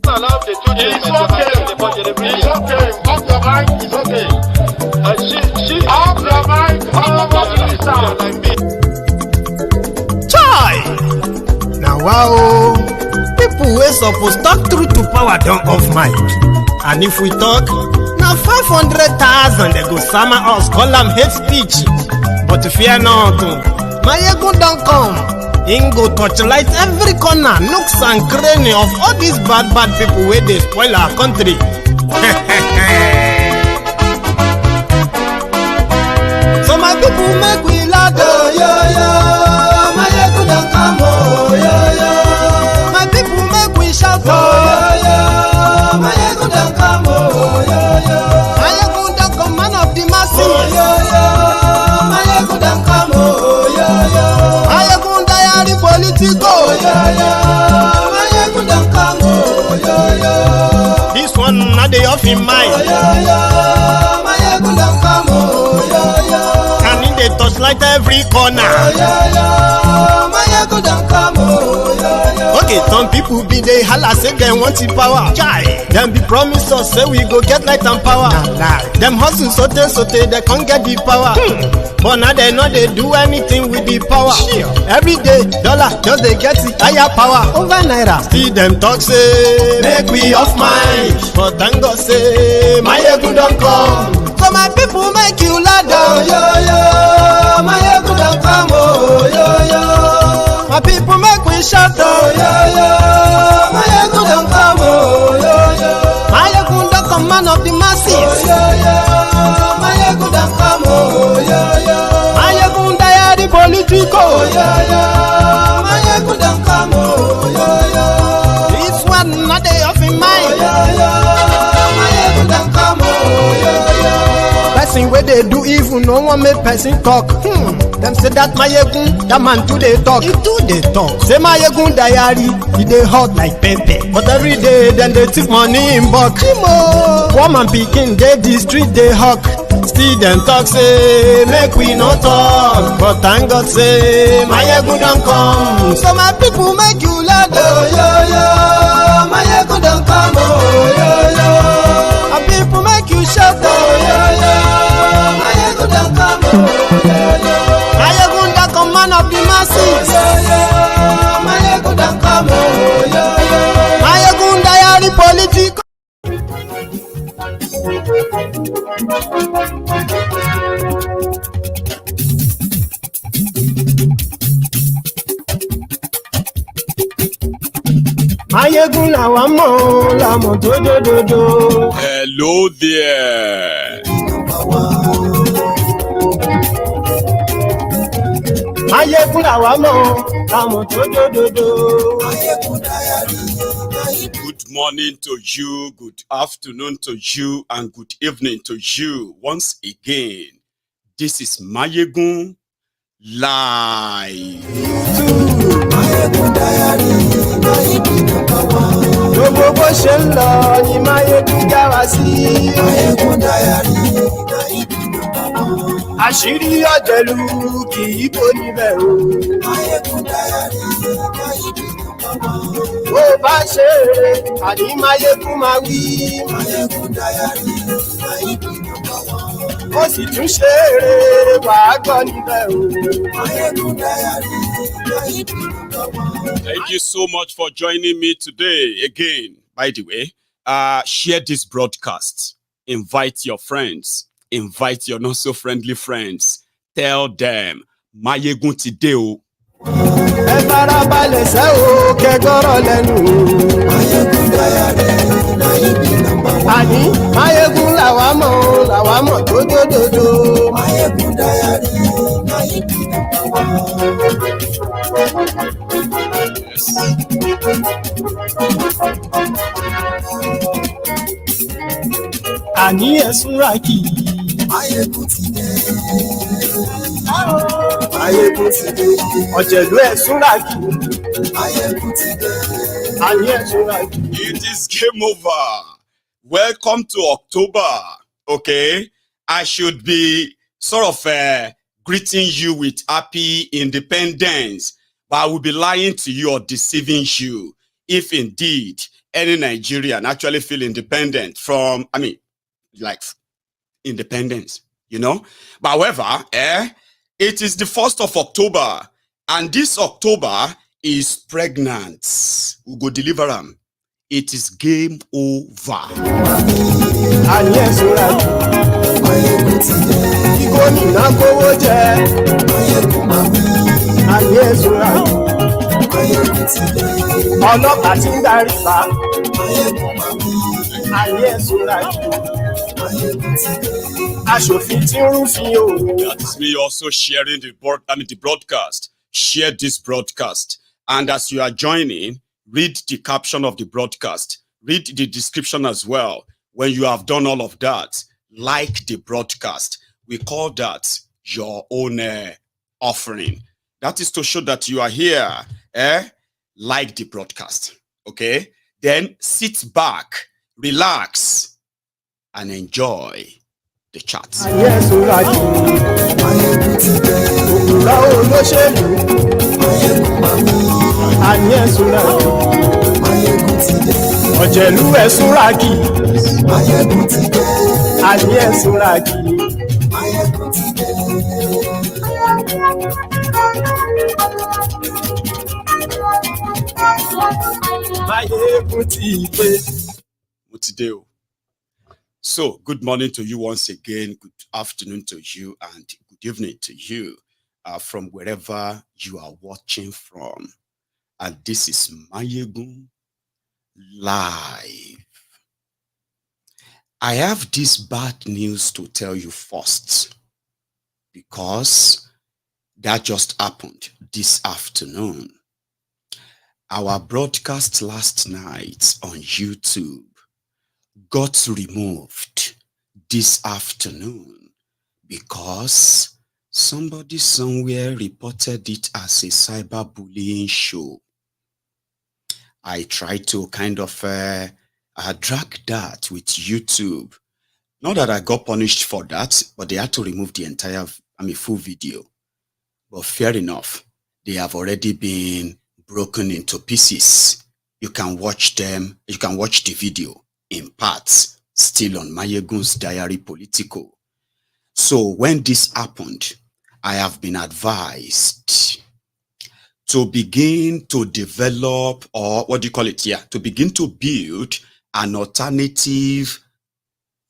allowed the two It's okay. It's okay. Off your mind. It's okay. She Off your mind. Chai! Now wow, people wey suppose talk truth to power don off mic, and if we talk, na 500,000 they go sama us call am hate speech. But fear not, Maiyegun don come. Him go torchlight every corner, nooks and cranny of all these bad people wey dey spoil our country. So my people make we laugh, oh yo yo. Maiyegun don come, oh yo yo. My people make we shout, oh yo yo. Maiyegun don come, oh yo yo. Maiyegun don come, man of the masses, oh yo yo. Maiyegun don come, oh yo yo. Maiyegun diary Politico, oh yo yo. Maiyegun don come, oh yo yo. This one not dey off in mind, oh yo yo. Maiyegun don come, oh yo yo. And in dey touchlight every corner, oh yo yo. Maiyegun don come, oh yo yo. Okay, some people be dey holla say dem want the power. Chai, dem be promise us say we go get light and power. Dem hustle sote they can't get the power. But now they know they do anything with the power. Every day, dollar just they get the higher power over naira. See them talk say make we off mind, but thank God say Maiyegun don come. So my people make you laugh, oh yo yo. Maiyegun don come, oh yo yo. My people make we shout, oh yo yo. Maiyegun don come, oh yo yo. Maiyegun don come, man of the masses, oh yo yo. Maiyegun don come, oh yo yo. Maiyegun diary Politico, oh yo yo. Maiyegun don come, oh yo yo. This one not dey off in mind, oh yo yo. Maiyegun don come, oh yo yo. Person wey dey do evil no wan make person talk. Them say that Maiyegun, that man too dey talk. He too dey talk. Say Maiyegun diary, he dey hot like pepper. But every day then they take money in bulk. Poor man pikin dey the street dey hawk. Still them talk say make we no talk. But thank God say Maiyegun don come. So my people make you laugh, oh yo yo. Maiyegun don come, oh yo yo. My people make you shout, oh yo yo. Maiyegun don come, oh yo yo. Maiyegun don come, man of the masses, oh yo yo. Maiyegun don come, oh yo yo. Maiyegun diary Politico. Maiyegun làwa mọ̀ làmọ̀ tó dòdòdò. Hello there. Maiyegun làwa mọ̀ làmọ̀ tó dòdòdò. Good morning to you, good afternoon to you, and good evening to you once again. This is Maiyegun Live. Gbogbo bó ṣe ń lọ ni Maiyegun já wa sí. Àṣírí ọ̀jẹ̀lú kì í bò níbẹ̀ o. Bó bá ṣe eré, àní Maiyegun máa wí. Ó sì tún ṣe eré, wàá gbọ́ níbẹ̀ o. Thank you so much for joining me today again. By the way, share this broadcast. Invite your friends. Invite your not so friendly friends. Tell them Maiyegun ti dé o. Ẹ farabalẹ̀ sẹ́ o, kẹgbọ́rọ̀ lẹ́nu o. Maiyegun diary, àní Maiyegun làwa mọ̀ tó dòdòdò. Maiyegun diary, Yes. Àní ẹ̀sùn ràkì. Maiyegun ti dé. Maiyegun ti dé. Ọ̀jẹ̀lú ẹ̀sùn ràkì. Maiyegun ti dé. Àní ẹ̀sùn ràkì. It is game over. Welcome to October. Okay, I should be sort of greeting you with happy independence, but I will be lying to you or deceiving you. if indeed any Nigerian actually feel independent from, like independence, you know. But however, it is the 1st of October, and this October is pregnant. We go deliver them. It is game over. And yes, that is me also sharing the broadcast. Share this broadcast, and as you are joining, read the caption of the broadcast, read the description as well. When you have done all of that, like the broadcast. We call that your own offering. That is to show that you are here. Like the broadcast. Okay? Then sit back, relax, and enjoy the chat. yes, So, good morning to you once again. Good afternoon to you, and good evening to you from wherever you are watching from. And this is Maiyegun Live. I have this bad news to tell you first, because that just happened this afternoon. Our broadcast last night on YouTube got removed this afternoon because somebody somewhere reported it as a cyberbullying show. I tried to kind of drag that with YouTube. Not that I got punished for that, but they had to remove the entire, full video. But fair enough, they have already been broken into pieces. You can watch them, you can watch the video in parts, still on MaiyegunsDiary Politico. So when this happened, I have been advised to begin to develop, or what do you call it here? To begin to build an alternative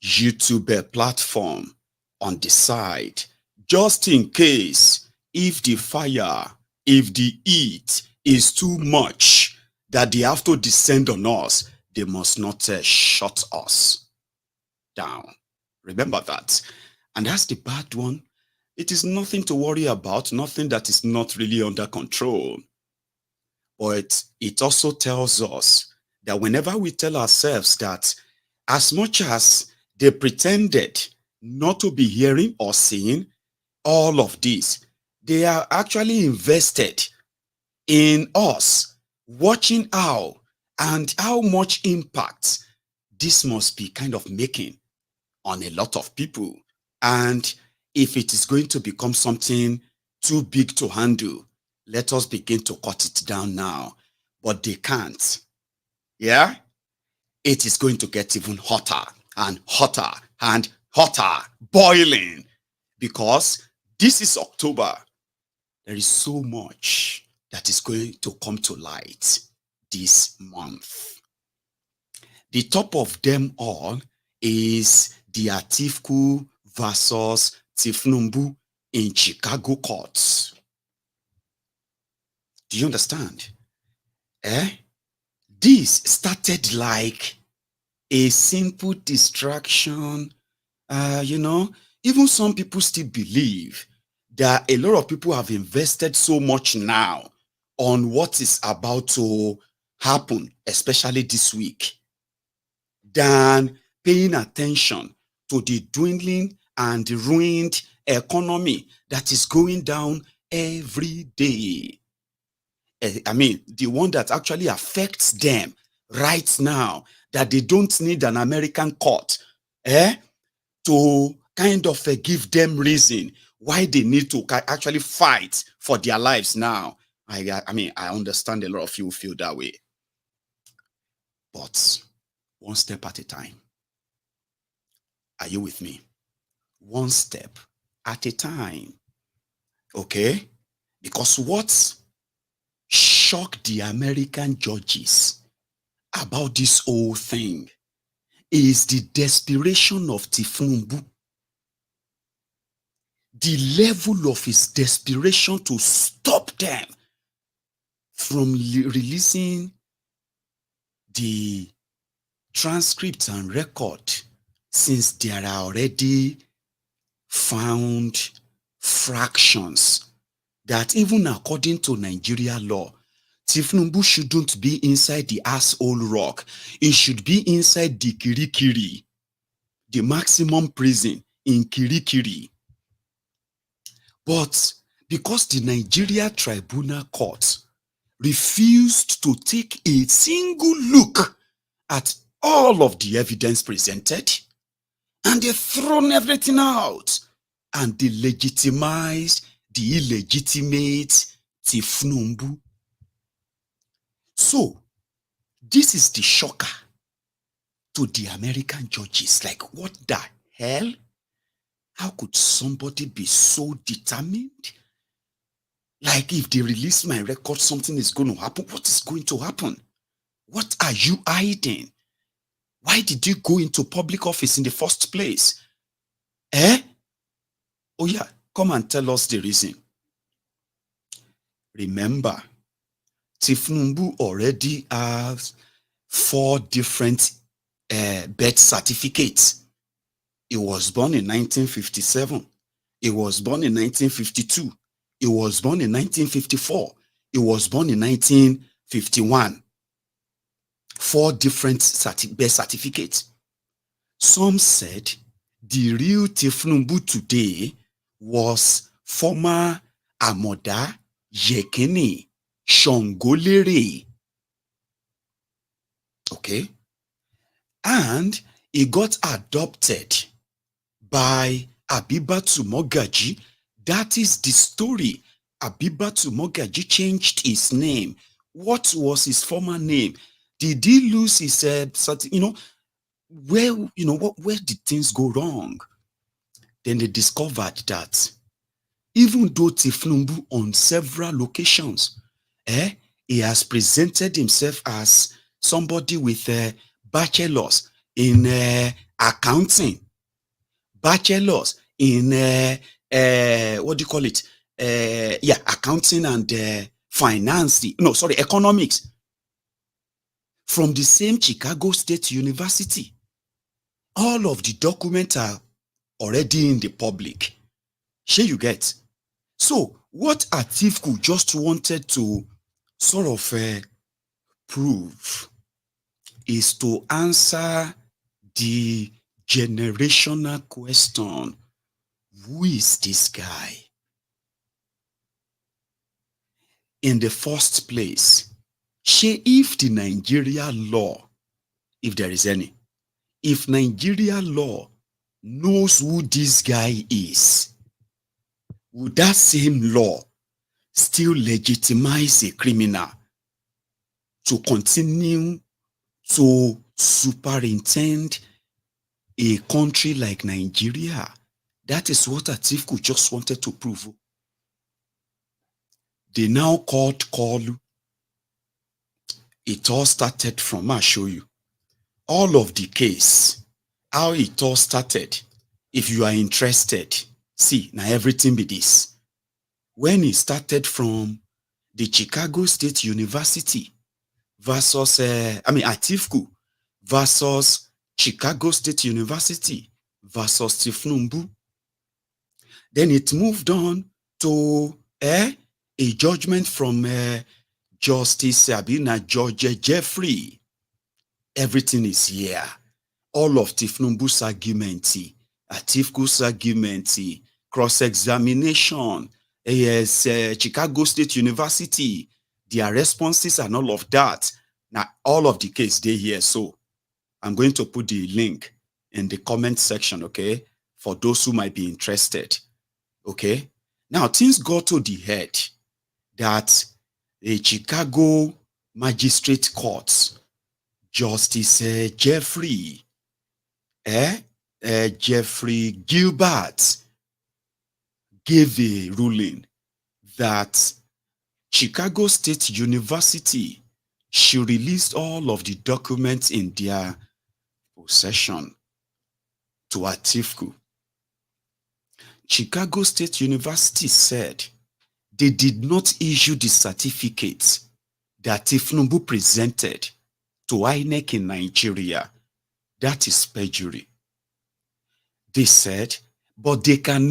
YouTube platform on the side, just in case if the fire, if the heat is too much that they have to descend on us, they must not shut us down. Remember that. And that's the bad one. It is nothing to worry about, nothing that is not really under control. But it also tells us that whenever we tell ourselves that as much as they pretended not to be hearing or seeing all of this, they are actually invested in us, watching how and how much impact this must be kind of making on a lot of people. And if it is going to become something too big to handle, let us begin to cut it down now. But they can't. Yeah? It is going to get even hotter and hotter and hotter, boiling, because this is October. There is so much that is going to come to light this month. The top of them all is the Aktiku versus Tinubu in Chicago courts. Do you understand? This started like a simple distraction. Even some people still believe that a lot of people have invested so much now on what is about to happen, especially this week, than paying attention to the dwindling and ruined economy that is going down every day. The one that actually affects them right now, that they don't need an American court to kind of give them reason why they need to actually fight for their lives now. I understand a lot of you feel that way. one step at a time. Are you with me? One step at a time. Okay? Because what shocked the American judges about this whole thing is the desperation of Tinubu. The level of his desperation to stop them from releasing the transcripts and record, since there are already found fractions that even according to Nigeria law, Tinubu shouldn't be inside the asshole rock. It should be inside the Kirikiri, the maximum prison in Kirikiri. But because the Nigeria Tribunal Court refused to take a single look at all of the evidence presented, and they thrown everything out, and they legitimized the illegitimate Tinubu. So, this is the shocker to the American judges. Like, what the hell? How could somebody be so determined? Like, if they release my record, something is going to happen. What is going to happen? What are you hiding? Why did you go into public office in the first place? Eh? Oh yeah, come and tell us the reason. Remember, Tinubu already has 4 different birth certificates. He was born in 1957. He was born in 1952. He was born in 1954. He was born in 1951. 4 different birth certificates. Some said the real Tinubu today was former Amoda Yekini Shongolere. Okay? And he got adopted by Abibatu Mogaji. That is the story. Abibatu Mogaji changed his name. What was his former name? Did he lose his, where did things go wrong? Then they discovered that even though Tinubu on several occasions, he has presented himself as somebody with bachelors in accounting, bachelors in what do you call it? Accounting and finance. No, sorry, economics. From the same Chicago State University. All of the documents are already in the public. Sure, you get. So, what Aktiku just wanted to sort of prove is to answer the generational question: who is this guy? In the first place, if the Nigeria law, if there is any, if Nigeria law knows who this guy is, would that same law still legitimize a criminal to continue to superintend a country like Nigeria? That is what Aktiku just wanted to prove. They now called Kalu. It all started from, I'll show you. All of the case, how it all started. If you are interested, see, now everything be this. When it started from the Chicago State University versus, Aktiku versus Chicago State University versus Tinubu. Then it moved on to a judgment from Justice George Jeffrey. Everything is here. All of Tinubu's argument, Aktifu's argument, cross-examination, Chicago State University, their responses and all of that. Now, all of the case they here. So I'm going to put the link in the comment section, okay, for those who might be interested. Okay. Now, things got to the head that a Chicago magistrate court Justice Jeffrey Gilbert gave a ruling that Chicago State University should release all of the documents in their possession to Aktiku. Chicago State University said they did not issue the certificates that Tinubu presented to INEC in Nigeria. That is perjury. They said, but they can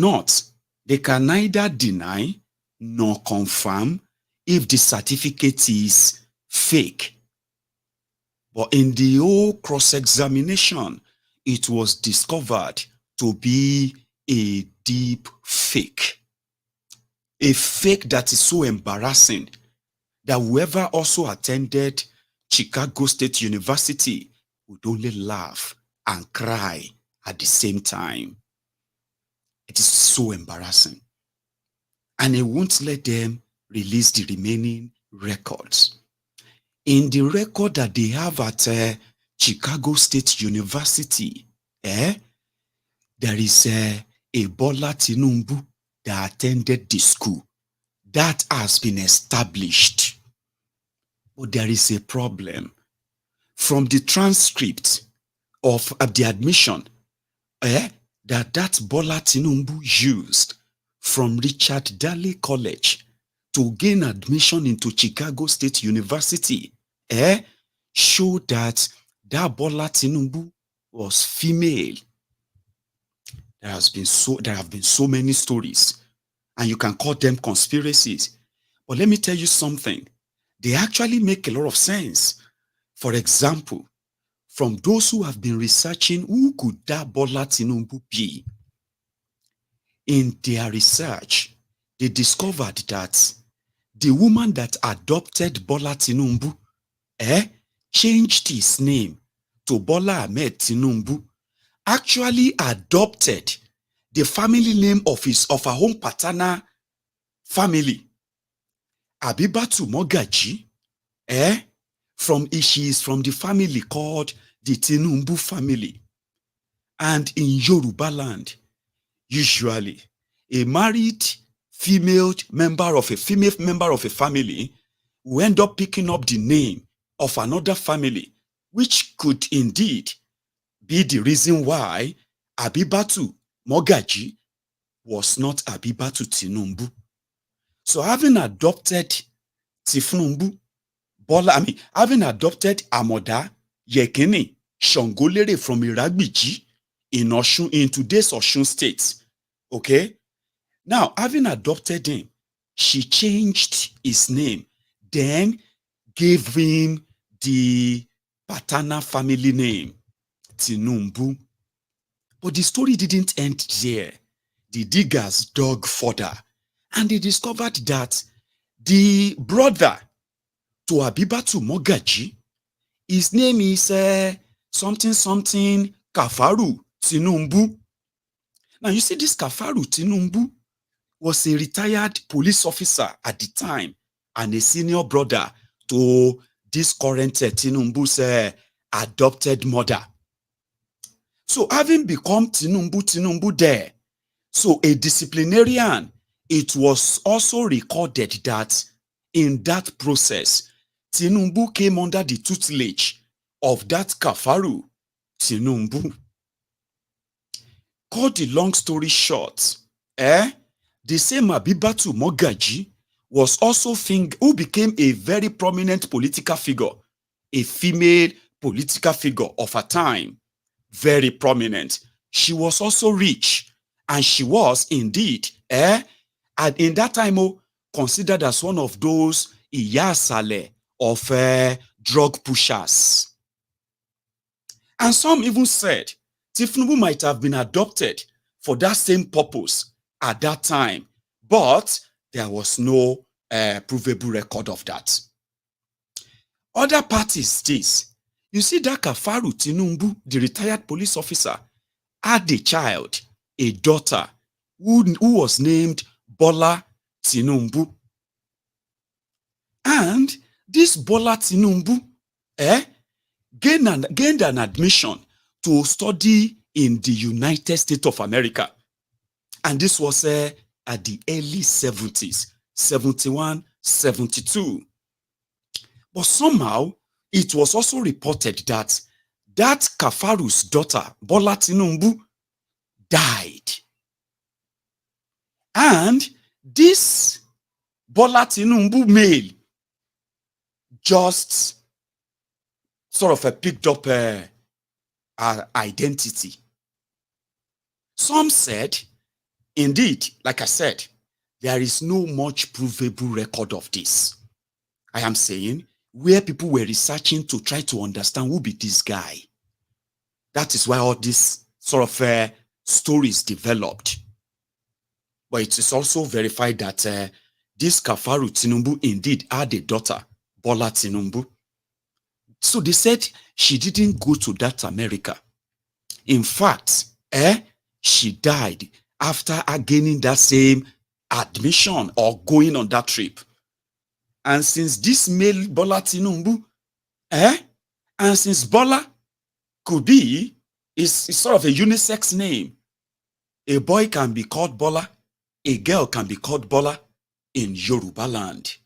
neither deny nor confirm if the certificate is fake. But in the whole cross-examination, it was discovered to be a deep fake. A fake that is so embarrassing that whoever also attended Chicago State University would only laugh and cry at the same time. It is so embarrassing. And it won't let them release the remaining records. In the record that they have at Chicago State University, there is a Bola Tinubu that attended the school. That has been established. But there is a problem. From the transcript of the admission that Bola Tinubu used from Richard Daley College to gain admission into Chicago State University, showed that Bola Tinubu was female. There have been so many stories, and you can call them conspiracies. But let me tell you something. They actually make a lot of sense. For example, from those who have been researching who could that Bola Tinubu be, in their research, they discovered that the woman that adopted Bola Tinubu changed his name to Bola Ahmed Tinubu, actually adopted the family name of her own paternal family, Abibatu Mogaji, she is from the family called the Tinubu family. And in Yoruba land, usually a married female member of a family will end up picking up the name of another family, which could indeed be the reason why Abibatu Mogaji was not Abibatu Tinubu. So having adopted having adopted Amoda Yekini Shongolere from Iragbiji in today's Osun State, okay? Now, having adopted him, she changed his name, then gave him the paternal family name, Tinubu. But the story didn't end there. The diggers dug further, and they discovered that the brother to Abibatu Mogaji, his name is something Kafaru Tinubu. Now, you see, this Kafaru Tinubu was a retired police officer at the time and a senior brother to this current Tinubu's adopted mother. So having become Tinubu there, so a disciplinarian, it was also recorded that in that process, Tinubu came under the tutelage of that Kafaru Tinubu. Cut the long story short, the same Abibatu Mogaji was also who became a very prominent political figure, a female political figure of her time, very prominent. She was also rich, and she was indeed, and in that time, considered as one of those Iyasale of drug pushers. And some even said Tinubu might have been adopted for that same purpose at that time, but there was no provable record of that. Other part is this. You see, that Kafaru Tinubu, the retired police officer, had a child, a daughter, who was named Bola Tinubu. And this Bola Tinubu, gained an admission to study in the United States of America. And this was at the early 70s, 71, 72. But somehow, it was also reported that Kafaru's daughter, Bola Tinubu, died. And this Bola Tinubu male just sort of picked up her identity. Some said, indeed, like I said, there is no much provable record of this. I am saying where people were researching to try to understand who be this guy. That is why all these sort of stories developed. But it is also verified that this Kafaru Tinubu indeed had a daughter, Bola Tinubu. So they said she didn't go to that America. In fact, she died after gaining that same admission or going on that trip. And since this male Bola Tinubu, and since Bola could be, is sort of a unisex name. A boy can be called Bola, a girl can be called Bola in Yoruba land.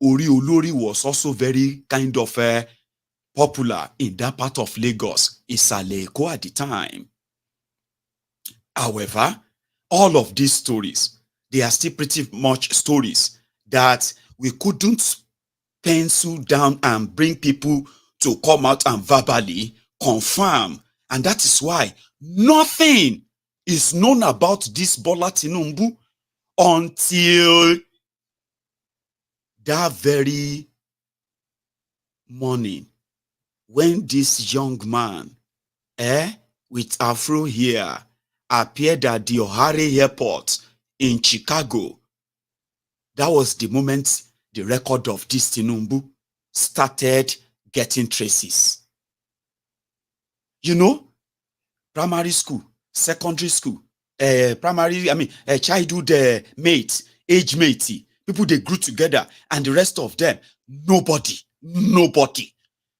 Ori Olori was also very kind of popular in that part of Lagos, Isale Eko at the time. However, all of these stories, they are still pretty much stories that we couldn't pencil down and bring people to come out and verbally confirm. And that is why nothing is known about this Bola Tinubu until that very morning when this young man with afro hair appeared at the O'Hare Airport in Chicago. That was the moment the record of this Tinubu started getting traces. You know, primary school, secondary school, childhood mates, age matey, people they grew together, and the rest of them, nobody,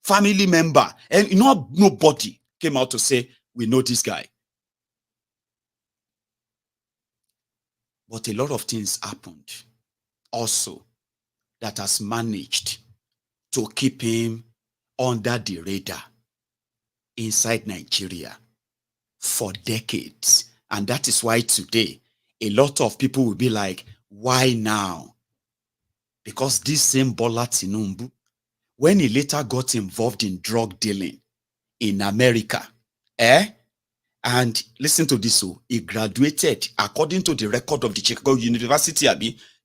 family member, and nobody came out to say, we know this guy. But a lot of things happened also that has managed to keep him under the radar inside Nigeria for decades. And that is why today, a lot of people will be like, why now? Because this same Bola Tinubu, when he later got involved in drug dealing in America, and listen to this, so he graduated, according to the record of the Chicago University,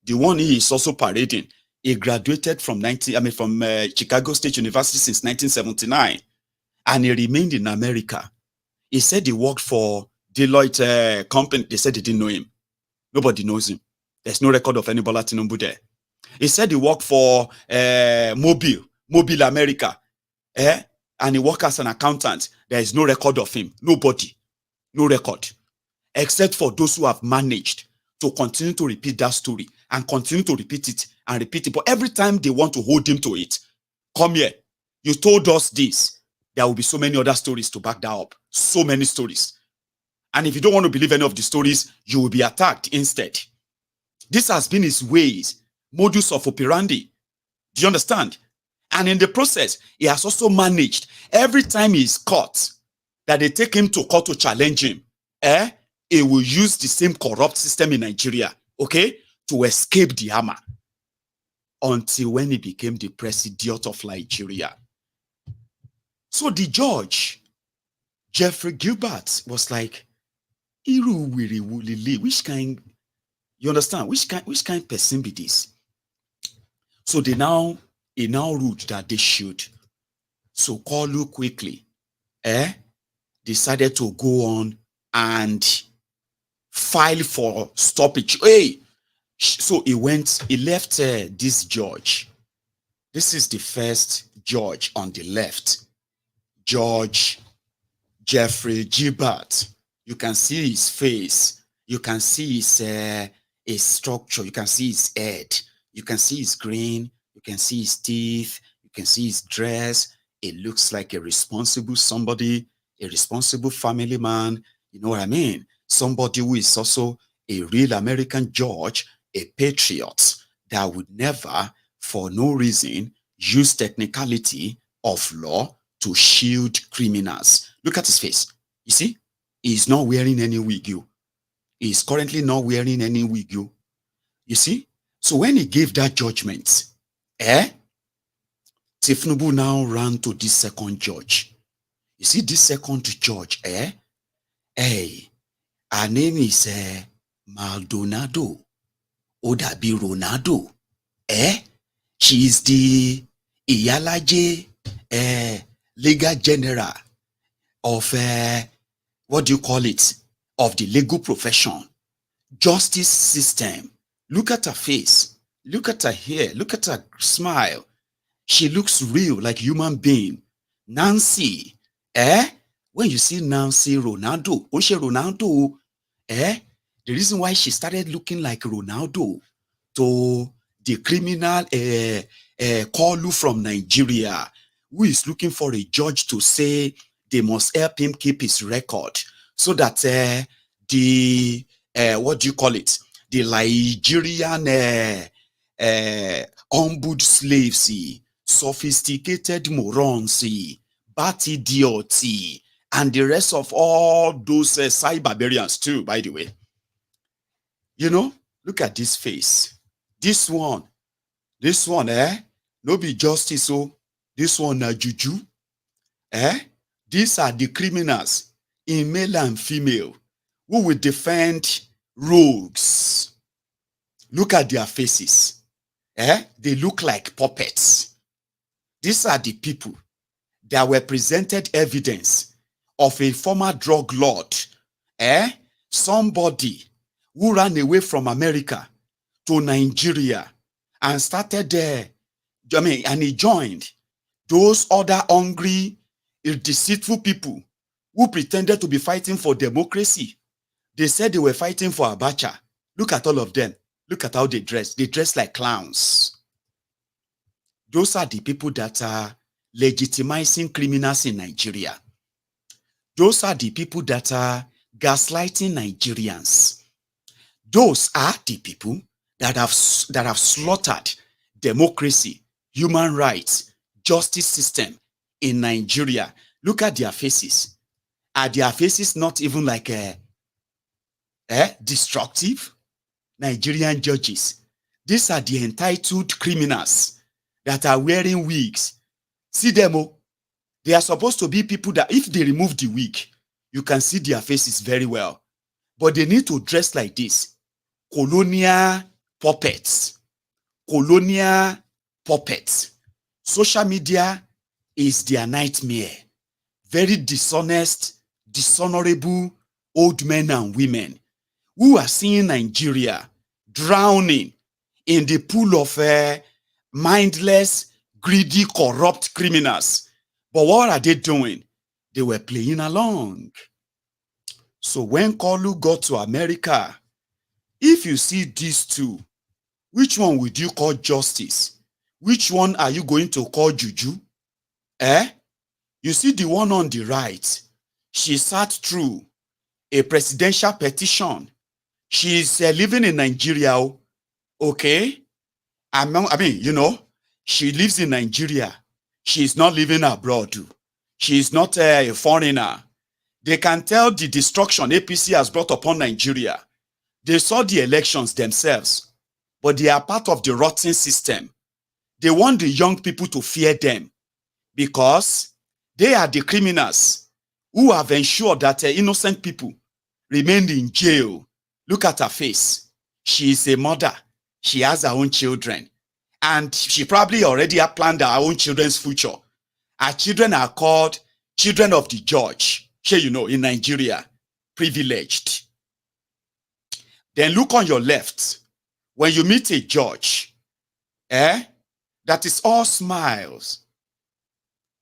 the one he is also parading, he graduated from Chicago State University since 1979, and he remained in America. He said he worked for Deloitte company. They said they didn't know him. Nobody knows him. There's no record of any Bola Tinubu there. He said he worked for Mobile America, and he worked as an accountant. There is no record of him. Nobody. No record. Except for those who have managed to continue to repeat that story and continue to repeat it and repeat it. But every time they want to hold him to it, come here, you told us this. There will be so many other stories to back that up. So many stories. And if you don't want to believe any of the stories, you will be attacked instead. This has been his ways, modus of operandi. Do you understand? And in the process, he has also managed, every time he is caught, that they take him to court to challenge him, he will use the same corrupt system in Nigeria, okay, to escape the hammer. Until when he became the president of Nigeria. So the judge, Jeffrey Gilbert, was like, which kind, you understand, which kind person be this? So he now ruled that they should. So Kalu quickly, decided to go on and file for stoppage. Hey, so he left this judge. This is the first judge on the left, Judge Jeffrey Gilbert. You can see his face. You can see his structure. You can see his head. You can see his grin. You can see his teeth. You can see his dress. It looks like a responsible somebody, a responsible family man. You know what I mean? Somebody who is also a real American judge, a patriot that would never, for no reason, use technicality of law to shield criminals. Look at his face. You see? He's not wearing any wig. He's currently not wearing any wig. You see? So when he gave that judgment, Tinubu now ran to this second judge. You see this second judge, Hey, her name is Maldonado. Odabi Ronaldo. She is the Iyalaje legal general of what do you call it? Of the legal profession. Justice system. Look at her face. Look at her hair. Look at her smile. She looks real, like human being. Nancy, when you see Nancy Ronaldo, the reason why she started looking like Ronaldo to the criminal Kalu from Nigeria, who is looking for a judge to say they must help him keep his record so that the what do you call it? The Nigerian ombud slaves, sophisticated morons, bat idiots, and the rest of all those cyber barbarians too, by the way. You know, look at this face. This one, no be justice, so this one na juju. These are the criminals in male and female who will defend rogues. Look at their faces. They look like puppets. These are the people that were presented evidence of a former drug lord, somebody who ran away from America to Nigeria and started there, and he joined those other hungry, deceitful people who pretended to be fighting for democracy. They said they were fighting for Abacha. Look at all of them. Look at how they dress. They dress like clowns. Those are the people that are legitimizing criminals in Nigeria. Those are the people that are gaslighting Nigerians. Those are the people that have slaughtered democracy, human rights, justice system in Nigeria. Look at their faces. Are their faces not even like destructive? Nigerian judges. These are the entitled criminals that are wearing wigs. See them, they are supposed to be people that if they remove the wig, you can see their faces very well. But they need to dress like this. Colonial puppets. Colonial puppets. Social media is their nightmare. Very dishonest, dishonorable old men and women who are seeing Nigeria drowning in the pool of mindless, greedy, corrupt criminals. But what are they doing? They were playing along. So when Kalu got to America, if you see these two, which one would you call justice? Which one are you going to call juju? You see the one on the right, she sat through a presidential petition. She's living in Nigeria, okay? I mean, you know, she lives in Nigeria. She's not living abroad. She's not a foreigner. They can tell the destruction APC has brought upon Nigeria. They saw the elections themselves, but they are part of the rotten system. They want the young people to fear them because they are the criminals who have ensured that innocent people remained in jail. Look at her face. She is a mother. She has her own children. And she probably already had planned her own children's future. Her children are called children of the judge. Here, you know, in Nigeria, privileged. Then look on your left. When you meet a judge, that is all smiles.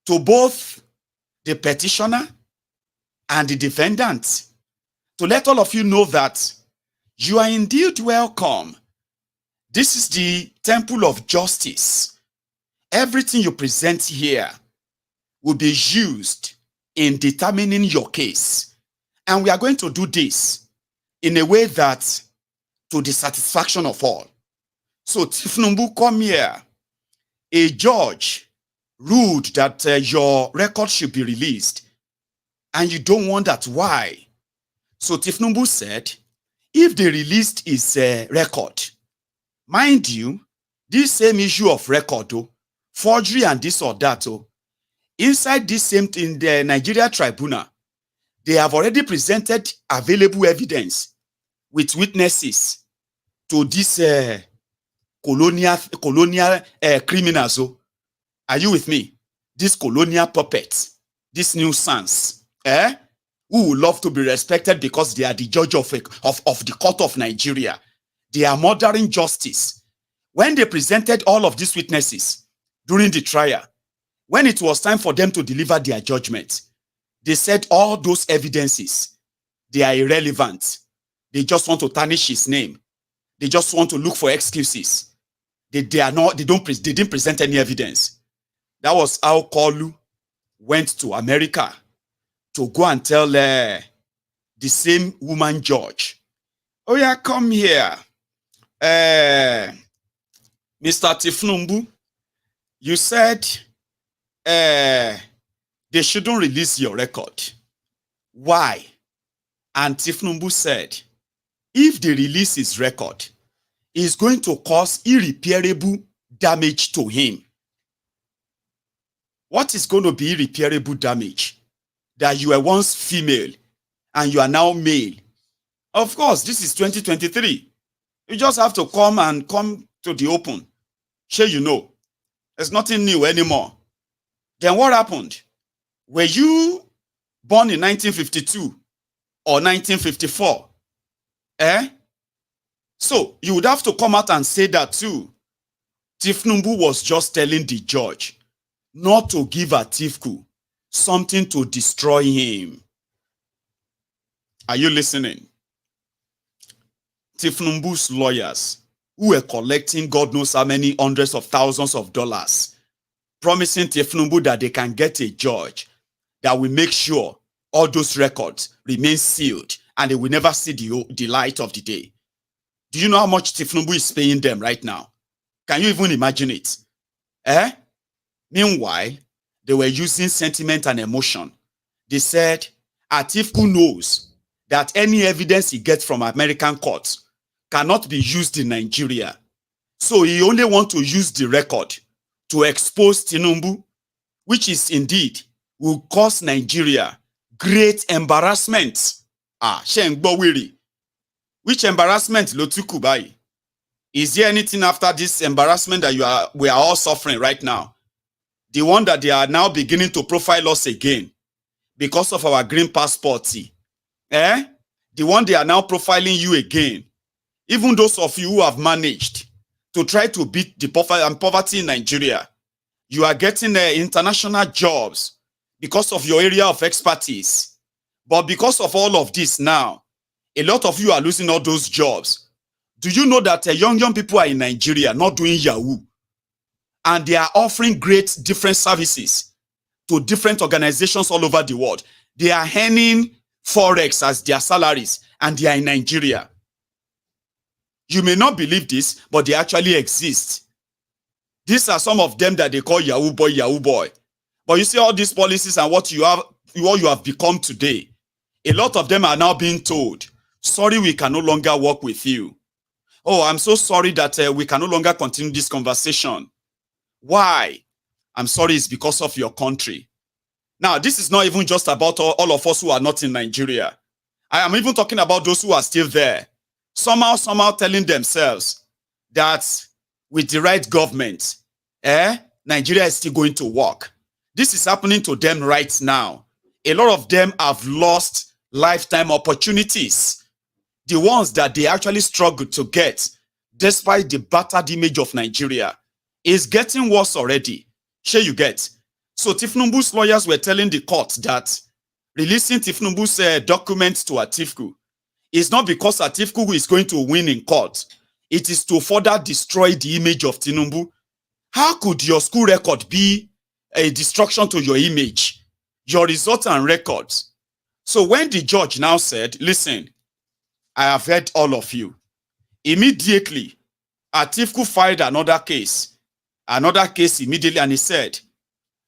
To both the petitioner and the defendant. To let all of you know that you are indeed welcome. This is the temple of justice. Everything you present here will be used in determining your case. And we are going to do this in a way that to the satisfaction of all. So Tinubu, come here. A judge ruled that your record should be released, and you don't want that. Why? So Tinubu said, if they released his record, mind you, this same issue of record, forgery and this or that, inside this same in the Nigeria tribunal, they have already presented available evidence with witnesses to this colonial criminals. Are you with me? This colonial puppets, this nuisance, who would love to be respected because they are the judge of the court of Nigeria. They are murdering justice. When they presented all of these witnesses during the trial, when it was time for them to deliver their judgment, they said all those evidences, they are irrelevant. They just want to tarnish his name. They just want to look for excuses. They didn't present any evidence. That was how Kolu went to America to go and tell the same woman judge, oh yeah, come here. Mr. Tinubu, you said they shouldn't release your record. Why? And Tinubu said, if they release his record, it's going to cause irreparable damage to him. What is going to be irreparable damage? That you were once female and you are now male. Of course, this is 2023. You just have to come to the open. Sure, you know, there's nothing new anymore. Then what happened? Were you born in 1952 or 1954? So you would have to come out and say that too. Tinubu was just telling the judge not to give Aktiku something to destroy him. Are you listening? Tinubu's lawyers, who were collecting God knows how many hundreds of thousands of dollars, promising Tinubu that they can get a judge that will make sure all those records remain sealed and they will never see the light of the day. Do you know how much Tinubu is paying them right now? Can you even imagine it? Meanwhile, they were using sentiment and emotion. They said, Aktiku knows that any evidence he gets from American courts cannot be used in Nigeria. So he only wants to use the record to expose Tinubu, which is indeed will cause Nigeria great embarrassment. Which embarrassment, Lotukubai? Is there anything after this embarrassment that we are all suffering right now? The one that they are now beginning to profile us again because of our green passport. The one they are now profiling you again. Even those of you who have managed to try to beat the poverty in Nigeria, you are getting international jobs because of your area of expertise. But because of all of this now, a lot of you are losing all those jobs. Do you know that young people are in Nigeria not doing Yahoo? And they are offering great different services to different organizations all over the world. They are earning Forex as their salaries, and they are in Nigeria. You may not believe this, but they actually exist. These are some of them that they call Yahoo boy, Yahoo boy. But you see all these policies and what you have become today. A lot of them are now being told, sorry, we can no longer work with you. Oh, I'm so sorry that we can no longer continue this conversation. Why? I'm sorry, it's because of your country. Now, this is not even just about all of us who are not in Nigeria. I am even talking about those who are still there. Somehow telling themselves that with the right government, Nigeria is still going to work. This is happening to them right now. A lot of them have lost lifetime opportunities. The ones that they actually struggled to get, despite the battered image of Nigeria, is getting worse already. Sure you get. So Tinubu's lawyers were telling the court that releasing Tinubu's documents to Aktiku is not because Aktiku is going to win in court. It is to further destroy the image of Tinubu. How could your school record be a destruction to your image, your results and records. So when the judge now said, listen, I have heard all of you, immediately, Aktiku filed another case immediately, and he said,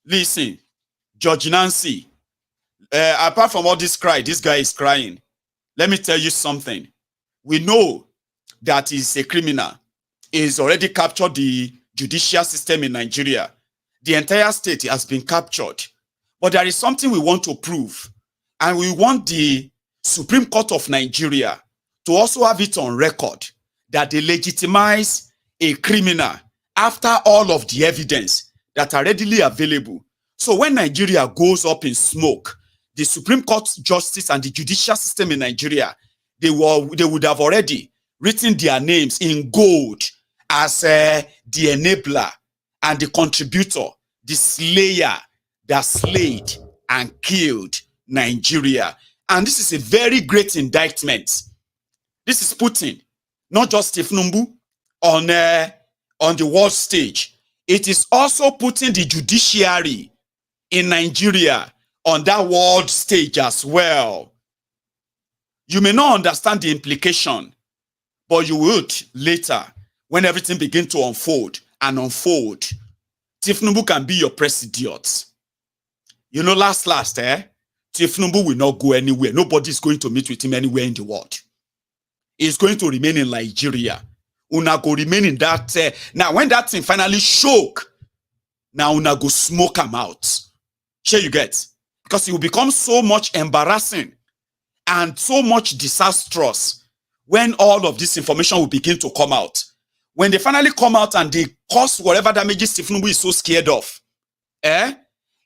listen, Judge Nancy, apart from all this cry, this guy is crying. Let me tell you something. We know that he's a criminal. He's already captured the judicial system in Nigeria. The entire state has been captured. But there is something we want to prove. And we want the Supreme Court of Nigeria to also have it on record that they legitimize a criminal after all of the evidence that are readily available. So when Nigeria goes up in smoke, the Supreme Court justice and the judicial system in Nigeria, they would have already written their names in gold as the enabler and the contributor, the slayer that slayed and killed Nigeria. And this is a very great indictment. This is Putin, not just Tinubu on the world stage. It is also putting the judiciary in Nigeria on that world stage as well. You may not understand the implication, but you would later when everything begins to unfold and unfold. Tinubu can be your president. You know, last, Tinubu will not go anywhere. Nobody is going to meet with him anywhere in the world. He's going to remain in Nigeria. Una go remain in that. Now, when that thing finally shook, now una go smoke him out. Sure you get? Because it will become so much embarrassing and so much disastrous when all of this information will begin to come out. When they finally come out and they cause whatever damages Tinubu is so scared of,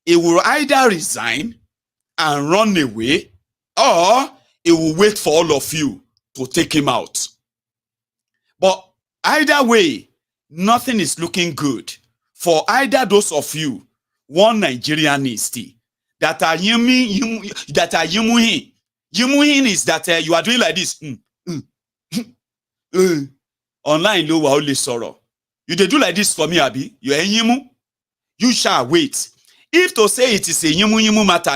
he will either resign and run away, or he will wait for all of you to take him out. But either way, nothing is looking good for either those of you, one Nigerianisti, that are yumuhin. Yumuhin is that you are doing like this. Online low only sorrow. You dey do like this for me, Abi. You are yimu. You shall wait. If to say it is a yimu matter,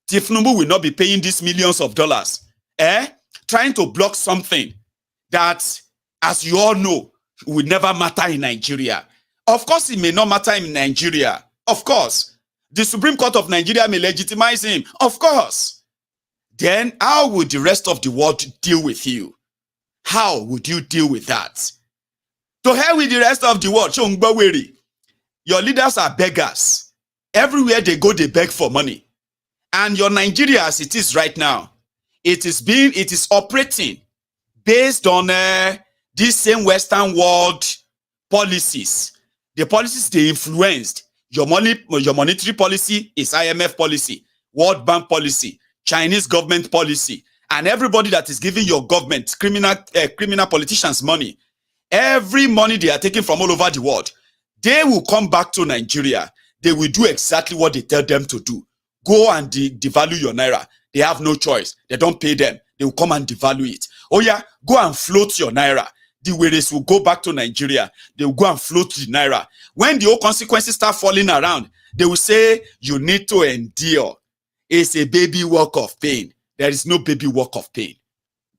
Tinubu will not be paying these millions of dollars, trying to block something that, as you all know, will never matter in Nigeria. Of course, it may not matter in Nigeria. Of course. The Supreme Court of Nigeria may legitimize him. Of course. Then how would the rest of the world deal with you? How would you deal with that? To hell with the rest of the world. Your leaders are beggars. Everywhere they go, they beg for money. And your Nigeria, as it is right now, it is operating based on these same Western world policies. The policies they influenced. Your monetary policy is IMF policy, World Bank policy, Chinese government policy, and everybody that is giving your government, criminal politicians money, every money they are taking from all over the world, they will come back to Nigeria. They will do exactly what they tell them to do. Go and devalue your naira. They have no choice. They don't pay them. They will come and devalue it. Oh yeah, go and float your naira. The wages will go back to Nigeria. They will go and float the naira. When the whole consequences start falling around, they will say, you need to endure. It's a baby walk of pain. There is no baby walk of pain.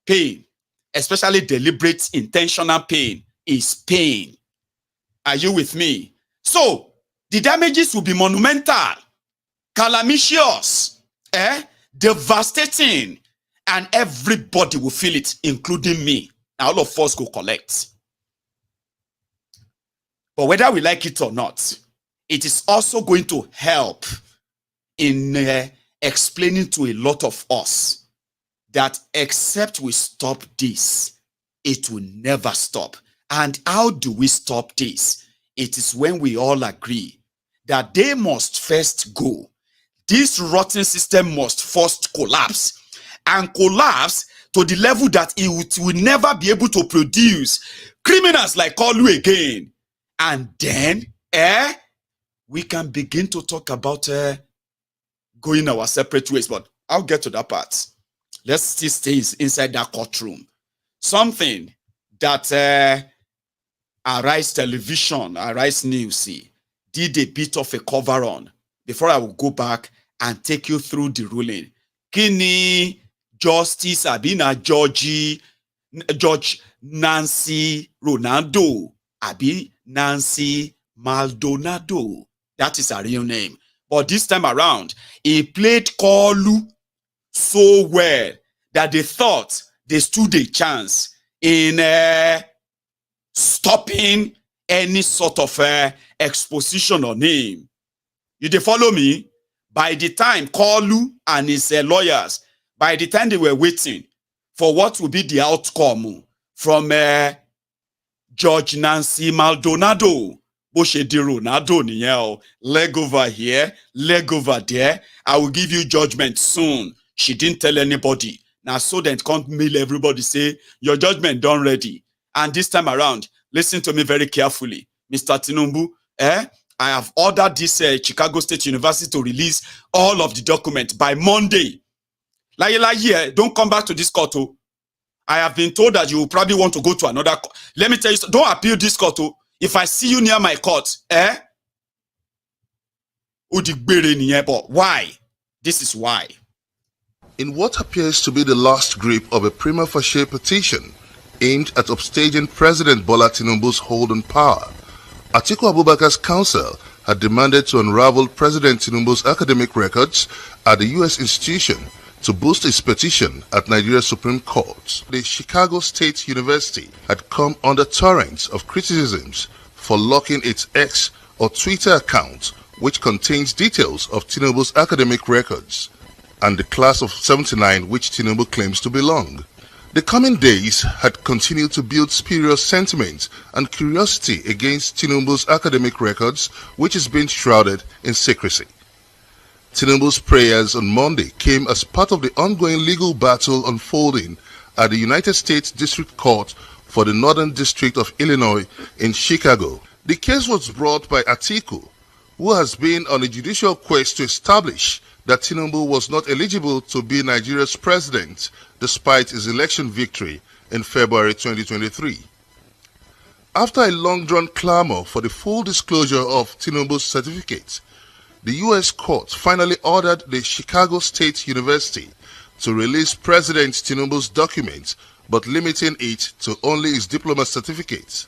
Pain, especially deliberate, intentional pain, is pain. Are you with me? So, the damages will be monumental, calamitous, devastating, and everybody will feel it, including me. And all of us go collect. But whether we like it or not, it is also going to help in explaining to a lot of us that except we stop this, it will never stop. And how do we stop this? It is when we all agree that they must first go. This rotten system must first collapse, and collapse to the level that it will never be able to produce criminals like Olu again. And then, we can begin to talk about going our separate ways. But I'll get to that part. Let's still stay inside that courtroom. Something that Arise Television, Arise News, did a bit of a cover on before I will go back and take you through the ruling. Kini Justice Abina George Nancy Ronaldo Abi Nancy Maldonado. That is her real name. But this time around, he played Kolu so well that they thought they stood a chance in stopping any sort of exposition on him. You dey follow me? By the time Kolu and his lawyers, by the time they were waiting for what would be the outcome from George Nancy Maldonado, Ronaldo nìyẹn, leg over here, leg over there. I will give you judgment soon. She didn't tell anybody. Now, so then can't mail everybody say your judgment done ready. And this time around, listen to me very carefully, Mr. Tinubu. I have ordered this Chicago State University to release all of the documents by Monday. Like, don't come back to this court. I have been told that you will probably want to go to another court. Let me tell you, don't appeal this court. If I see you near my court, but why? This is why. In what appears to be the last grip of a prima facie petition aimed at upstaging President Bola Tinubu's hold on power, Atiku Abubakar's counsel had demanded to unravel President Tinubu's academic records at the U.S. institution to boost his petition at Nigeria's Supreme Court. The Chicago State University had come under torrents of criticisms for locking its X or Twitter account, which contains details of Tinubu's academic records and the class of 79 which Tinubu claims to belong. The coming days had continued to build spurious sentiment and curiosity against Tinubu's academic records, which is being shrouded in secrecy. Tinubu's prayers on Monday came as part of the ongoing legal battle unfolding at the United States District Court for the Northern District of Illinois in Chicago. The case was brought by Aktiku, who has been on a judicial quest to establish that Tinubu was not eligible to be Nigeria's president despite his election victory in February 2023. After a long-drawn clamor for the full disclosure of Tinubu's certificate, the U.S. court finally ordered the Chicago State University to release President Tinubu's documents, but limiting it to only his diploma certificate.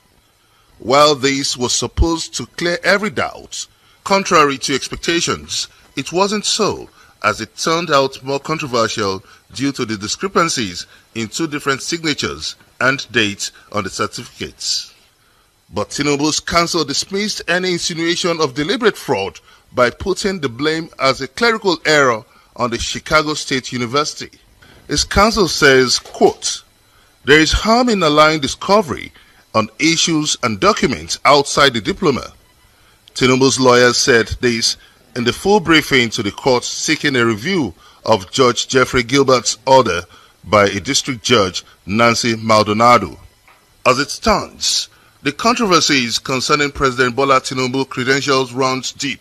While this was supposed to clear every doubt, contrary to expectations, it wasn't so, as it turned out more controversial due to the discrepancies in two different signatures and dates on the certificates. But Tinubu's counsel dismissed any insinuation of deliberate fraud by putting the blame as a clerical error on the Chicago State University. His counsel says, quote, "There is harm in allowing discovery on issues and documents outside the diploma." Tinubu's lawyers said this in the full briefing to the court seeking a review of Judge Jeffrey Gilbert's order by a district judge, Nancy Maldonado. As it stands, the controversies concerning President Bola Tinubu credentials runs deep,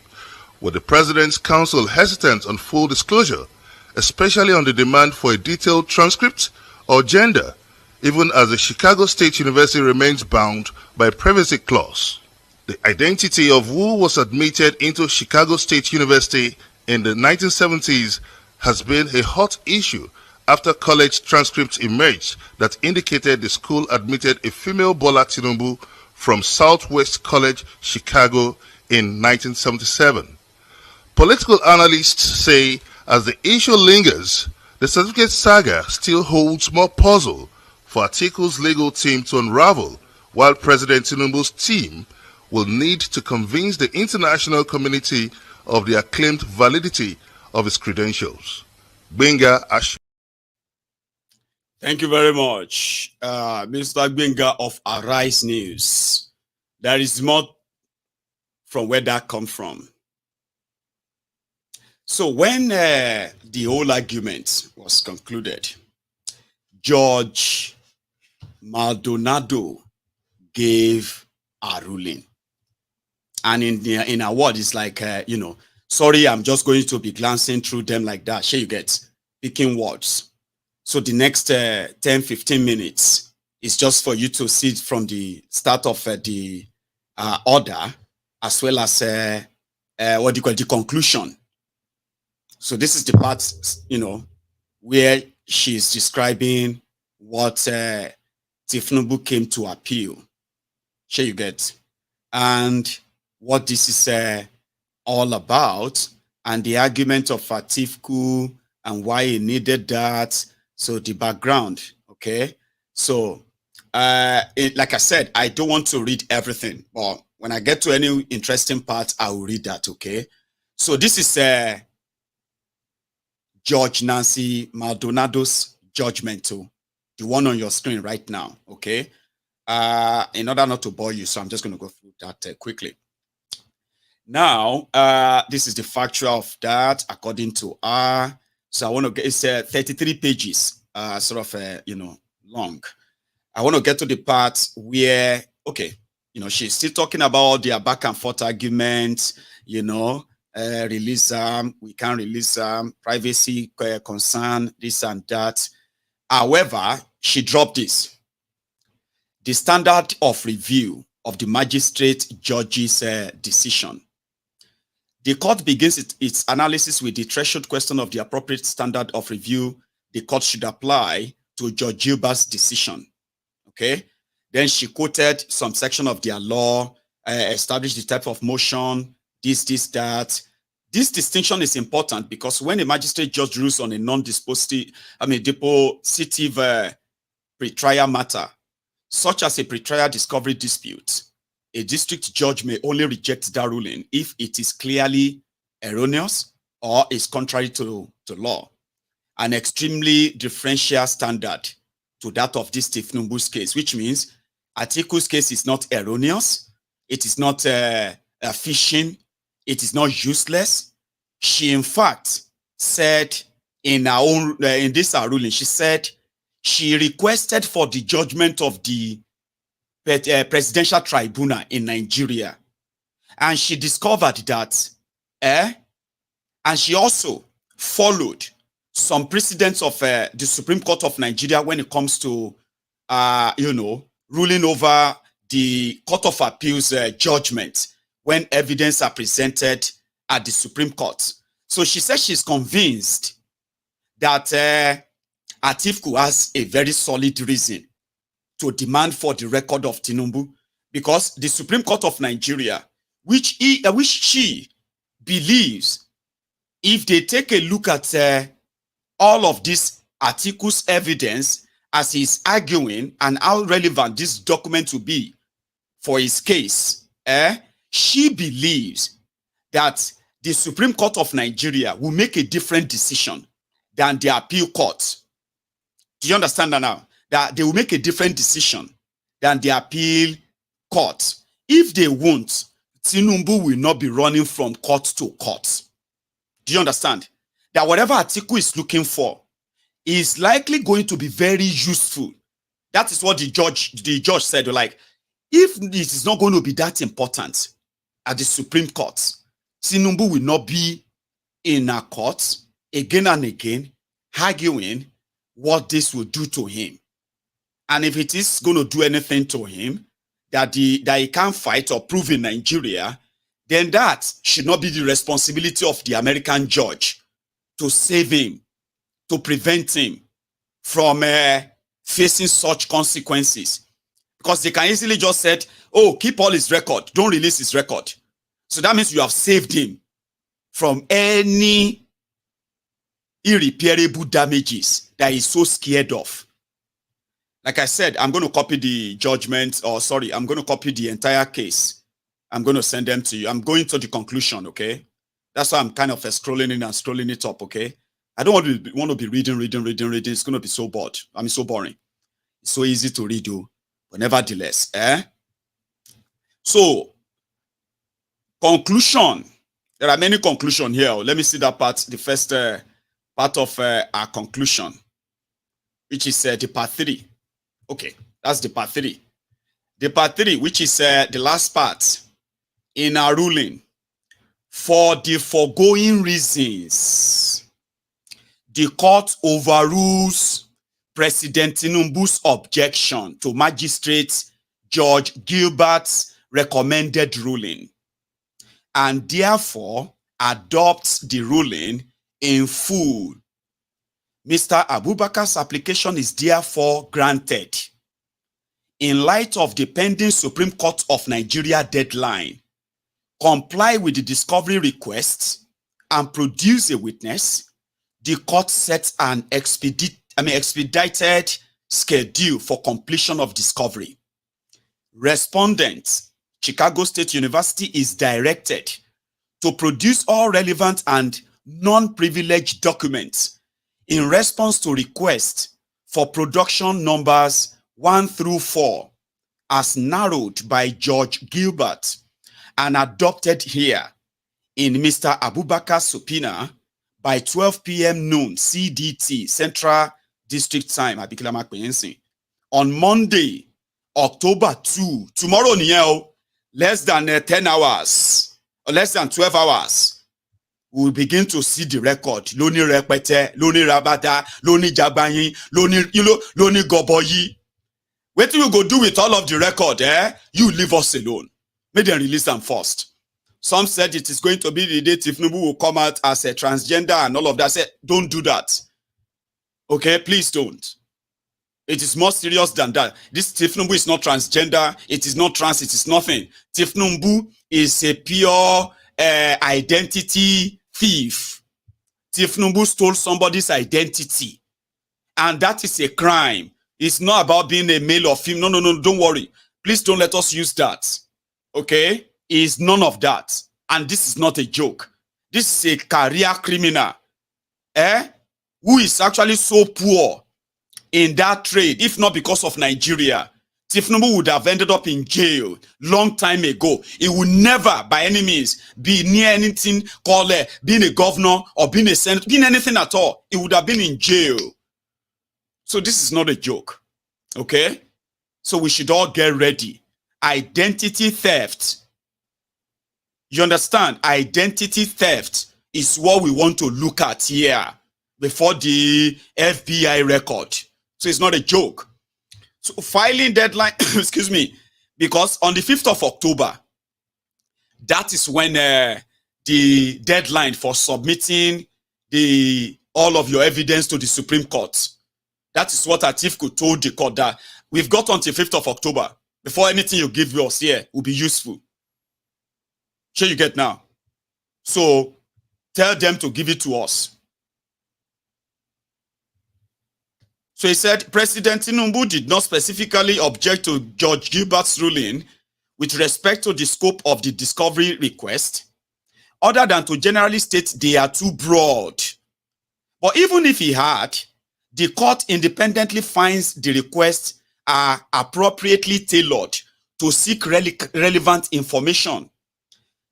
with the President's counsel hesitant on full disclosure, especially on the demand for a detailed transcript or gender, even as the Chicago State University remains bound by a privacy clause. The identity of who was admitted into Chicago State University in the 1970s has been a hot issue after college transcripts emerged that indicated the school admitted a female Bola Tinubu from Southwest College, Chicago in 1977. Political analysts say as the issue lingers, the certificate saga still holds more puzzle for Atiku's legal team to unravel, while President Tinubu's team will need to convince the international community of the acclaimed validity of his credentials. Benga Ash. Thank you very much, Mr. Benga of Arise News. There is more from where that come from. So when the whole argument was concluded, Judge Maldonado gave a ruling. And in a word, it's like, sorry, I'm just going to be glancing through them like that. Sure, you get picking words. So the next 10, 15 minutes is just for you to see from the start of the order as well as what do you call the conclusion. So this is the part, where she's describing what Tinubu came to appeal. Sure you get. And what this is all about, and the argument of Aktiku and why he needed that. So the background, okay? So, like I said, I don't want to read everything, but when I get to any interesting part, I will read that, okay? So this is Judge Nancy Maldonado's judgment too, the one on your screen right now, okay? In order not to bore you, so I'm just going to go through that quickly. Now, this is the factual of that according to her. So I want to get, it's 33 pages, sort of, long. I want to get to the part where, okay, she's still talking about their back and forth arguments, release them, we can't release them, privacy concern, this and that. However, she dropped this. The standard of review of the magistrate judge's decision. The court begins its analysis with the threshold question of the appropriate standard of review the court should apply to Judge Yorubas' decision. Okay? Then she quoted some section of their law, established the type of motion, this, that. This distinction is important because when a magistrate judge rules on a non-dispositive, depositive pretrial matter, such as a pretrial discovery dispute, a district judge may only reject that ruling if it is clearly erroneous or is contrary to law. An extremely differential standard to that of this Tinubu's case, which means Atiku's case is not erroneous, it is not fishing, it is not useless. She, in fact, said in her own in this ruling, she said she requested for the judgment of the presidential tribunal in Nigeria, and she discovered that, and she also followed some precedents of the Supreme Court of Nigeria when it comes to, ruling over the Court of Appeals judgment when evidence are presented at the Supreme Court. So she says she's convinced that Aktiku has a very solid reason to demand for the record of Tinubu, because the Supreme Court of Nigeria, which she believes, if they take a look at all of this Atiku's evidence as he's arguing and how relevant this document will be for his case, she believes that the Supreme Court of Nigeria will make a different decision than the appeal court. Do you understand that now? That they will make a different decision than the appeal court. If they won't, Tinubu will not be running from court to court. Do you understand? That whatever Aktiku is looking for is likely going to be very useful. That is what the judge said. Like, if this is not going to be that important at the Supreme Court, Tinubu will not be in a court again and again arguing what this will do to him. And if it is going to do anything to him that he can't fight or prove in Nigeria, then that should not be the responsibility of the American judge to save him, to prevent him from facing such consequences. Because they can easily just say, oh, keep all his record, don't release his record. So that means you have saved him from any irreparable damages that he's so scared of. Like I said, I'm going to copy the judgment, I'm going to copy the entire case. I'm going to send them to you. I'm going to the conclusion, okay? That's why I'm kind of scrolling in and scrolling it up, okay? I don't want to be reading. It's going to be so bored. So boring. It's so easy to read, but nevertheless, So, conclusion. There are many conclusions here. Let me see that part, the first part of our conclusion, which is the part 3. Okay, that's the part 3. The part 3, which is the last part in our ruling. For the foregoing reasons, the court overrules President Tinubu's objection to Magistrate Judge Gilbert's recommended ruling. and therefore adopts the ruling in full. Mr. Abubakar's application is therefore granted. In light of the pending Supreme Court of Nigeria deadline, comply with the discovery request and produce a witness. The court sets an expedited schedule for completion of discovery. Respondent, Chicago State University, is directed to produce all relevant and non-privileged documents in response to requests for production numbers 1 through 4 as narrowed by Judge Gilbert and adopted here in Mr. Abubakar's subpoena by 12 p.m. noon CDT, Central District Time, on Monday, October 2, tomorrow, less than 10 hours, or less than 12 hours, we will begin to see the record. Loni repete, loni rabada, loni jabanyi, loni goboyi. What do you go do with all of the record, You leave us alone. Make them release them first. Some said it is going to be the day Tinubu will come out as a transgender and all of that. I said, don't do that. Okay, please don't. It is more serious than that. This Tinubu is not transgender. It is not trans. It is nothing. Tinubu is a pure identity thief. Tinubu stole somebody's identity. And that is a crime. It's not about being a male or female. No, don't worry. Please don't let us use that. Okay? It's none of that. And this is not a joke. This is a career criminal. Who is actually so poor in that trade, if not because of Nigeria. Tinubu would have ended up in jail long time ago. He would never, by any means, be near anything called being a governor or being a senator, being anything at all. He would have been in jail. So this is not a joke. Okay? So we should all get ready. Identity theft. You understand? Identity theft is what we want to look at here before the FBI record. So it's not a joke. So filing deadline, excuse me, because on the 5th of October, that is when the deadline for submitting all of your evidence to the Supreme Court. That is what Aktiku told the court, that we've got until 5th of October before anything you give us here will be useful. Sure you get now? So tell them to give it to us. So he said, President Tinubu did not specifically object to Judge Gilbert's ruling with respect to the scope of the discovery request, other than to generally state they are too broad. But even if he had, the court independently finds the requests are appropriately tailored to seek relevant information.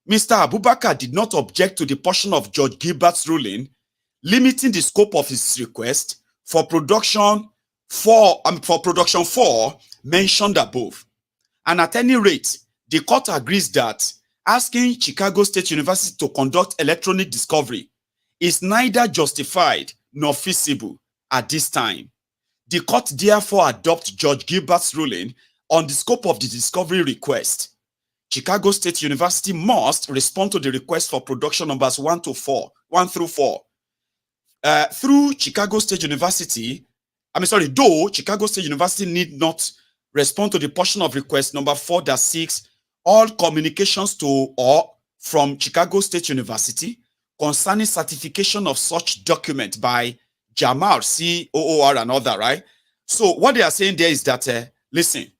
Mr. Abubakar did not object to the portion of Judge Gilbert's ruling limiting the scope of his request for production 4 mentioned above. And at any rate, the court agrees that asking Chicago State University to conduct electronic discovery is neither justified nor feasible at this time. The court therefore adopts Judge Gilbert's ruling on the scope of the discovery request. Chicago State University must respond to the request for production numbers 1 through 4. Through Chicago State University, though Chicago State University need not respond to the portion of request number 4-6, all communications to or from Chicago State University concerning certification of such document by Jamal, COOR and other, right? So what they are saying there is that, listen,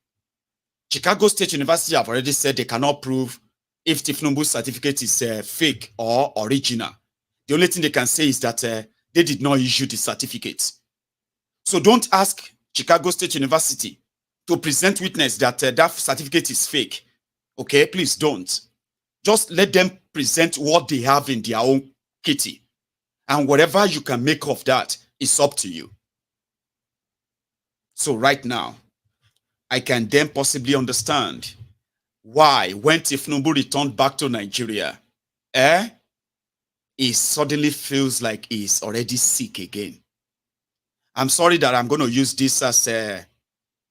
Chicago State University have already said they cannot prove if Tinubu's certificate is fake or original. The only thing they can say is that they did not issue the certificate. So don't ask Chicago State University to present witness that that certificate is fake. Okay, please don't. Just let them present what they have in their own kitty. And whatever you can make of that is up to you. So right now, I can then possibly understand why when Tinubu returned back to Nigeria, he suddenly feels like he's already sick again. I'm sorry that I'm going to use this as a,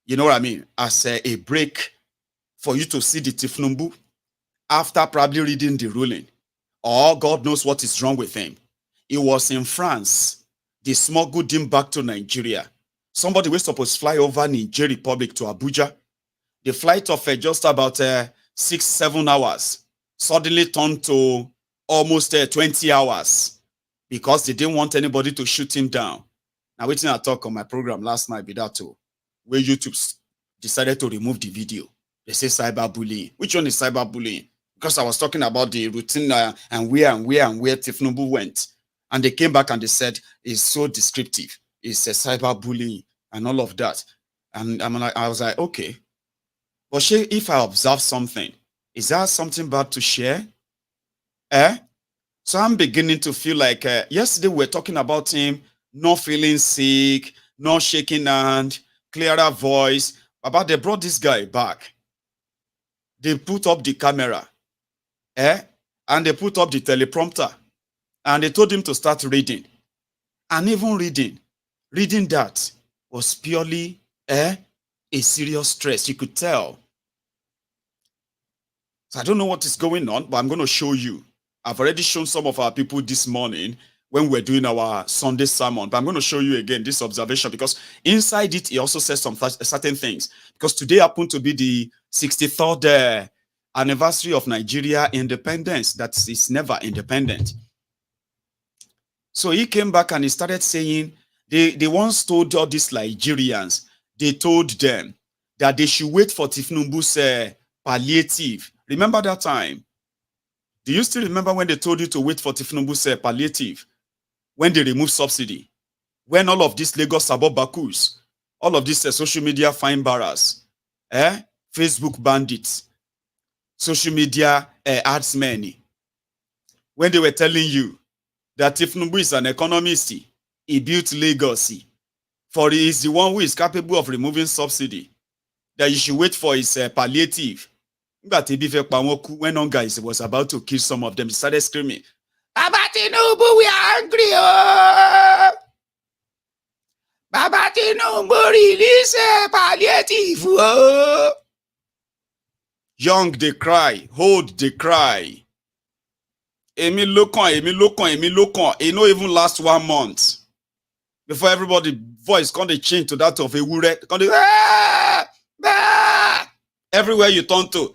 you know what I mean, as a break for you to see the Tinubu after probably reading the ruling, or God knows what is wrong with him. He was in France. They smuggled him back to Nigeria. Somebody was supposed to fly over Niger Republic to Abuja. The flight of just about 6-7 hours suddenly turned to almost 20 hours because they didn't want anybody to shoot him down. Now, waiting I talk on my program last night, be that too, where YouTube decided to remove the video. They say cyberbullying. Which one is cyberbullying? Because I was talking about the routine and where Tinubu went. And they came back and they said it's so descriptive. It's a cyberbullying and all of that. And I was like, okay. But if I observe something, is that something bad to share? So I'm beginning to feel like yesterday we were talking about him not feeling sick, not shaking hand, clearer voice. But they brought this guy back. They put up the camera. And they put up the teleprompter. And they told him to start reading. And even reading that was purely a serious stress. You could tell. So I don't know what is going on, but I'm going to show you. I've already shown some of our people this morning when we're doing our Sunday sermon. But I'm going to show you again this observation because inside it, he also says some certain things. Because today happened to be the 63rd anniversary of Nigeria independence. That is never independent. So he came back and he started saying, they once told all these Nigerians, they told them that they should wait for Tinubu's palliative. Remember that time? Do you still remember when they told you to wait for Tinubu's palliative? When they removed subsidy? When all of these Lagos Sabobakus, all of these social media fine barras, Facebook bandits, social media adsmen, when they were telling you that Tinubu is an economist, he built Lagos, for he is the one who is capable of removing subsidy, that you should wait for his palliative. But when one guy was about to kill some of them, he started screaming, Baba Tinubu, we are angry. Oh! Baba Tinubu, release palliative. Oh! Young, they cry. Hold, they cry. Emi lokon. It no even last 1 month. Before everybody voice can they change to that of a wure. Everywhere you turn to.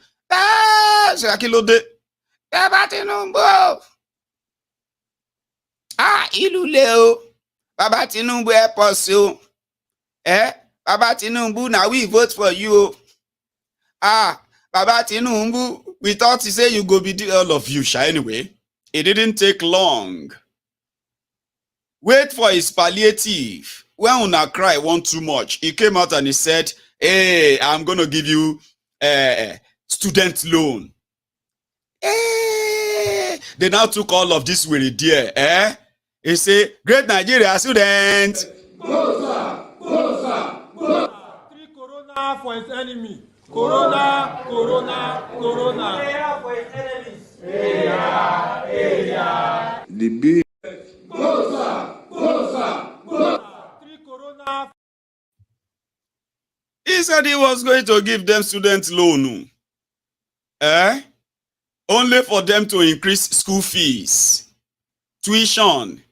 Iluleo. Baba Tinubu help us. Baba Tinubu, now we vote for you. Baba Tinubu, we thought he said you go be all of you, anyway. It didn't take long. Wait for his palliative. When una cry want too much, he came out and he said, hey, I'm going to give you a student loan. Hey. They now took all of this with dear. He said, great Nigeria student. Closer. 3 corona for his enemy. Corona. Prayer for his enemies. The bill. Closer. 3 corona. He said he was going to give them student loan. Only for them to increase school fees, tuition,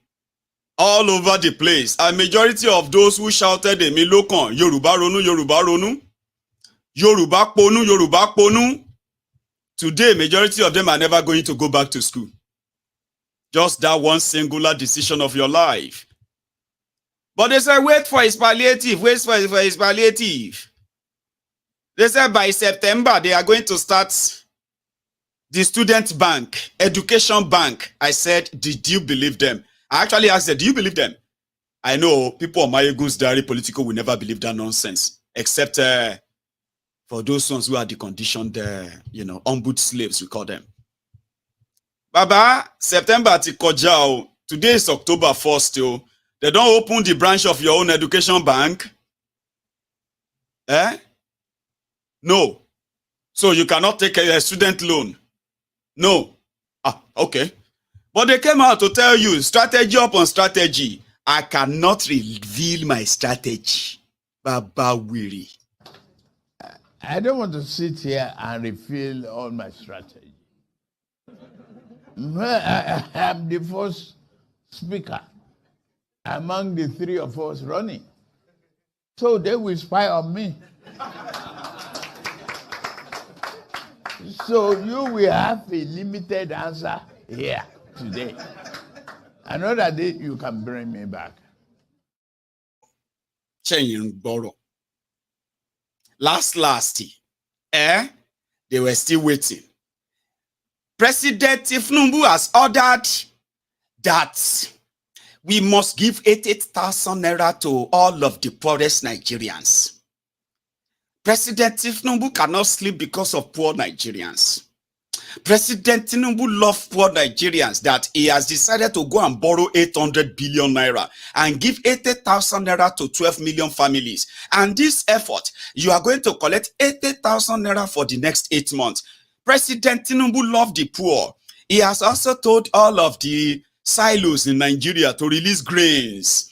all over the place. A majority of those who shouted Emi Lokon, Yoruba Ronu, Yoruba Ponu. Today, majority of them are never going to go back to school. Just that one singular decision of your life. But they said, wait for his palliative. They said by September, they are going to start the student bank, education bank. I said, did you believe them? I actually asked them, do you believe them? I know people on MaiyegunSDiary Politico will never believe that nonsense, except for those ones who are the conditioned, ombud slaves, we call them. Baba, September tikojao. Today is October 1st. They don't open the branch of your own education bank. No. So you cannot take a student loan. No. Okay. But they came out to tell you strategy upon strategy. I cannot reveal my strategy. Baba Wiri. I don't want to sit here and reveal all my strategy. I am the first speaker among the three of us running. So they will spy on me. So you will have a limited answer here today. Another day you can bring me back. Last, they were still waiting. President Tinubu has ordered that we must give 88,000 naira to all of the poorest Nigerians. President Tinubu cannot sleep because of poor Nigerians. President Tinubu loves poor Nigerians that he has decided to go and borrow 800 billion naira and give 80,000 naira to 12 million families. And this effort, you are going to collect 80,000 naira for the next 8 months. President Tinubu loves the poor. He has also told all of the silos in Nigeria to release grains.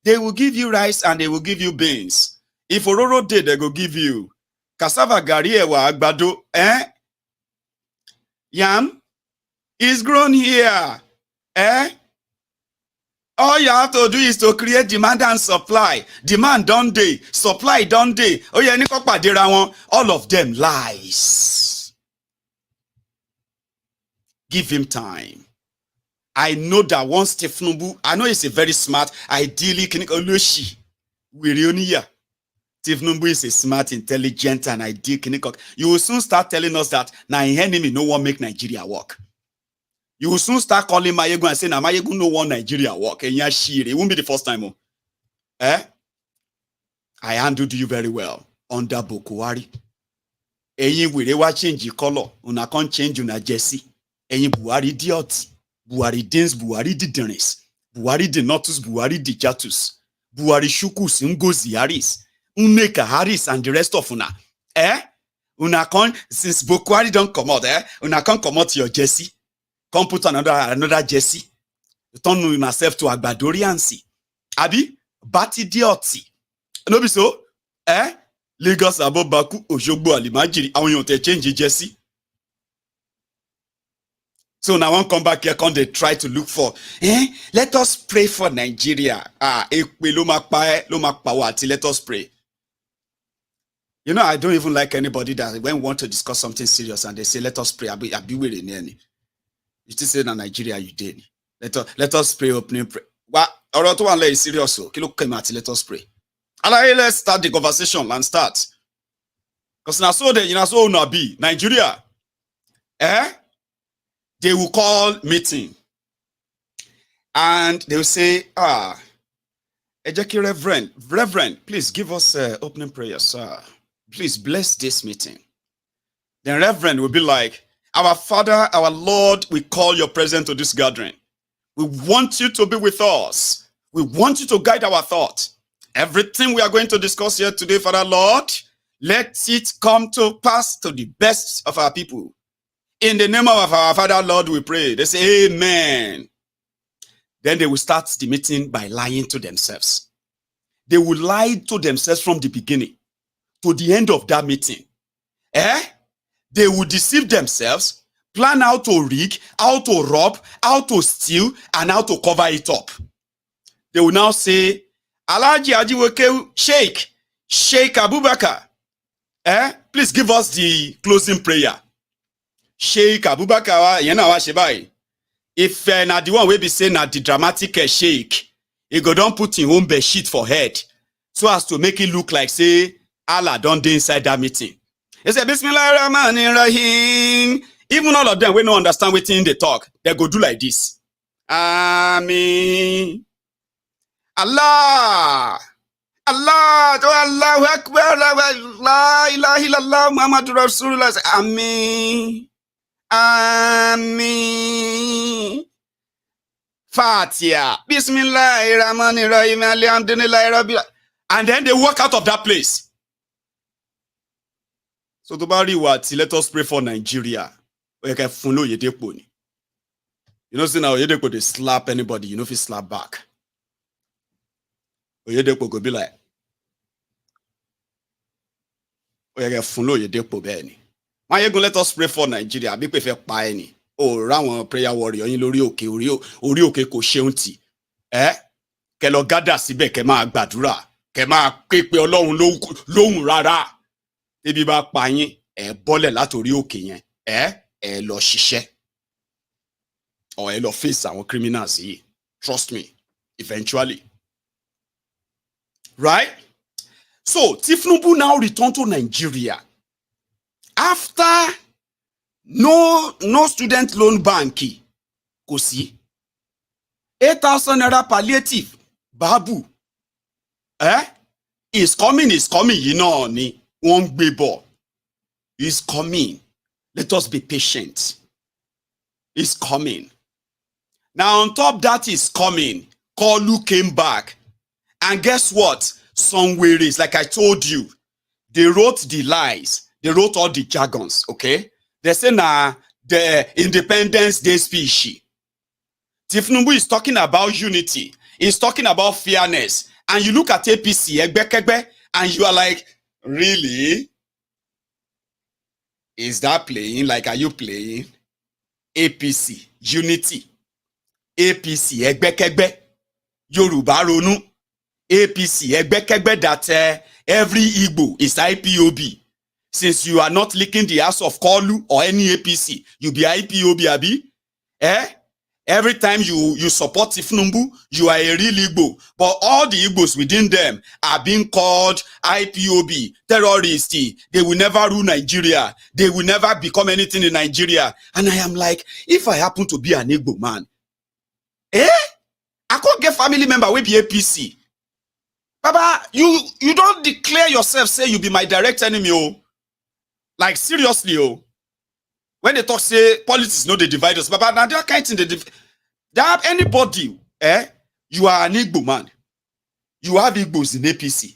They will give you rice and they will give you beans. If Ororo did, they go give you cassava, gari, ewa, agbado, yam is grown here. All you have to do is to create demand and supply. Demand don't day, supply don't day. Oh yeah, all of them lies. Give him time. I know that once Tinubu, I know he's a very smart, ideally, Tinubu is a smart, intelligent, and ideal. You will soon start telling us that now enemy no one make Nigeria work. You will soon start calling Maiyegun and saying now Maiyegun no one Nigeria work. And it won't be the first time. I handled you very well under Bokuwari. And we will change your color. Una can't change una Jesse. And Buhari idiot. Buhari dins, Buhari didenes. Buhari de notus, Buhari de jatus. Buhari shukus, Ngozi Harris. Uneka Harris and the rest of una. Una con, since Bokwari don't come out, una con come out your Jesse. Come put another Jesse. Turn yourself to Agbadoriansi. Abi, Bati Dioti. No be so? Lagos above Baku, Ojogbo Alimajiri. I want to change Jesse. So now I want to come back here, come they try to look for, let us pray for Nigeria. Let us pray. You know, I don't even like anybody that when we want to discuss something serious and they say, let us pray. I'll be willing. You still say in Nigeria, you did. Let us pray, opening pray. Well, is serious. Let us pray. And let's start the conversation and start. Because now so be Nigeria. They will call meeting. And they will say, Reverend, please give us opening prayer, sir. Please bless this meeting. Then Reverend will be like, our Father, our Lord, we call your presence to this gathering. We want you to be with us. We want you to guide our thought. Everything we are going to discuss here today, Father Lord, let it come to pass to the best of our people. In the name of our Father, Lord, we pray. They say, amen. Then they will start the meeting by lying to themselves. They will lie to themselves from the beginning to the end of that meeting. They will deceive themselves, plan how to rig, how to rob, how to steal, and how to cover it up. They will now say, Alhaji Ajiwoke, Sheikh Abubakar, please give us the closing prayer. Sheikh Abubakar, if na the one we be saying na the dramatic sheikh, he go don't put him own bed sheet for head, so as to make it look like say Allah don't do inside that meeting. He said, Bismillahirrahmanirrahim. Even all of them, we don't understand what they talk. They go do like this. Amen. Allah. Allah. Allahu Akbar. La ilaha illallah. Muhammadur Rasulullah. Amen. Amen. Fatiha. Bismillahirrahmanirrahim. And then they walk out of that place. So to bari what? Let us pray for Nigeria. You know, see now Oyedepo they slap anybody, you know if he slap back. Oyedepo go be like, Maiyegun, let us pray for Nigeria. Be prefer pa any. o ráwọn prayer warrior yín lórí òkè orí òkè kò ṣeun tì kẹ́ lọ gádà síbẹ̀ kẹ́ máa gbàdúrà kẹ́ máa ké pe Ọlọ́run lóhùn rárá tẹ́bí bá pa yín bọ́lẹ̀ látòrí òkè yẹn ẹ lọ ṣiṣẹ́ or ẹ lọ face àwọn criminals yìí. Trust me, eventually. Right? So, Tinubu now returned to Nigeria after no student loan banki. Kò sí. 8,000 naira palliative. Babu. Is coming, you know, ni. Wọ́n gbé bọ̀. Is coming. Let us be patient. Is coming. Now, on top that is coming, Kolu came back. And guess what? Some ways, like I told you, they wrote the lies. They wrote all the jargons, okay? They say, the Independence Day speech. Tinubu is talking about unity. He's talking about fairness. And you look at APC, and you are like, really? Is that playing? Like, are you playing? APC, unity. APC, Egbekegbe, Yoruba Ronu, APC, Egbekegbe that every Igbo is IPOB. Since you are not licking the ass of Kolu or any APC, you be IPOB, abi? Every time you support Tinubu, you are a real Igbo. But all the Igbos within them are being called IPOB, terrorists. They will never rule Nigeria. They will never become anything in Nigeria. And I am like, if I happen to be an Igbo man, I can't get family member with be APC. Baba, you don't declare yourself, say you be my direct enemy, oh. Like, seriously, oh. When they talk, say, politics, no, they divide us. Baba, now they are kind of they have anybody, you are an Igbo man. You have Igbos in APC.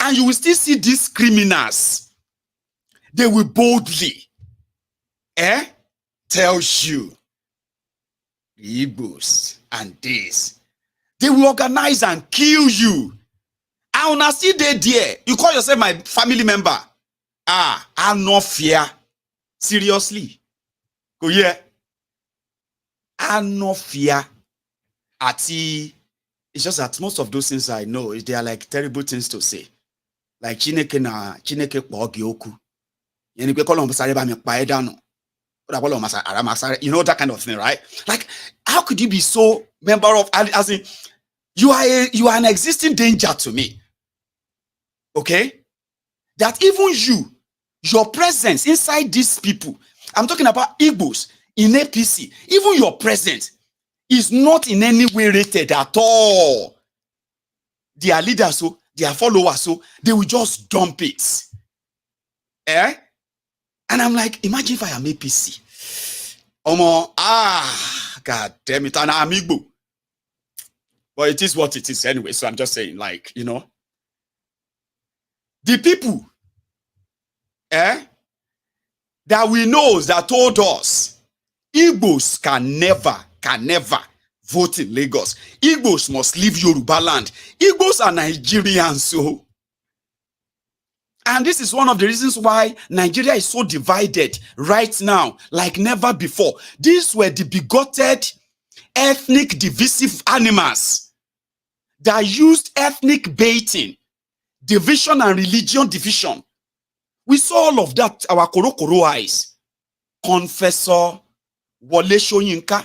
And you will still see these criminals. They will boldly, tell you, Igbos and this. They will organize and kill you. And when I see they there, you call yourself my family member. I'm not fear. Seriously. Go yeah. I'm not fear. It's just that most of those things I know, they are like terrible things to say. Like Chineke kpogi oku. You know, that kind of thing, right? Like, how could you be so member of, as in, you are an existing danger to me. Okay? That even your presence inside these people, I'm talking about Igbos in APC, even your presence is not in any way rated at all. Their leaders, so their followers, so they will just dump it. And I'm like, imagine if I am APC. God damn it, and I'm Igbo. But it is what it is anyway, so I'm just saying, like, you know. The people, that we know that told us, Igbos can never vote in Lagos. Igbos must leave Yoruba land. Igbos are Nigerians, so. And this is one of the reasons why Nigeria is so divided right now, like never before. These were the bigoted, ethnic divisive animals that used ethnic baiting, division and religion division. We saw all of that, our korokoro eyes. Confessor Wole Soyinka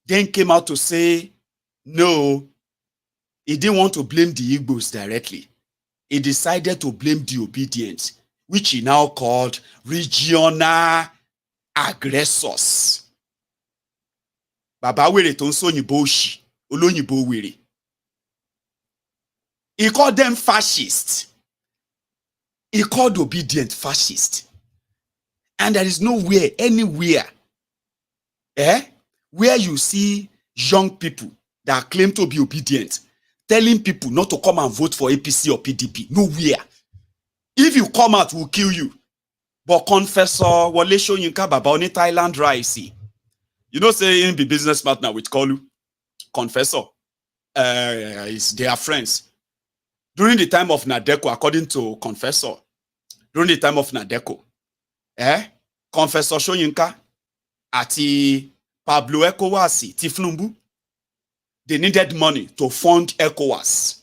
then came out to say, no, he didn't want to blame the Igbos directly. He decided to blame the obedient, which he now called regional aggressors. Baba were ton sonyibo oshi, olonyibo were. He called them fascists. He called obedient fascist. And there is nowhere, anywhere, where you see young people that claim to be obedient telling people not to come and vote for APC or PDP. Nowhere. If you come out, we'll kill you. But Confessor Wole Soyinka Baba oni Thailand rice. You know, say him be business partner with Kolu. Confessor. They are friends. During the time of Nadeko, according to Confessor, during the time of Nadeko, Confessor Soyinka àti Pablo ECOWAS, Tinubu, they needed money to fund ECOWAS.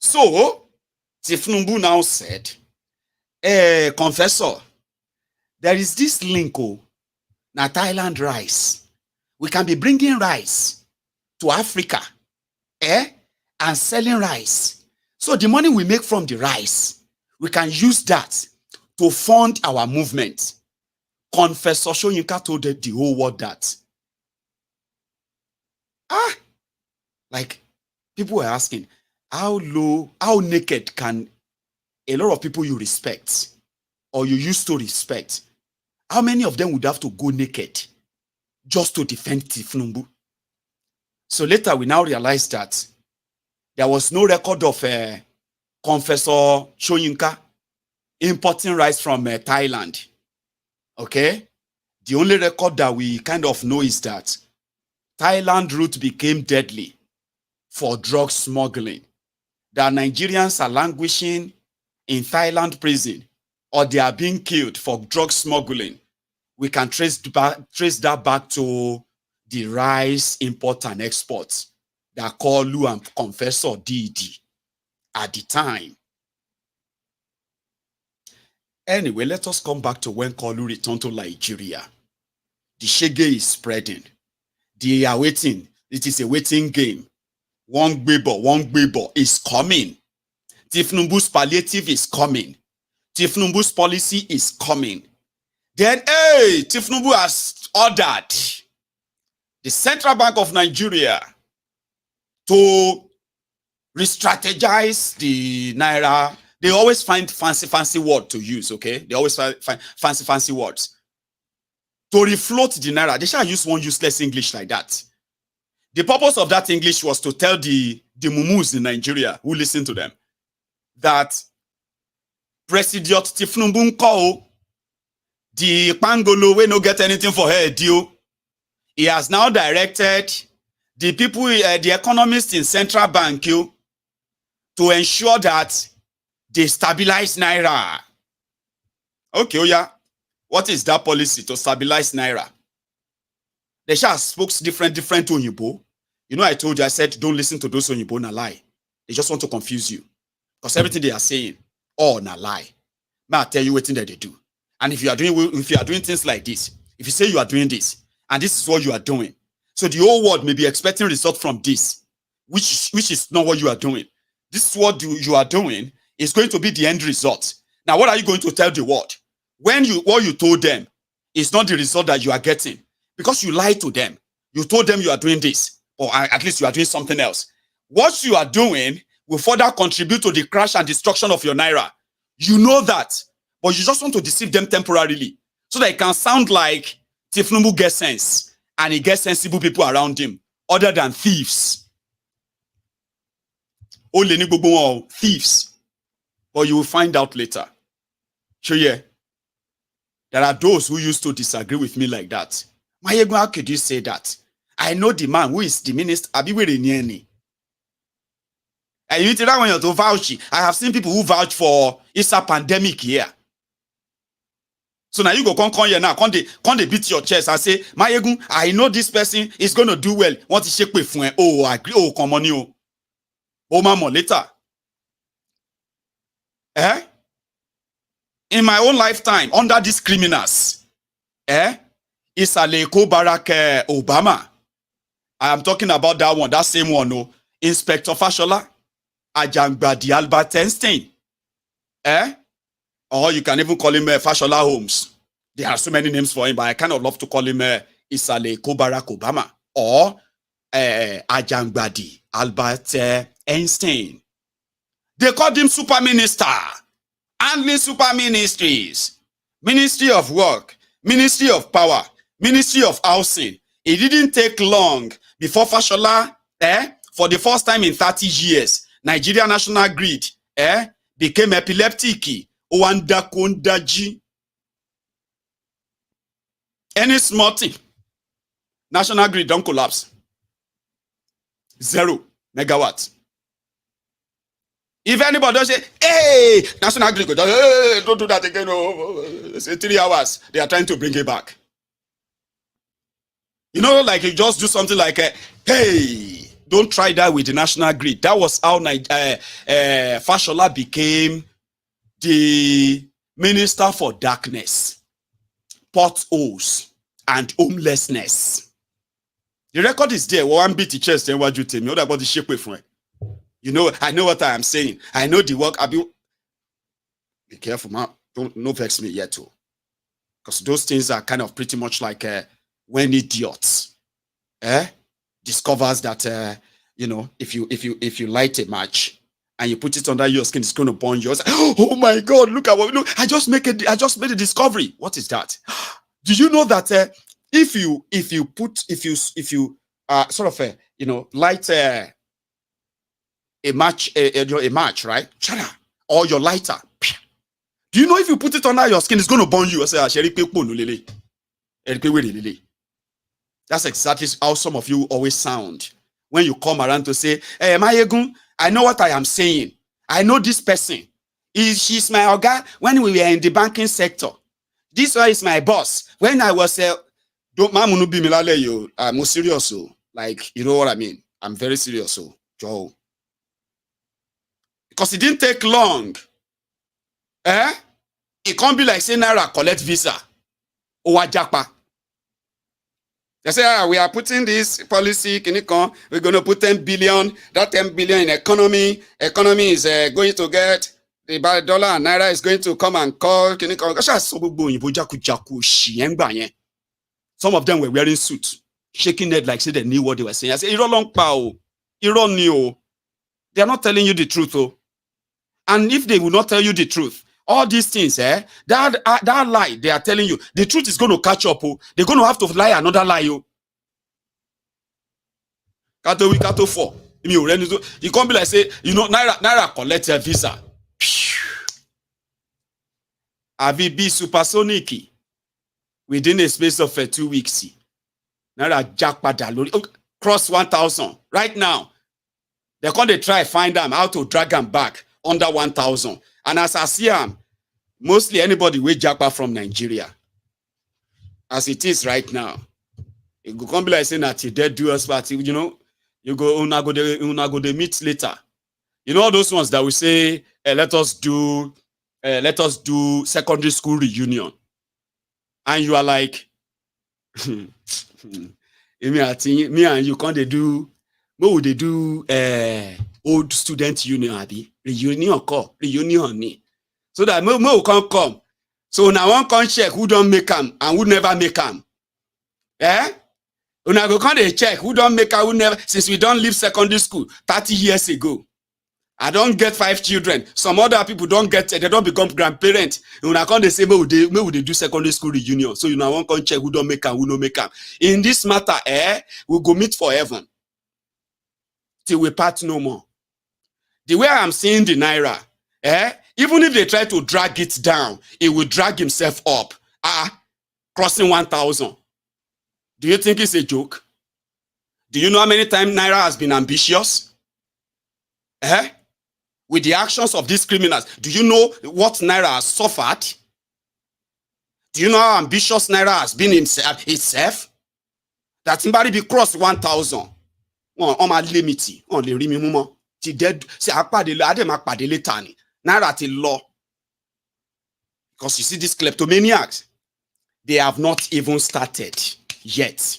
So, Tinubu now said, Confessor, there is this link, na Thailand rice. We can be bringing rice to Africa, and selling rice. So the money we make from the rice, we can use that to fund our movement. Confessor Soyinka told the whole world that. Like, people were asking, how low, how naked can a lot of people you respect or you used to respect, how many of them would have to go naked just to defend Tinubu? So later we now realized that there was no record of Confessor Soyinka importing rice from Thailand. Okay? The only record that we kind of know is that Thailand route became deadly for drug smuggling. That Nigerians are languishing in Thailand prison or they are being killed for drug smuggling. We can trace that back to the rice import and export that Kolu and Confessor did at the time. Anyway, let us come back to when Kolu returned to Nigeria. The shege is spreading. They are waiting. It is a waiting game. One gbebo is coming. Tinubu's palliative is coming. Tinubu's policy is coming. Then, Tinubu has ordered the Central Bank of Nigeria to re-strategize the Naira. They always find fancy words to use, okay? They always find fancy words. To refloat the Naira, they shall use one useless English like that. The purpose of that English was to tell the mumus in Nigeria who listen to them that President Tinubu call the Pangolo we no get anything for her deal. He has now directed the people, the economists in Central Bank, to ensure that they stabilize Naira. Okay, yeah. What is that policy to stabilize Naira? They shall spoke different Onyibo. You know, I told you, I said, don't listen to those Onyibo na lie. They just want to confuse you. Because everything they are saying, na lie. May I tell you what they do. And if you are doing things like this, if you say you are doing this, and this is what you are doing, so the whole world may be expecting result from this, which is not what you are doing. This is what you are doing is going to be the end result. Now, what are you going to tell the world? When what you told them is not the result that you are getting, because you lied to them. You told them you are doing this, or at least you are doing something else. What you are doing will further contribute to the crash and destruction of your Naira. You know that, but you just want to deceive them temporarily so that it can sound like Tinubu gets sense and he gets sensible people around him other than thieves. Only thieves. But you will find out later. Sure, yeah. There are those who used to disagree with me like that. Maiyegun, how could you say that? I know the man who is the minister. And you tell that when you're to vouch. I have seen people who vouch for it's a pandemic here. So now you go come here now, come they beat your chest and say, Maiyegun, I know this person is going to do well. Want to shake with you? Oh, I agree. Oh, come on you. Oh, mama, later. In my own lifetime, under these criminals, it's a Leko Barack Obama. I am talking about that one, that same one, no. Inspector Fashola, Ajangbadi Albert Einstein. Or you can even call him Fashola Holmes. There are so many names for him, but I kind of love to call him Isale Barack Obama. Or Ajangbadi Albert Einstein. They called him Super Minister. Handling super ministries. Ministry of Work. Ministry of Power. Ministry of Housing. It didn't take long before Fashola, for the first time in 30 years, Nigeria National Grid, became epileptic. Owandakondaji. Any small thing, National Grid don't collapse. 0 megawatts. If anybody does say, hey, National Grid, hey, don't do that again. Oh, say 3 hours. They are trying to bring it back. You know, like you just do something like, hey, don't try that with the national grid. That was how Fashola became the minister for darkness, potholes, and homelessness. The record is there. One beat the chest and what you tell me. What about the shape with me? You know, I know what I am saying. I know the work. Be careful, man. Don't vex me yet, too. Because those things are kind of pretty much like when idiots discovers that you know, if you light a match and you put it under your skin, it's going to burn yours. Oh my God! Look at what! Look, I just made a discovery. What is that? Do you know that if you sort of you know, light a match, right? Or your lighter. Do you know if you put it under your skin, it's going to burn you? That's exactly how some of you always sound when you come around to say, hey, Maiyegun, I know what I am saying. I know this person. She's my oga when we were in the banking sector. This one is my boss. When I was I'm serious. Like, you know what I mean? I'm very serious. Joe. Because it didn't take long. It can't be like saying Naira collect visa. Or Japa. They say, we are putting this policy, we're going to put 10 billion. That 10 billion in economy. Economy is going to get, the dollar and Naira is going to come and call. Some of them were wearing suits, shaking head like say they knew what they were saying. I say, they are not telling you the truth. And if they will not tell you the truth, all these things, that lie they are telling you, the truth is going to catch up. They're going to have to lie another lie. You can't be like, say, you know, Naira collect a visa. Avibi supersonic within a space of 2 weeks. Naira jackpot cross 1,000 right now. They're going to try find them how to drag them back under 1,000. And as I see them, mostly anybody with jackpot from Nigeria, as it is right now, it go be like saying that you dead do us party, you know, you go they meet later. You know all those ones that we say, let us do secondary school reunion, and you are like, me and you can't do. What would they do? Old student union, reunion ni. So that more can come. So now one can check who don't make them and who never make them. Una go come check who don't make them, who never. Since we don't leave secondary school 30 years ago, I don't get 5 children. Some other people don't get. They don't become grandparents. Una come they say me would they do secondary school reunion. So you now one can check who don't make them, who no make them. In this matter, we go meet for heaven till we part no more. The way I'm seeing the Naira, even if they try to drag it down, it will drag himself up. Crossing 1,000. Do you think it's a joke? Do you know how many times Naira has been ambitious? With the actions of these criminals, do you know what Naira has suffered? Do you know how ambitious Naira has been itself? That somebody be crossed 1,000. On my limit, on the rimimo. Dead, say Naira till law. Because you see these kleptomaniacs, they have not even started yet.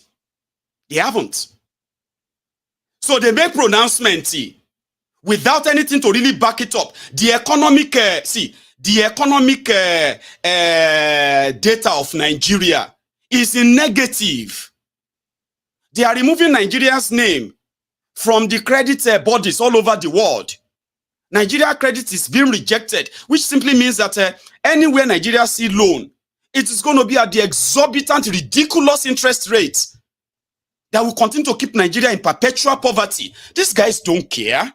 They haven't. So they make pronouncement without anything to really back it up. The economic, data of Nigeria is in negative. They are removing Nigeria's name from the credit bodies all over the world. Nigeria credit is being rejected, which simply means that anywhere Nigeria see loan, it is going to be at the exorbitant, ridiculous interest rate that will continue to keep Nigeria in perpetual poverty. These guys don't care.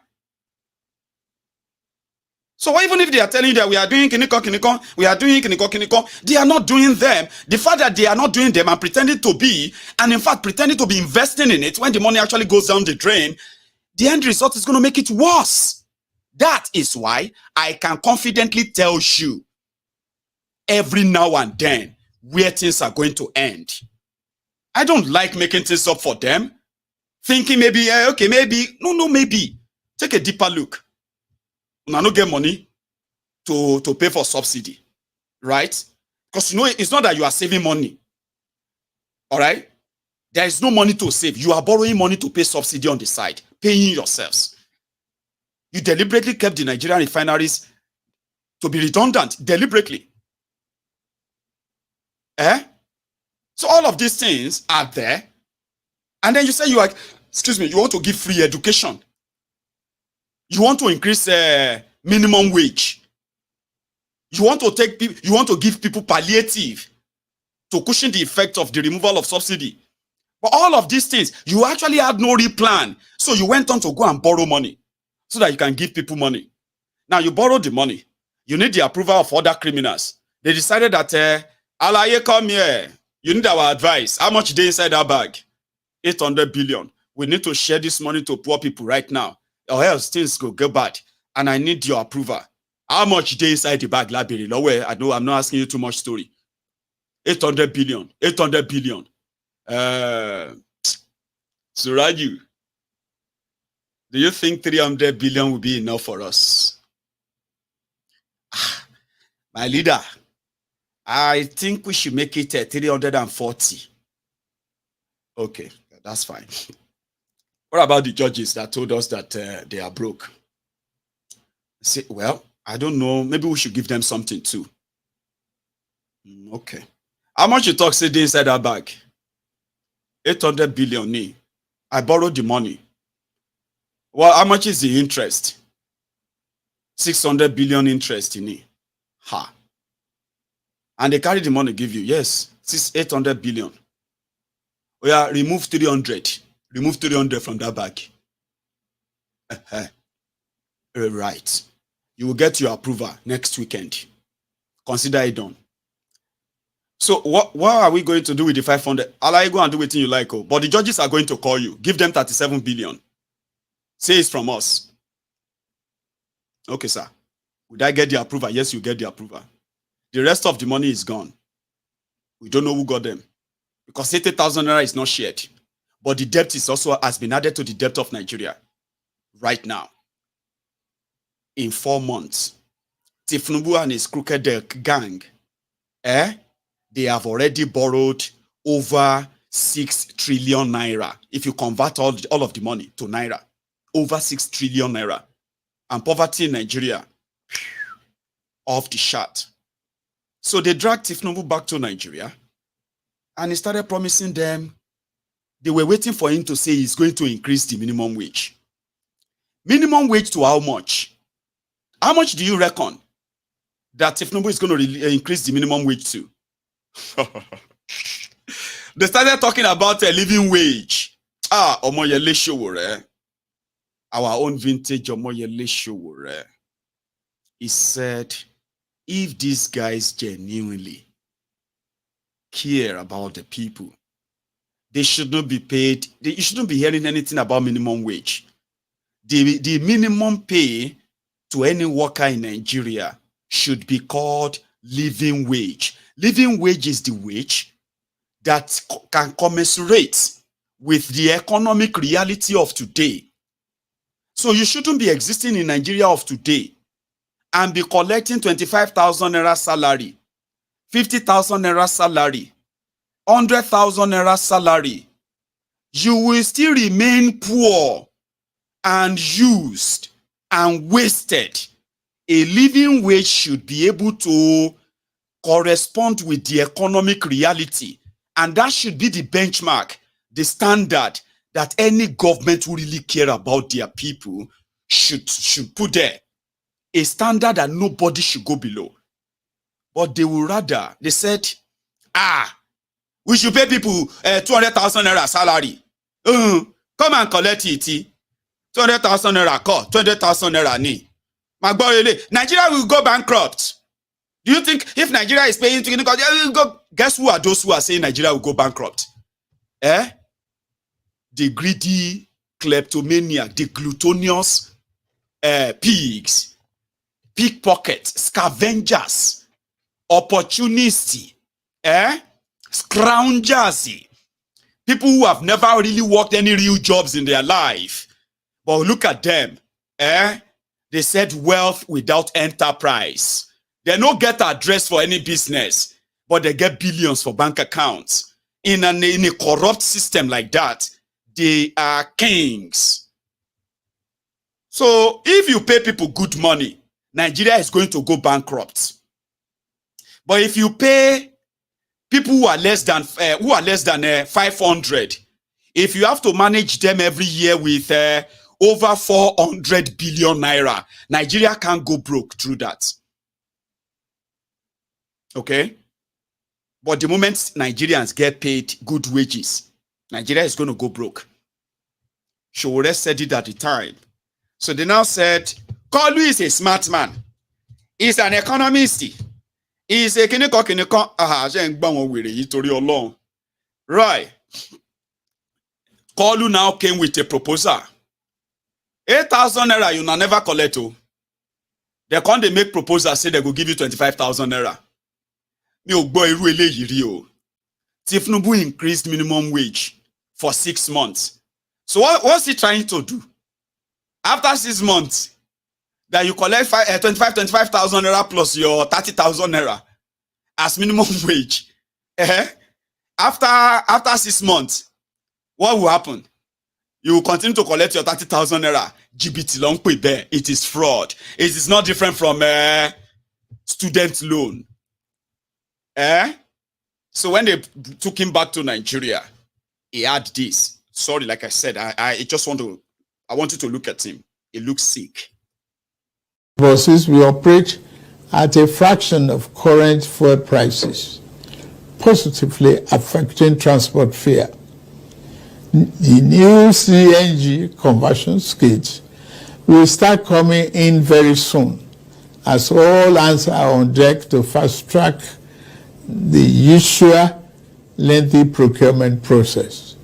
So even if they are telling you that we are doing kinikon, we are doing kinikon, they are not doing them. The fact that they are not doing them and pretending to be, and in fact pretending to be investing in it when the money actually goes down the drain, the end result is going to make it worse. That is why I can confidently tell you every now and then where things are going to end. I don't like making things up for them. Thinking maybe, okay, maybe. No, maybe. Take a deeper look. Now, no get money to pay for subsidy, right? Because it's not that you are saving money. All right? There is no money to save. You are borrowing money to pay subsidy on the side, paying yourselves. You deliberately kept the Nigerian refineries to be redundant, deliberately. So all of these things are there. And then you say you want to give free education. You want to increase minimum wage. You want to give people palliative to cushion the effect of the removal of subsidy. But all of these things, you actually had no real plan. So you went on to go and borrow money so that you can give people money. Now you borrowed the money. You need the approval of other criminals. They decided that, Alaye, come here. You need our advice. How much is inside that bag? 800 billion. We need to share this money to poor people right now, or else things will go bad. And I need your approval. How much is inside the bag, Labiri? No way. I know I'm not asking you too much story. 800 billion. 800 billion. Suraju, do you think 300 billion will be enough for us? My leader, I think we should make it 340. Okay, that's fine. What about the judges that told us that they are broke? Say, well, I don't know. Maybe we should give them something too. Okay. How much you talk, say, inside that bag? 800 billion. I borrowed the money. Well, how much is the interest? 600 billion interest in it. Ha. And they carry the money, give you. Yes, 800 billion. Oh yeah, remove 300. Remove 300 from that bag. Right. You will get your approval next weekend. Consider it done. So what are we going to do with the 500? I'll go and do what you like. Oh. But the judges are going to call you. Give them 37 billion. Say it's from us. Okay, sir. Would I get the approval? Yes, you get the approval. The rest of the money is gone. We don't know who got them. Because 80,000 naira is not shared. But the debt is also has been added to the debt of Nigeria right now. In 4 months, Tinubu and his crooked gang, they have already borrowed over 6 trillion naira. If you convert all of the money to naira, over 6 trillion naira. And poverty in Nigeria, off the chart. So they dragged Tinubu back to Nigeria and he started promising them. They were waiting for him to say he's going to increase the minimum wage. Minimum wage to how much? How much do you reckon that Tinubu is going to increase the minimum wage to? They started talking about a living wage. Omoyele Showore. Our own vintage Omoyele Showore. He said, if these guys genuinely care about the people, they should not be paid. You shouldn't be hearing anything about minimum wage. The minimum pay to any worker in Nigeria should be called living wage. Living wage is the wage that can commensurate with the economic reality of today. So you shouldn't be existing in Nigeria of today and be collecting 25,000 naira salary, 50,000 naira salary, 100,000 naira salary. You will still remain poor and used and wasted. A living wage should be able to correspond with the economic reality. And that should be the benchmark, the standard that any government who really care about their people should put there. A standard that nobody should go below. But they will rather, they said, we should pay people 200,000 naira salary. Come and collect it. 200,000 naira call, 200,000 naira ni. Nigeria will go bankrupt. Do you think if Nigeria is paying to guess who are those who are saying Nigeria will go bankrupt? The greedy kleptomaniac, the glutinous pigs, pickpockets, scavengers, opportunists, scroungers. People who have never really worked any real jobs in their life. But look at them. They said wealth without enterprise. They don't get address for any business, but they get billions for bank accounts. In a corrupt system like that, they are kings. So if you pay people good money, Nigeria is going to go bankrupt. But if you pay people who are less than 500, if you have to manage them every year with over 400 billion naira, Nigeria can't go broke through that. Okay? But the moment Nigerians get paid good wages, Nigeria is going to go broke. Charade said it at the time. So they now said, Kolu is a smart man. He's an economist. He's a right. Kolu now came with a proposal. 8,000 naira you never collect. They can't make proposal say they will give you 25,000 naira. Tinubu increased minimum wage for 6 months. So what's he trying to do? After 6 months, that you collect 25,000 naira plus your 30,000 naira as minimum wage. After 6 months, what will happen? You will continue to collect your 30,000 naira. GBT long pay there. It is fraud. It is not different from student loan. So when they took him back to Nigeria, he had this. Sorry, like I said, I want you to look at him. He looks sick. Buses will operate at a fraction of current fuel prices, positively affecting transport fare. The new CNG conversion kits will start coming in very soon, as all hands are on deck to fast-track the usual lengthy procurement process.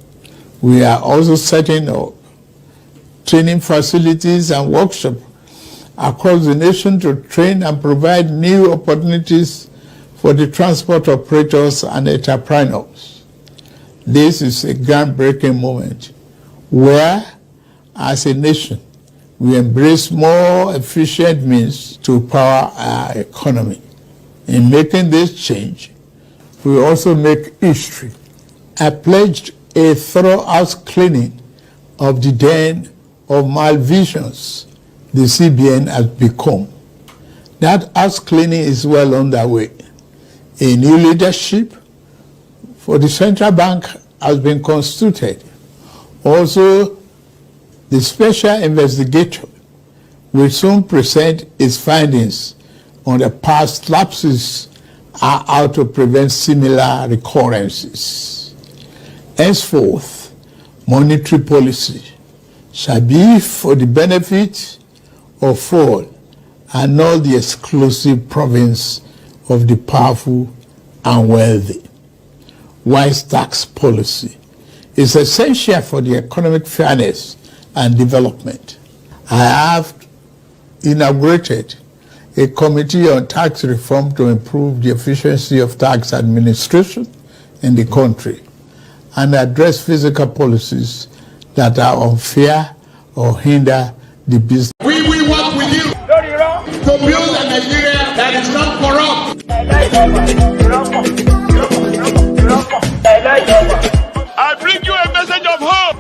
We are also setting up training facilities and workshops across the nation to train and provide new opportunities for the transport operators and entrepreneurs. This is a groundbreaking moment where, as a nation, we embrace more efficient means to power our economy. In making this change, we also make history. I pledged a thorough house cleaning of the den of malvisions the CBN has become. That house cleaning is well underway. A new leadership for the central bank has been constituted. Also, the special investigator will soon present its findings on the past lapses and how to prevent similar recurrences. Henceforth, monetary policy shall be for the benefit of all and not the exclusive province of the powerful and wealthy. Wise tax policy is essential for the economic fairness and development. I have inaugurated a committee on tax reform to improve the efficiency of tax administration in the country and address fiscal policies that are unfair or hinder the business. We will work with you to build a Nigeria that is not corrupt. I bring you a message of hope.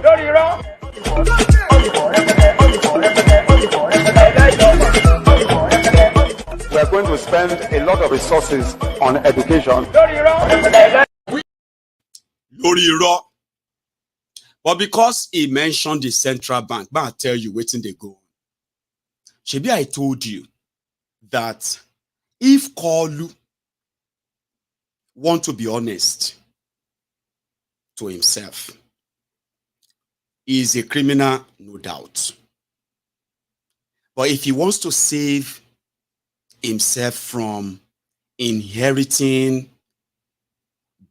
We are going to spend a lot of resources on education. But because he mentioned the central bank, but I'll tell you waiting they go. Shebi, I told you that if Kolu want to be honest to himself, he is a criminal, no doubt. But if he wants to save himself from inheriting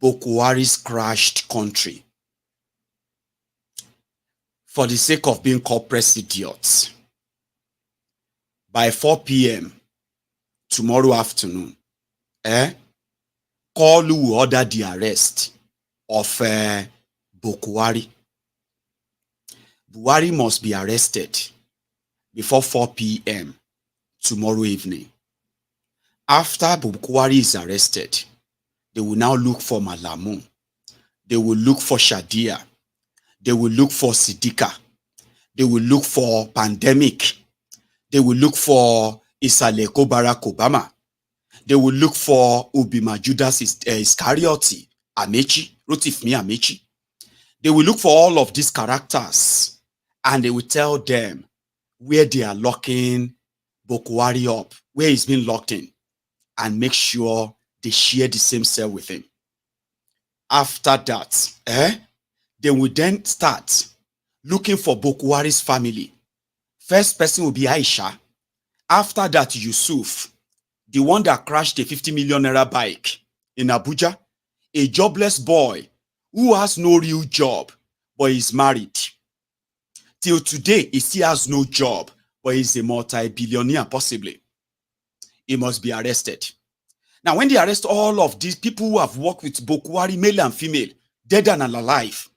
Bokwari's crashed country for the sake of being corporate idiots, by 4 p.m. tomorrow afternoon, Kolu will order the arrest of Buhari. Buhari must be arrested before 4 p.m. tomorrow evening. After Buhari is arrested, they will now look for Malamu. They will look for Shadia. They will look for Sidika. They will look for Pandemic. They will look for Isaleko Barack Obama. They will look for Ubima Judas Iscarioti, Amechi, Rotifmi Amechi. They will look for all of these characters and they will tell them where they are locking Buhari up, where he's been locked in, and make sure they share the same cell with him. After that, they will then start looking for Buhari's family. First person will be Aisha. After that, Yusuf, the one that crashed a 50 million naira bike in Abuja, a jobless boy who has no real job, but is married. Till today, he still has no job, but he's a multi-billionaire, possibly. He must be arrested. Now, when they arrest all of these people who have worked with Buhari, male and female, dead and alive,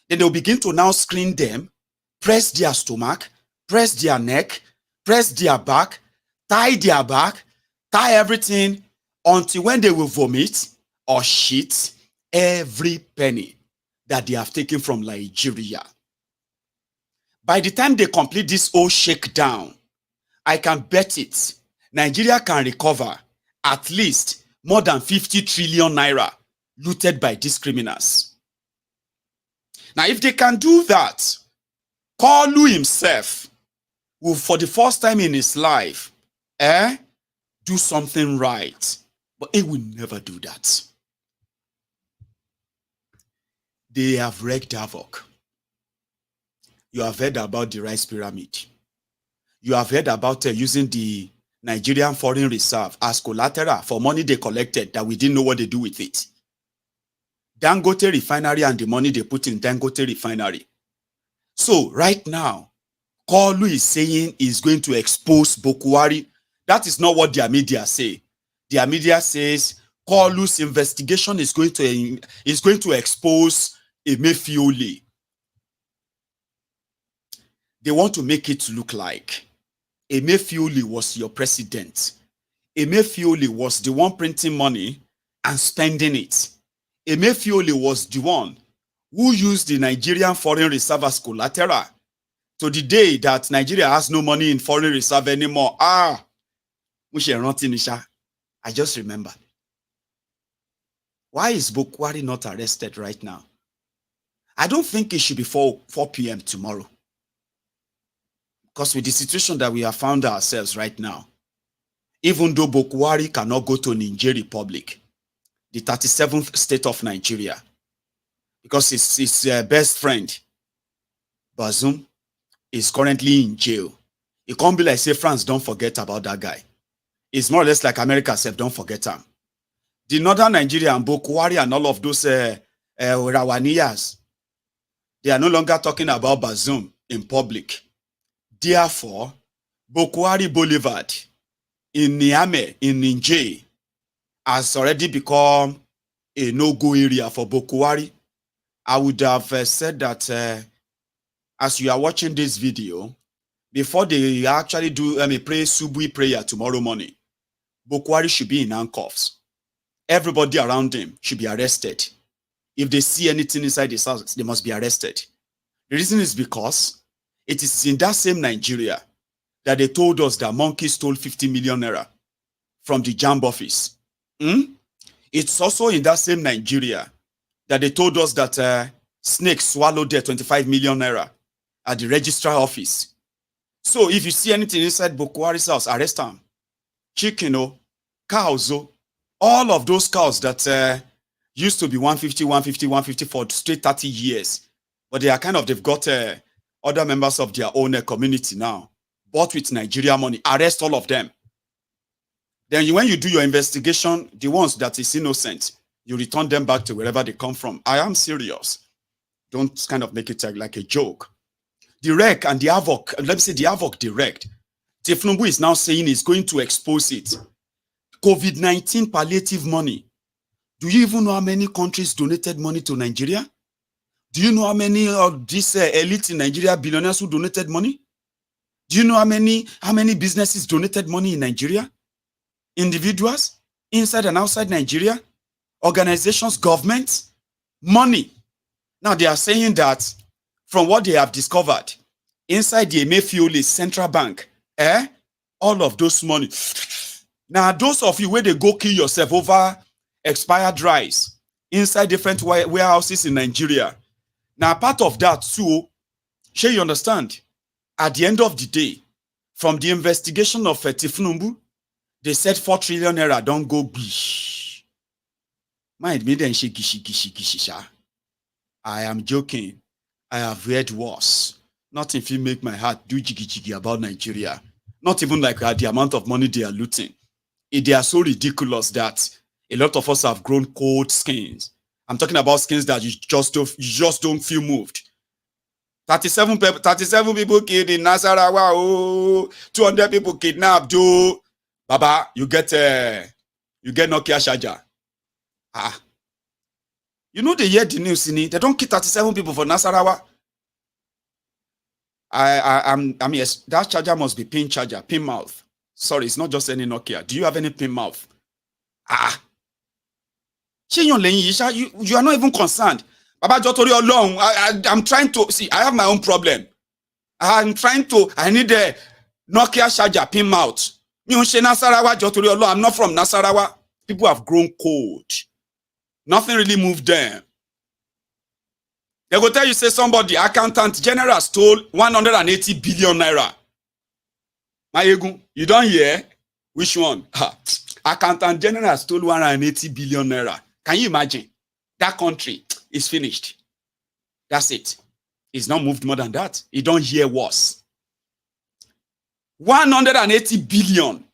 then they'll begin to now screen them, press their stomach, press their neck, press their back, tie everything until when they will vomit or shit every penny that they have taken from Nigeria. By the time they complete this whole shakedown, I can bet it, Nigeria can recover at least more than 50 trillion naira looted by these criminals. Now, if they can do that, Kalu himself will, for the first time in his life, do something right. But he will never do that. They have wreaked havoc. You have heard about the rice pyramid. You have heard about using the Nigerian foreign reserve as collateral for money they collected that we didn't know what they do with it. Dangote refinery and the money they put in Dangote refinery. So right now, Kalu is saying he's going to expose Buhari. That is not what their media say. Their media says Kalu's investigation is going to expose Emefiole. They want to make it look like Emefiole was your president. Emefiole was the one printing money and spending it. Emefiole was the one who used the Nigerian foreign reserve as collateral. To the day that Nigeria has no money in foreign reserve anymore. I just remembered. Why is Buhari not arrested right now? I don't think it should be 4 p.m. tomorrow. Because with the situation that we have found ourselves right now, even though Buhari cannot go to Niger Republic, the 37th state of Nigeria, because his best friend, Bazoum, is currently in jail. It can't be like, say, France, don't forget about that guy. It's more or less like America said, don't forget him. The northern Nigeria and Buhari and all of those Rawaniyas, they are no longer talking about Bazoum in public. Therefore, Buhari Boulevard in Niamey, in Niger, has already become a no-go area for Buhari. I would have said that as you are watching this video, before they actually do pray Subui prayer tomorrow morning, Buhari should be in handcuffs. Everybody around him should be arrested. If they see anything inside his house, they must be arrested. The reason is because it is in that same Nigeria that they told us that monkey stole 50 million naira from the JAMB office. It's also in that same Nigeria that they told us that snake swallowed their 25 million naira at the registrar office. So if you see anything inside Buhari's house, arrest them. Chicken, cows, all of those cows that used to be 150 for straight 30 years. But they are they've got other members of their own community now, bought with Nigeria money. Arrest all of them. Then when you do your investigation, the ones that is innocent, you return them back to wherever they come from. I am serious. Don't make it like a joke. The wreck and the havoc, let me say the havoc direct. Tinubu is now saying he's going to expose it. COVID-19 palliative money. Do you even know how many countries donated money to Nigeria? Do you know how many of these elite in Nigeria, billionaires who donated money? Do you know how many businesses donated money in Nigeria? Individuals, inside and outside Nigeria, organizations, governments, money. Now they are saying that from what they have discovered, inside the Emefiole central bank, all of those money. Now those of you where they go kill yourself over expired rice inside different warehouses in Nigeria. Now part of that too, sure you understand, at the end of the day, from the investigation of Tinubu, they said 4 trillion naira don't go bish. Mind me then gishi. I am joking. I have read worse. Nothing will make my heart do jiggy about Nigeria. Not even like the amount of money they are looting. They are so ridiculous that a lot of us have grown cold skins. I'm talking about skins that you just don't feel moved. 37 people killed in Nasarawa. Oh, 200 people kidnapped. Oh, Baba, you get Nokia Shaja. You know they hear the news, they don't kill 37 people for Nasarawa. I mean, yes, that charger must be pin charger, pin mouth. Sorry, it's not just any Nokia. Do you have any pin mouth? You are not even concerned. Baba Jotori alone. I'm trying to see. I have my own problem. I need a Nokia charger, pin mouth. I'm not from Nasarawa. People have grown cold. Nothing really moved them. They go tell you, say somebody, accountant general stole 180 billion naira. Maiyegun, you don't hear? Which one? Accountant general stole 180 billion naira. Can you imagine? That country is finished. That's it. It's not moved more than that. You don't hear worse. 180 billion.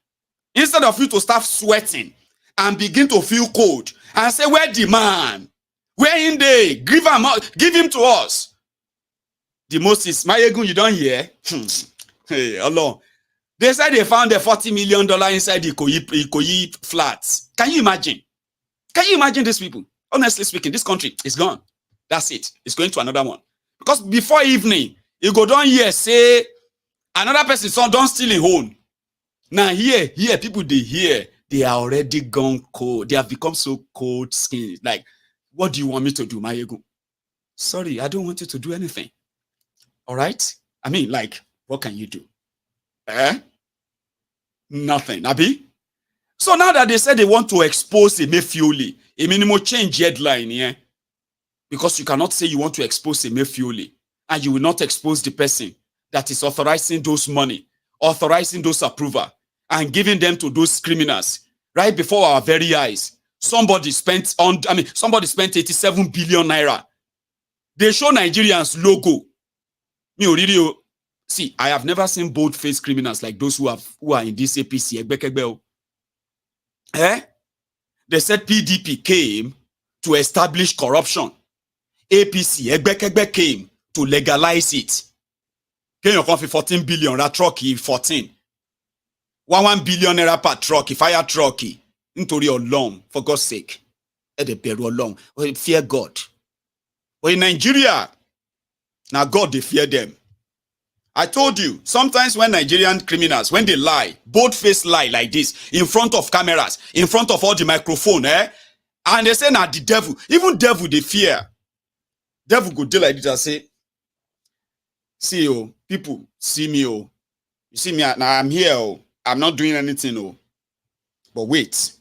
Instead of you to start sweating and begin to feel cold and say, where the man? Where in they? Give him to us. The most is Maiyegun, you don't hear? Hey, Allah. They said they found a $40 million inside the Ikoyi flats. Can you imagine? Can you imagine these people? Honestly speaking, this country is gone. That's it. It's going to another one. Because before evening, you go down here, say, another person's son don't steal in home. Now here, people they are already gone cold. They have become so cold skinned. Like, what do you want me to do, Maiyegun? Sorry, I don't want you to do anything. All right? I mean, like, what can you do? Nothing, Abi? So now that they said they want to expose Emefiole, a minimum change headline here, because you cannot say you want to expose Emefiole and you will not expose the person that is authorizing those money, authorizing those approval, and giving them to those criminals right before our very eyes. Somebody spent 87 billion naira. They show Nigerians logo. See, I have never seen bold-faced criminals like those who are in this APC. They said PDP came to establish corruption. APC came to legalize it. Can you come for 14 billion? That truck 14. 1 billion naira per truck, fire truck. Nítorí Ọlọ́run, for God's sake. Bẹ̀rù Ọlọ́run. Fear God. But in Nigeria, now God, they fear them. I told you, sometimes when Nigerian criminals, when they lie, bold-faced lie like this, in front of cameras, in front of all the microphone, and they say, nah, the devil, even devil, they fear. Devil go do like this and say, see, oh, people, see me, oh. You see me, now I'm here, oh. I'm not doing anything, oh. But wait.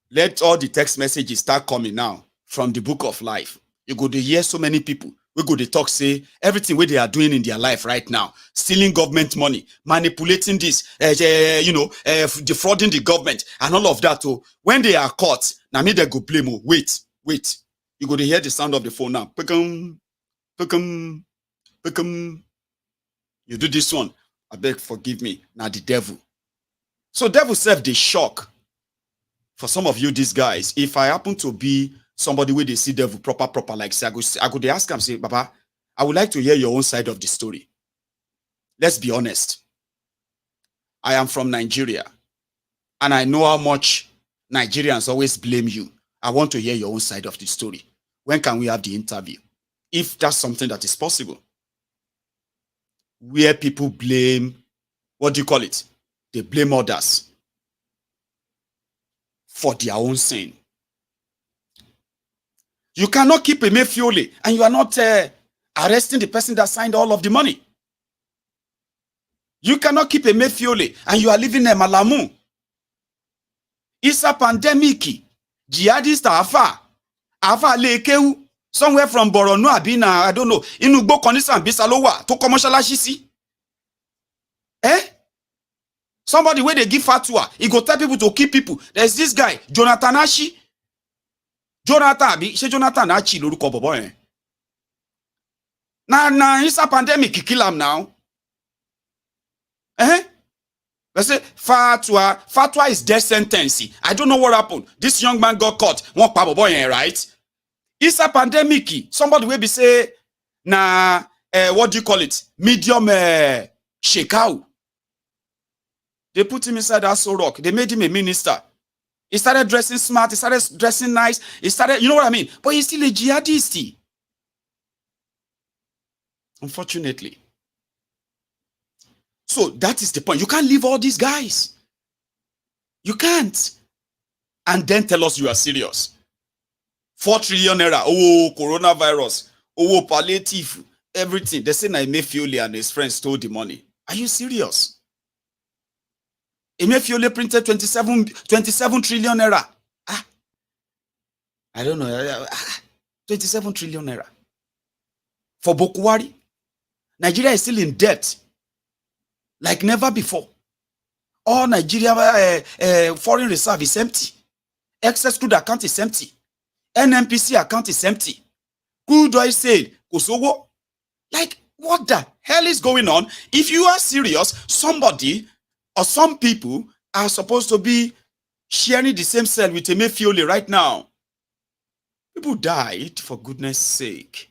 Let all the text messages start coming now from the book of life. You go to hear so many people. We go to talk, say, everything what they are doing in their life right now, stealing government money, manipulating this, defrauding the government, and all of that. Oh, when they are caught, now me they go blame. Oh, wait. You go to hear the sound of the phone now. Pekum, pekum, pekum. You do this one. I beg, forgive me. Now the devil. So devil self, they shock. For some of you, these guys, if I happen to be somebody where they see devil proper, like say, I go they ask him, say, Baba, I would like to hear your own side of the story. Let's be honest. I am from Nigeria, and I know how much Nigerians always blame you. I want to hear your own side of the story. When can we have the interview? If that's something that is possible. Where people blame, what do you call it? They blame others for their own sin. You cannot keep a Emefiole and you are not arresting the person that signed all of the money. You cannot keep a Emefiole and you are living in Malamu. It's a pandemic. Jihadist Afa Lekeu, somewhere from Borono, Abina, I don't know. Inugbo Konisa and Bisalowa to commercialize si. Somebody where they give fatwa, he go tell people to keep people. There's this guy, Jonathan Ashi. Jonathan Achi loruko bobo eh. Nah, it's a pandemic, kill him now. Let's say fatwa is death sentence. I don't know what happened. This young man got caught. One bobo eh, right? It's a pandemic. Somebody will be say, what do you call it? Medium shakeout. They put him inside that rock. They made him a minister. He started dressing smart. He started dressing nice. He started, you know what I mean? But he's still a jihadist. Unfortunately. So that is the point. You can't leave all these guys. You can't. And then tell us you are serious. 4 trillion naira. Oh, coronavirus. Oh, palliative. Everything. They say Emefiole and his friends stole the money. Are you serious? Emefiole printed 27 trillion naira. I don't know. 27 trillion naira. For Bokwari. Nigeria is still in debt. Like never before. All Nigeria foreign reserve is empty. Excess crude account is empty. NNPC account is empty. Crude oil sale, Kosovo. Like, what the hell is going on? If you are serious, somebody or some people are supposed to be sharing the same cell with Emefiole right now. People died, for goodness sake.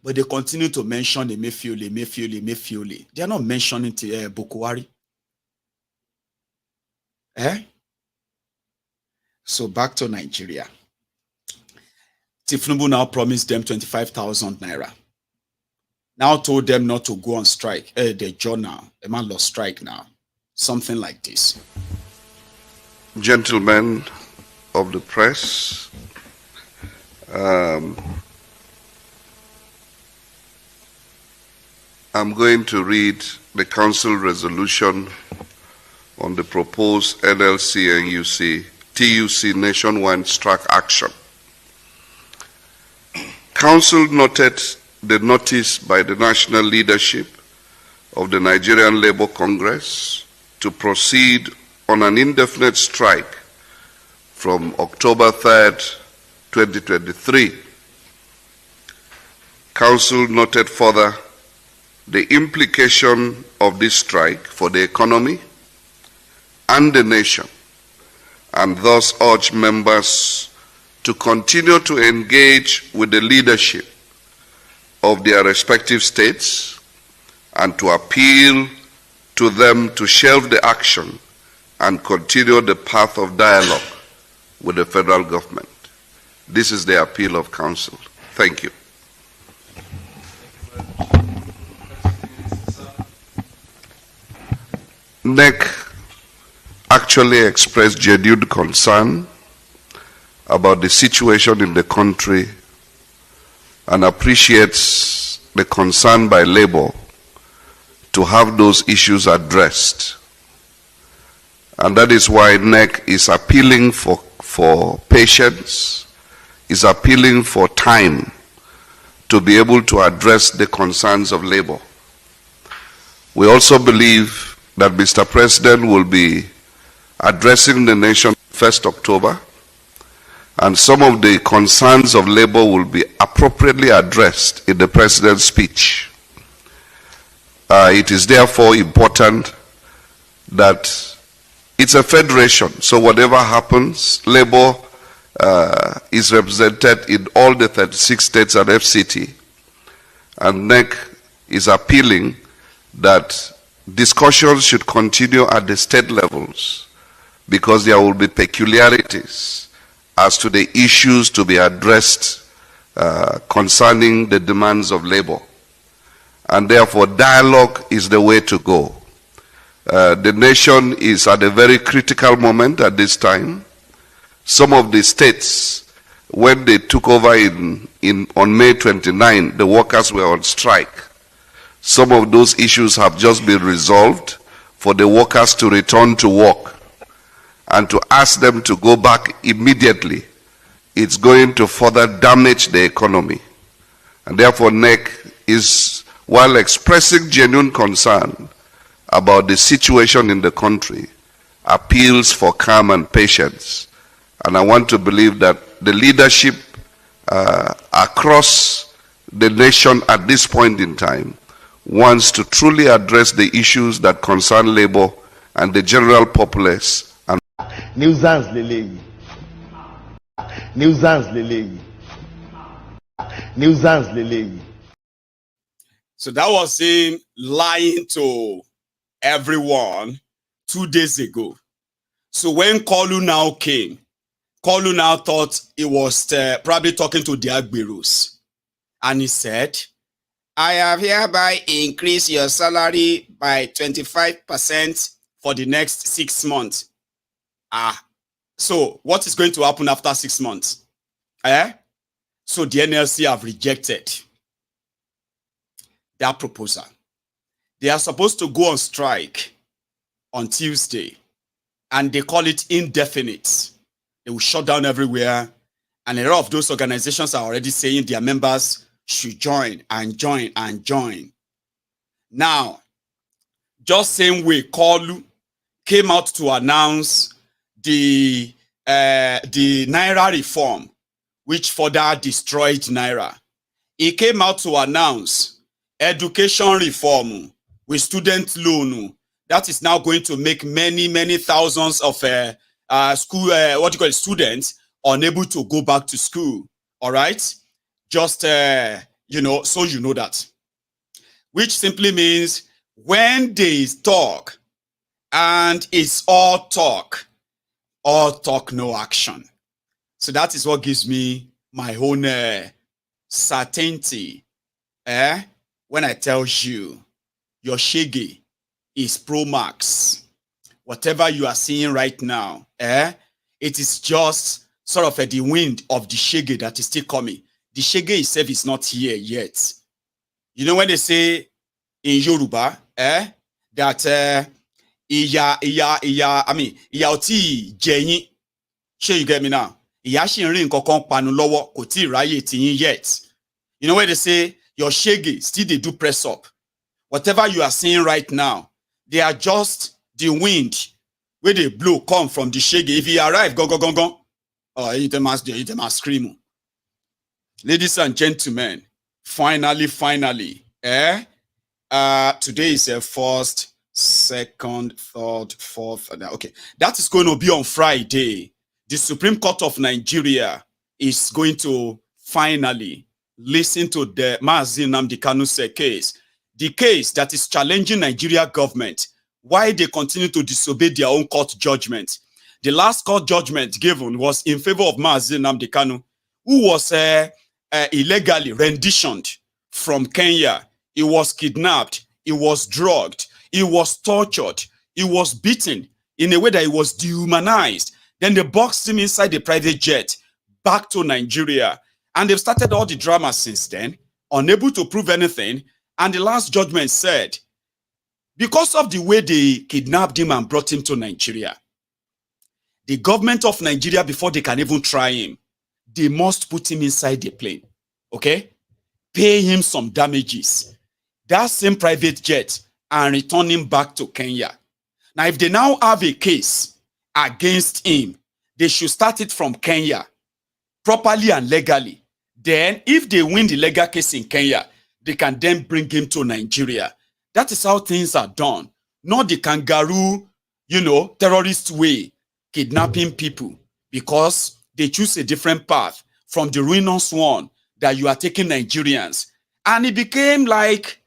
But they continue to mention Emefiole. They are not mentioning Bokwari. So back to Nigeria. Tinubu now promised them 25,000 naira. Now told them not to go on strike. The journal, the man lost strike now. Something like this. Gentlemen of the press, I'm going to read the council resolution on the proposed NLC and TUC nationwide strike action. Council noted the notice by the national leadership of the Nigerian Labour Congress to proceed on an indefinite strike from October 3rd, 2023. Council noted further the implication of this strike for the economy and the nation, and thus urge members to continue to engage with the leadership of their respective states and to appeal to them to shelve the action and continue the path of dialogue with the federal government. This is the appeal of council. Thank you. NEC actually expressed genuine concern about the situation in the country and appreciates the concern by Labour to have those issues addressed. And that is why NEC is appealing for patience, is appealing for time to be able to address the concerns of Labour. We also believe that Mr. President will be addressing the nation 1st October, and some of the concerns of Labour will be appropriately addressed in the President's speech. It is therefore important that it's a federation, so whatever happens, Labour is represented in all the 36 states and FCT, and NEC is appealing that discussions should continue at the state levels because there will be peculiarities as to the issues to be addressed concerning the demands of labor. And therefore, dialogue is the way to go. The nation is at a very critical moment at this time. Some of the states, when they took over on May 29, the workers were on strike. Some of those issues have just been resolved for the workers to return to work, and to ask them to go back immediately, it's going to further damage the economy. And therefore, NEC is, while expressing genuine concern about the situation in the country, appeals for calm and patience. And I want to believe that the leadership across the nation at this point in time wants to truly address the issues that concern labor and the general populace. And nuisance lele, nuisance lele, nuisance lele. So that was him lying to everyone 2 days ago. So when Kolu now came, Kolu now thought he was probably talking to the Agberos. And he said, I have hereby increased your salary by 25% for the next 6 months. So what is going to happen after 6 months? So the NLC have rejected their proposal. They are supposed to go on strike on Tuesday, and they call it indefinite. They will shut down everywhere, and a lot of those organizations are already saying their members should join and join and join. Now, just same way, Kolu came out to announce the Naira reform, which further destroyed Naira. He came out to announce education reform with student loan that is now going to make many thousands of students unable to go back to school. All right, just so you know that, which simply means when there is talk and it's all talk, no action. So that is what gives me my own certainty. When I tell you your shege is Pro Max, whatever you are seeing right now, it is just sort of the wind of the shege that is still coming. The shege itself is not here yet. You know when they say in Yoruba, that iya oti jeyin. Sure, you get me now? Iya shi nrin nkankan panu lowo, kò tí ráyè tiyin yet. You know where they say your shege still they do press up. Whatever you are seeing right now, they are just the wind where they blow come from the shege. If he arrive, go. Oh, you must scream. Ladies and gentlemen, finally, today is a first, second, third, fourth. Okay, that is going to be on Friday. The Supreme Court of Nigeria is going to finally listen to the Mazi Nnamdi Kanu's case. The case that is challenging Nigeria government, why they continue to disobey their own court judgment. The last court judgment given was in favor of Mazi Nnamdi Kanu, who was illegally renditioned from Kenya. He was kidnapped, he was drugged, he was tortured, he was beaten in a way that he was dehumanized. Then they boxed him inside the private jet back to Nigeria. And they've started all the drama since then, unable to prove anything. And the last judgment said, because of the way they kidnapped him and brought him to Nigeria, the government of Nigeria, before they can even try him, they must put him inside the plane, okay? Pay him some damages, that same private jet, and return him back to Kenya. Now, if they now have a case against him, they should start it from Kenya, properly and legally. Then, if they win the legal case in Kenya, they can then bring him to Nigeria. That is how things are done. Not the kangaroo, terrorist way, kidnapping people because they choose a different path from the ruinous one that you are taking Nigerians. And he became like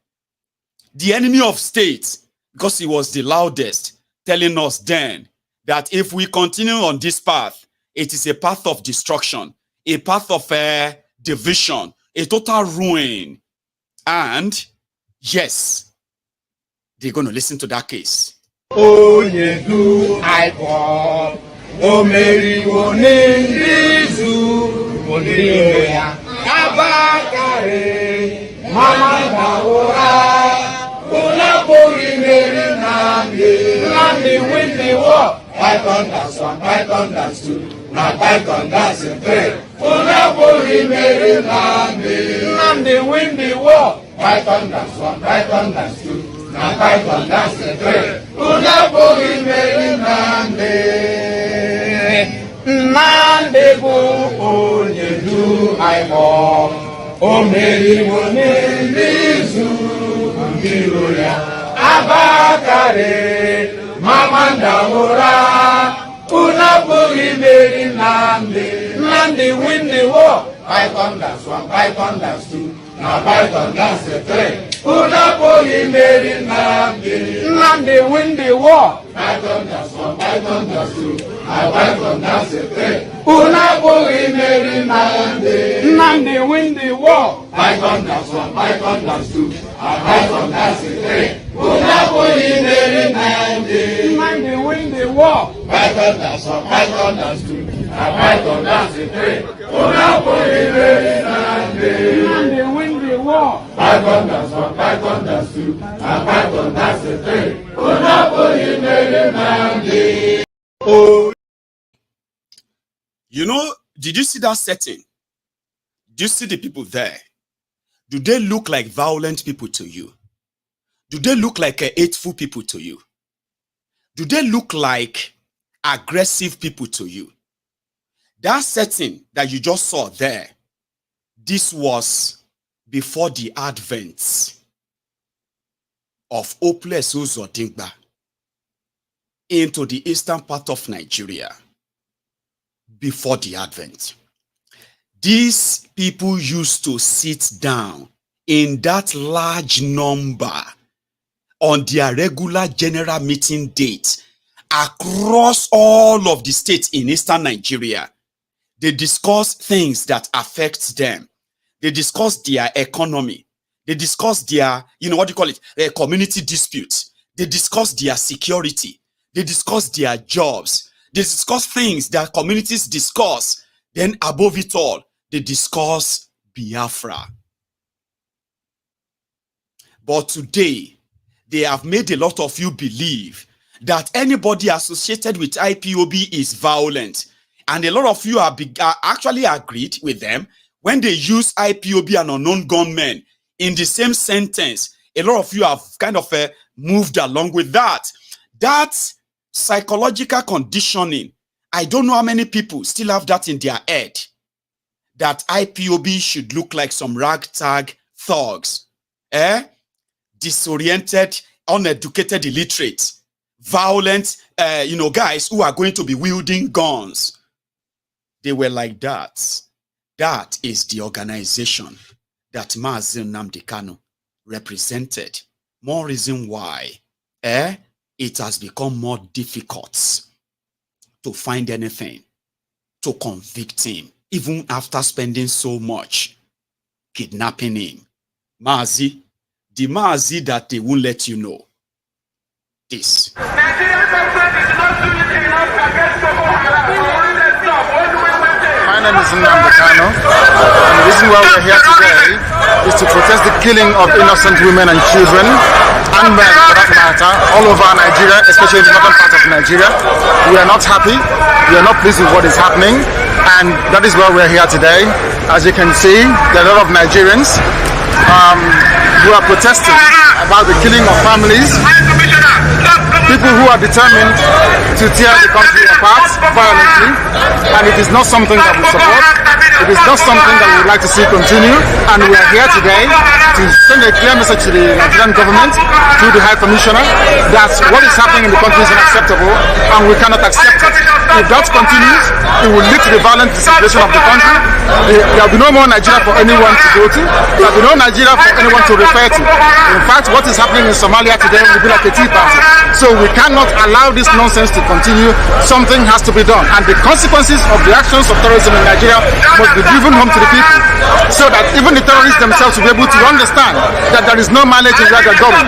the enemy of state because he was the loudest, telling us then that if we continue on this path, it is a path of destruction, a path of division, a total ruin. And yes, they're going to listen to that case. Oh, you do I call. Oh, Mary, oh, Nindizu, Modiria, Abakare, Mama Daora, Unapori, Mary, Nandi, win the war. Python, that's one, Python, that's two. Now, Python, that's a three. Unapori, Mary, Nandi, win the war. Python, that's one, Python, that's two. Now, Python, that's a three. Unapori, Mary, Nande go onye do I mo o meri woni lizu biroya abakare mamanda ora una buri meri nande win the war Python that's one Python that's two now Python that's the three una buri meri nande win the war Python that's one Python that's two Python that's a three. Una boy Mary Nandi win the war. Python that's one, Python that's two. Python that's a three. Una boy Mary Nandi win the war. Python that's one, Python that's two. Python that's a three. Una boy Mary Nandi win the war. Python that's one, Python that's two. Python that's a three. Una boy Mary Nandi. Oh. You know, did you see that setting? Do you see the people there? Do they look like violent people to you? Do they look like hateful people to you? Do they look like aggressive people to you? That setting that you just saw there, this was before the advent of Hopeless Uzodimgba into the eastern part of Nigeria. Before the advent, these people used to sit down in that large number on their regular general meeting date across all of the states in eastern Nigeria. They discuss things that affect them. They discuss their economy. They discuss their, community disputes. They discuss their security. They discuss their jobs. They discuss things that communities discuss. Then above it all, they discuss Biafra. But today, they have made a lot of you believe that anybody associated with IPOB is violent. And a lot of you are actually agreed with them when they use IPOB and unknown gunmen in the same sentence. A lot of you have kind of moved along with that. That psychological conditioning, I don't know how many people still have that in their head, that IPOB should look like some ragtag thugs, disoriented, uneducated, illiterate, violent, guys who are going to be wielding guns. They were like that. That is the organization that Mazi Nnamdi Kanu represented. More reason why, it has become more difficult to find anything to convict him, even after spending so much kidnapping him. Mazi, the Mazi that they won't let you know. This. Nigerian government is not doing enough against Boko Haram. My name is Nnamdi Kanu, and the reason why we're here today is to protest the killing of innocent women and children, and men for that matter, all over Nigeria, especially in the northern part of Nigeria. We are not happy, we are not pleased with what is happening, and that is why we're here today. As you can see, there are a lot of Nigerians who are protesting about the killing of families, people who are determined to tear the country apart violently, and it is not something that we support. It is not something that we would like to see continue, and we are here today to send a clear message to the Nigerian government, to the High Commissioner, that what is happening in the country is unacceptable, and we cannot accept it. If that continues, it will lead to the violent disintegration of the country. There will be no more Nigeria for anyone to go to. There will be no Nigeria for anyone to refer to. In fact, what is happening in Somalia today will be like a tea party. So we cannot allow this nonsense to continue. Something has to be done, and the consequences of the actions of terrorism in Nigeria must be driven home to the people, so that even the terrorists themselves will be able to understand that there is no mileage in where they're going.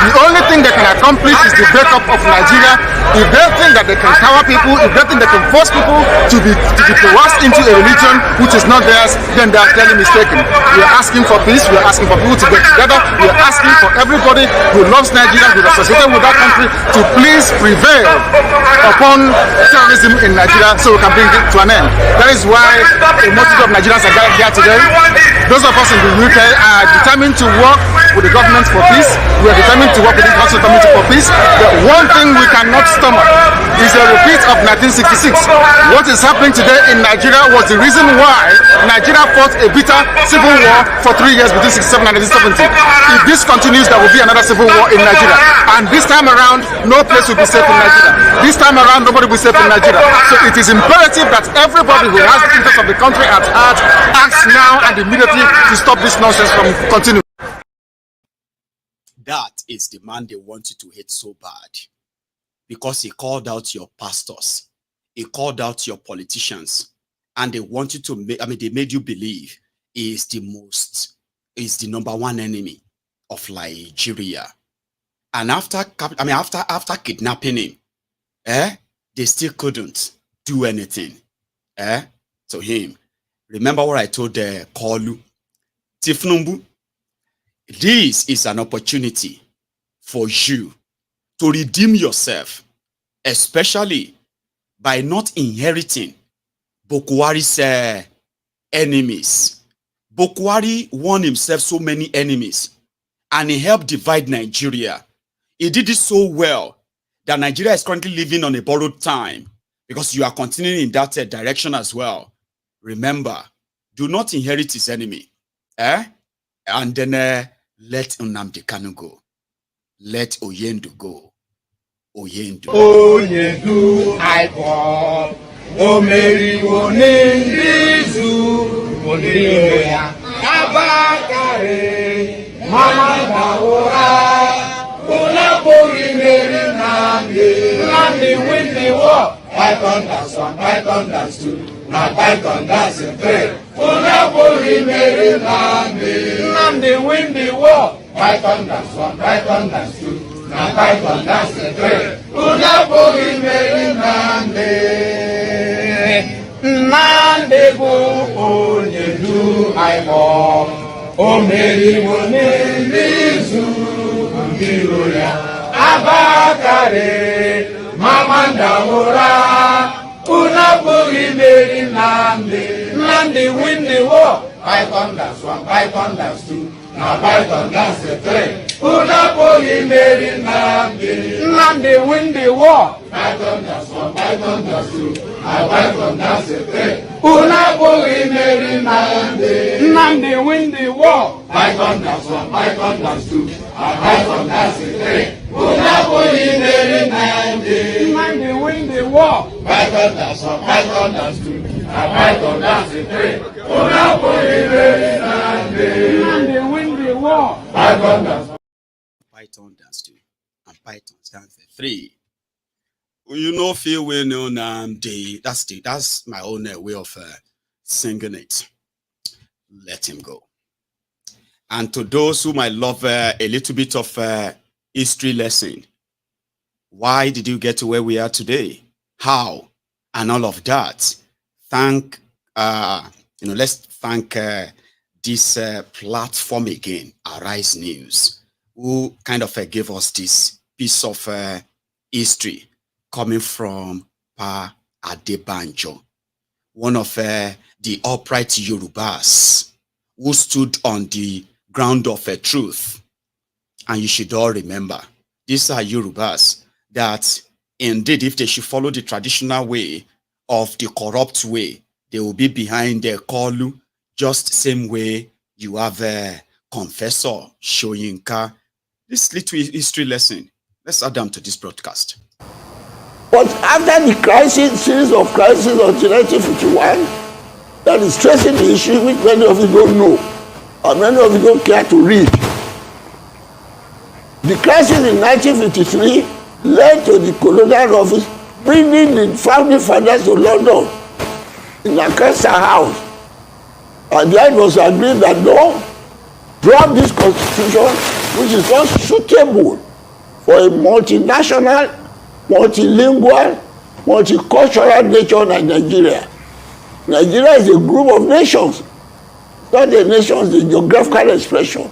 The only thing they can accomplish is the breakup of Nigeria. If they think that they can cower people, if they think they can force people to be coerced into a religion which is not theirs, then they are clearly mistaken. We are asking for peace. We are asking for people to get together. We are asking for everybody who loves Nigeria, who is associated with that country, to please prevail upon terrorism in Nigeria so we can bring it to an end. That is why a multitude of Nigerians are gathered here today. Those of us in the UK are determined to work with the government for peace. We are determined to work with the Council Committee for peace. The one thing we cannot stomach is a repeat of 1966. What is happening today in Nigeria was the reason why Nigeria fought a bitter civil war for 3 years between 1967 and 1970. If this continues, there will be another civil war in Nigeria. And this time around, no place will be safe in Nigeria. This time around, nobody will be safe in Nigeria. So it is imperative that everybody who has the interest of the country at heart acts now and immediately to stop this nonsense from continuing. That is the man they want you to hate so bad, because he called out your pastors, he called out your politicians, and they want you to make, they made you believe he is the number one enemy of Nigeria. And after kidnapping him, they still couldn't do anything. So him, remember what I told Kolu, Tinubu, this is an opportunity for you to redeem yourself, especially by not inheriting Bokwari's enemies. Bokwari won himself so many enemies, and he helped divide Nigeria. He did it so well that Nigeria is currently living on a borrowed time, because you are continuing in that direction as well. Remember, do not inherit his enemy. And then let Nnamdi Kanu go. Let Oyendu go. Oyendu. Oyendu Aiko. Omeri Onendizu. Oniya. Abakare. Mama Daora. Unabori Meri Nnamdi. Nnamdi win the war. Python that's one, Python that's two. Now Python that's a three. Unabori Meri Nnamdi. Nnamdi win the war. Python that's one, Python that's two. Now Python that's a three. Unabori Meri Nnamdi. Nnamdi go Oyedu Aiko. Omeri Onendizu. Ondiroya. Abakare. Mama Daora. Unabori Meri Nnamdi. Nnamdi win the war. Python that's one, Python that's two. Now Python that's a three. Unabori Meri Nnamdi. Nnamdi win the war. Python that's one, Python that's two. Now Python that's a three. Unabori Meri Nnamdi. Nnamdi win the war. Python that's one, Python that's two. Now Python that's a three. Unabori Meri Nnamdi. Nnamdi win the war. Python that's one, Python that's two. Now Python that's a three. Unabori Meri Nnamdi. Nnamdi win the war. Python that's two. And Python stands for three. You know, feel we know that's my own way of singing it. Let him go. And to those who might love a little bit of history lesson, why did you get to where we are today? How? And all of that. Let's thank this platform again, Arise News, who kind of gave us this piece of history coming from Pa Adebanjo, one of the upright Yorubas who stood on the ground of truth. And you should all remember, these are Yorubas that indeed, if they should follow the traditional way of the corrupt way, they will be behind their Kolu, just the same way you have a confessor Shoyinka. This little history lesson, let's add them to this broadcast. But after the series of crises of 1951, that is stressing the issue which many of you don't know, or many of you don't care to read. The crisis in 1953, led to the colonial office, bringing the founding fathers to London in a Lancaster House. And then it was agreed that no, drop this constitution, which is not suitable for a multinational, multilingual, multicultural nation like Nigeria. Nigeria is a group of nations, not a nation, it's a geographical expression,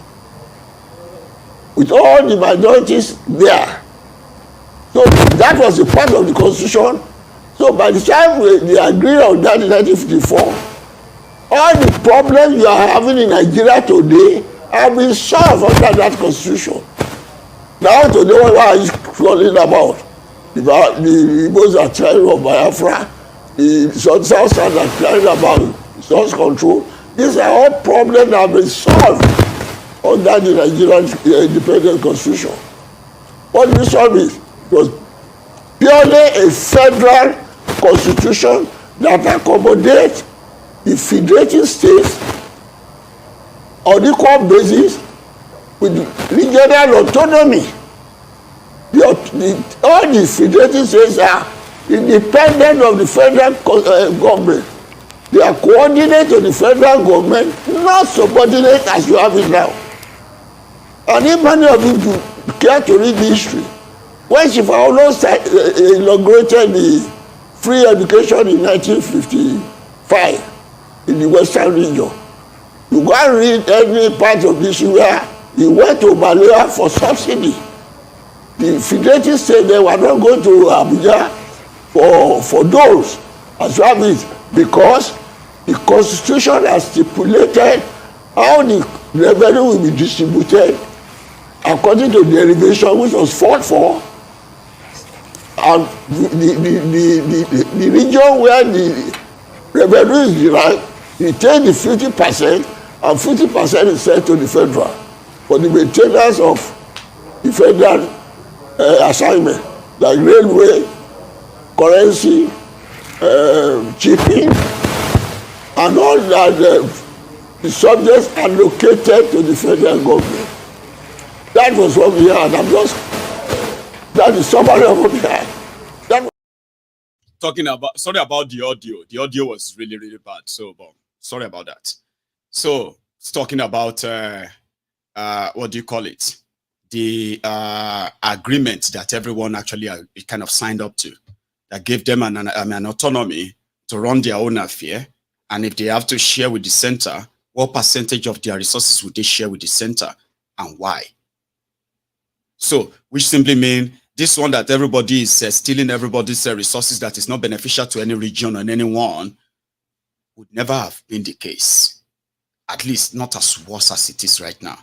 with all the minorities there. So that was a part of the constitution. So by the time they agreed on that in 1954, all the problems you are having in Nigeria today have been solved under that constitution. Now today, what are you calling about? The Igbos are trying of Biafra, the South Southern are trying about source control. These are all problems that have been solved under the Nigerian independent constitution. What this one is, it was purely a federal constitution that accommodates the federating states on equal basis with regional autonomy. All the federating states are independent of the federal government. They are coordinated to the federal government, not subordinate as you have it now. And if many of you care to read the history, when Shifaulo inaugurated the free education in 1955 in the Western region, you go and read any part of this where he went to Malaya for subsidy. The federating state, they were not going to Abuja for those as well as because the constitution has stipulated how the revenue will be distributed according to the derivation which was fought for, and the region where the revenue is derived, you take the 50% and 50% is sent to the federal for the maintenance of the federal assignment, like railway, currency, shipping, and all that the subjects allocated to the federal government. That was what we had. That is somebody of what we had. Talking about, sorry about the audio. The audio was really, really bad. So, sorry about that. So, talking about, what do you call it? The agreement that everyone actually kind of signed up to, that gave them an autonomy to run their own affair. And if they have to share with the center, what percentage of their resources would they share with the center and why? So, which simply means this one that everybody is stealing everybody's resources that is not beneficial to any region or anyone would never have been the case. At least not as worse as it is right now.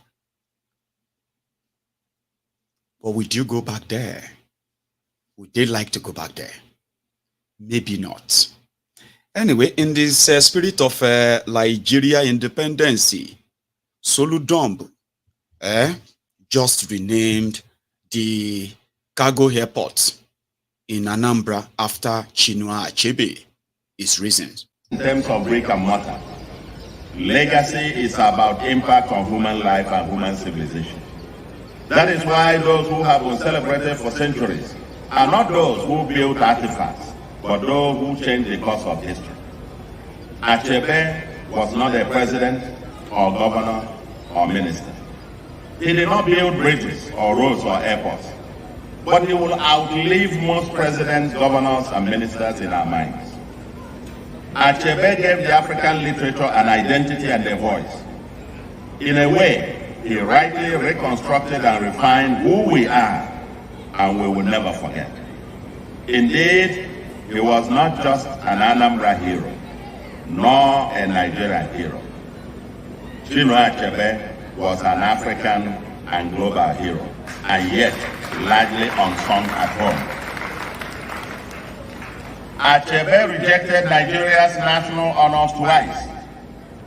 But would you go back there? Would they like to go back there? Maybe not. Anyway, in this spirit of Nigeria independence, Soludomb just renamed the cargo airport in Anambra after Chinua Achebe. His reasons. In terms of brick and mortar, legacy is about impact on human life and human civilization. That is why those who have been celebrated for centuries are not those who built artifacts, but those who changed the course of history. Achebe was not a president or governor or minister. He did not build bridges or roads or airports, but he will outlive most presidents, governors, and ministers in our minds. Achebe gave the African literature an identity and a voice. In a way, he rightly reconstructed and refined who we are, and we will never forget. Indeed, he was not just an Anambra hero, nor a Nigerian hero. Chinua Achebe was an African and global hero, and yet largely unsung at home. Achebe rejected Nigeria's national honors twice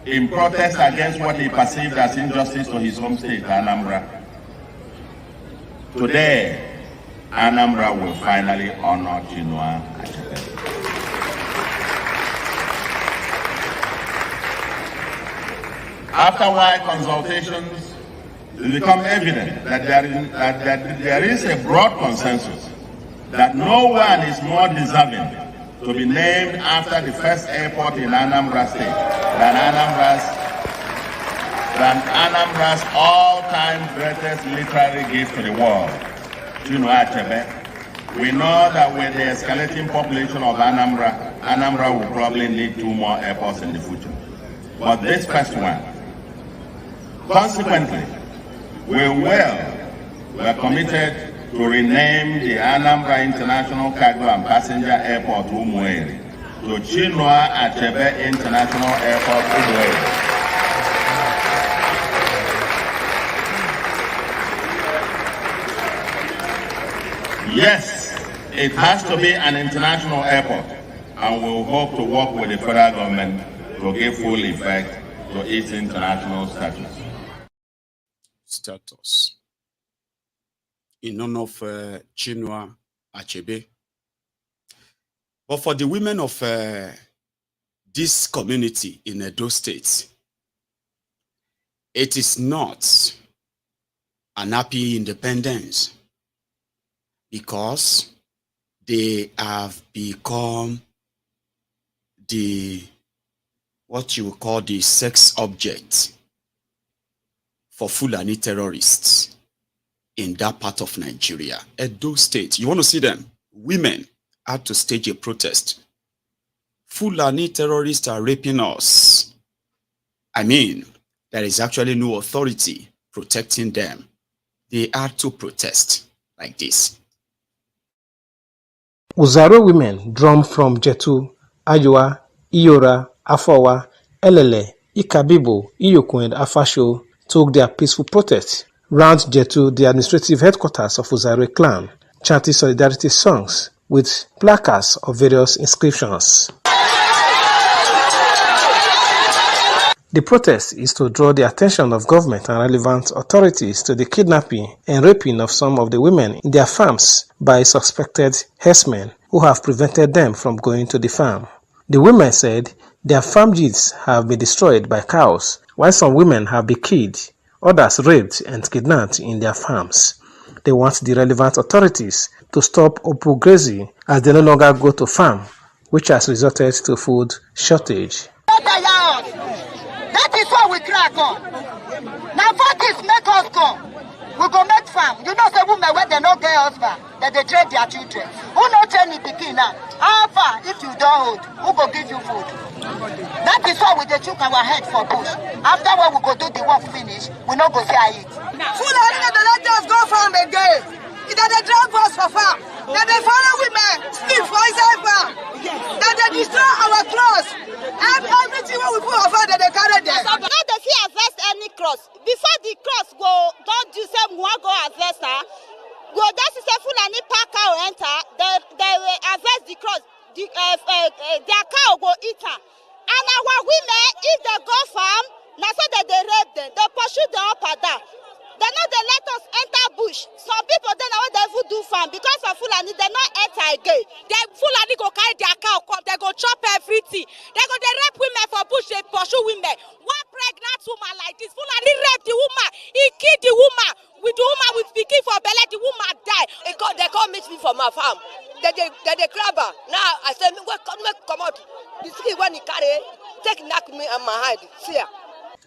in protest against what he perceived as injustice to his home state, Anambra. Today, Anambra will finally honor Chinua Achebe. After wide consultations, it became evident that there is a broad consensus that no one is more deserving to be named after the first airport in Anambra State than Anambra's all-time greatest literary gift to the world, Chinua Achebe. We know that with the escalating population of Anambra will probably need 2 more airports in the future. But this first one, consequently, we're committed to rename the Anambra International Cargo and Passenger Airport Umueri to Chinua Achebe International Airport Umueri. Yes, it has to be an international airport, and we'll hope to work with the federal government to give full effect to its international status. In honor of Chinua Achebe. But for the women of this community in Edo State, it is not an happy independence, because they have become what you call the sex object for Fulani terrorists in that part of Nigeria. Edo State, you want to see them? Women had to stage a protest. Fulani terrorists are raping us. I mean, there is actually no authority protecting them. They had to protest like this. Uzaro women drum from Jetu, Ayua, Iyora, Afawa, Elele, Ikabibo, Iyoku and Afasho took their peaceful protest round Jetu, the administrative headquarters of Uzaro clan, chanting solidarity songs with placards of various inscriptions. The protest is to draw the attention of government and relevant authorities to the kidnapping and raping of some of the women in their farms by suspected herdsmen who have prevented them from going to the farm. The women said their farm deeds have been destroyed by cows, while some women have been killed, others raped and kidnapped in their farms. They want the relevant authorities to stop open grazing as they no longer go to farm, which has resulted to food shortage. That is why we crack on. Now for this make us come. We go make farm. You know the women when they no get husband, that they train their children. Who no train the pikin now? How far if you don't hold? Who go give you food? That is why we dey chook our head for bush. After when we go do the work finish, we no go say it. Full of they let us go farm again. They drag us for farm. They follow women sleep for inside farm. They destroy our clothes. Everything we put on fire, they carry them. Now they see harvest any cross. Before the cross go, don't do say one go harvest her. Go that is a full and pack cow enter. They will harvest the cross. Their cow go eat her. And our women, if they go farm, now so that they rape them, they pursue them up and down. They know they let us enter bush. Some people then know they do farm because of Fulani, they not enter again. They Fulani go carry their cow come, they go chop everything. They go they rape women for bush, they pursue women. One pregnant woman like this, Fulani rape the woman, he killed the woman. With the woman with speaking for belly, the woman die. They come meet me for my farm. They grab her. Now I say, come out. The thing when he carry, take knock me on my head. See ya.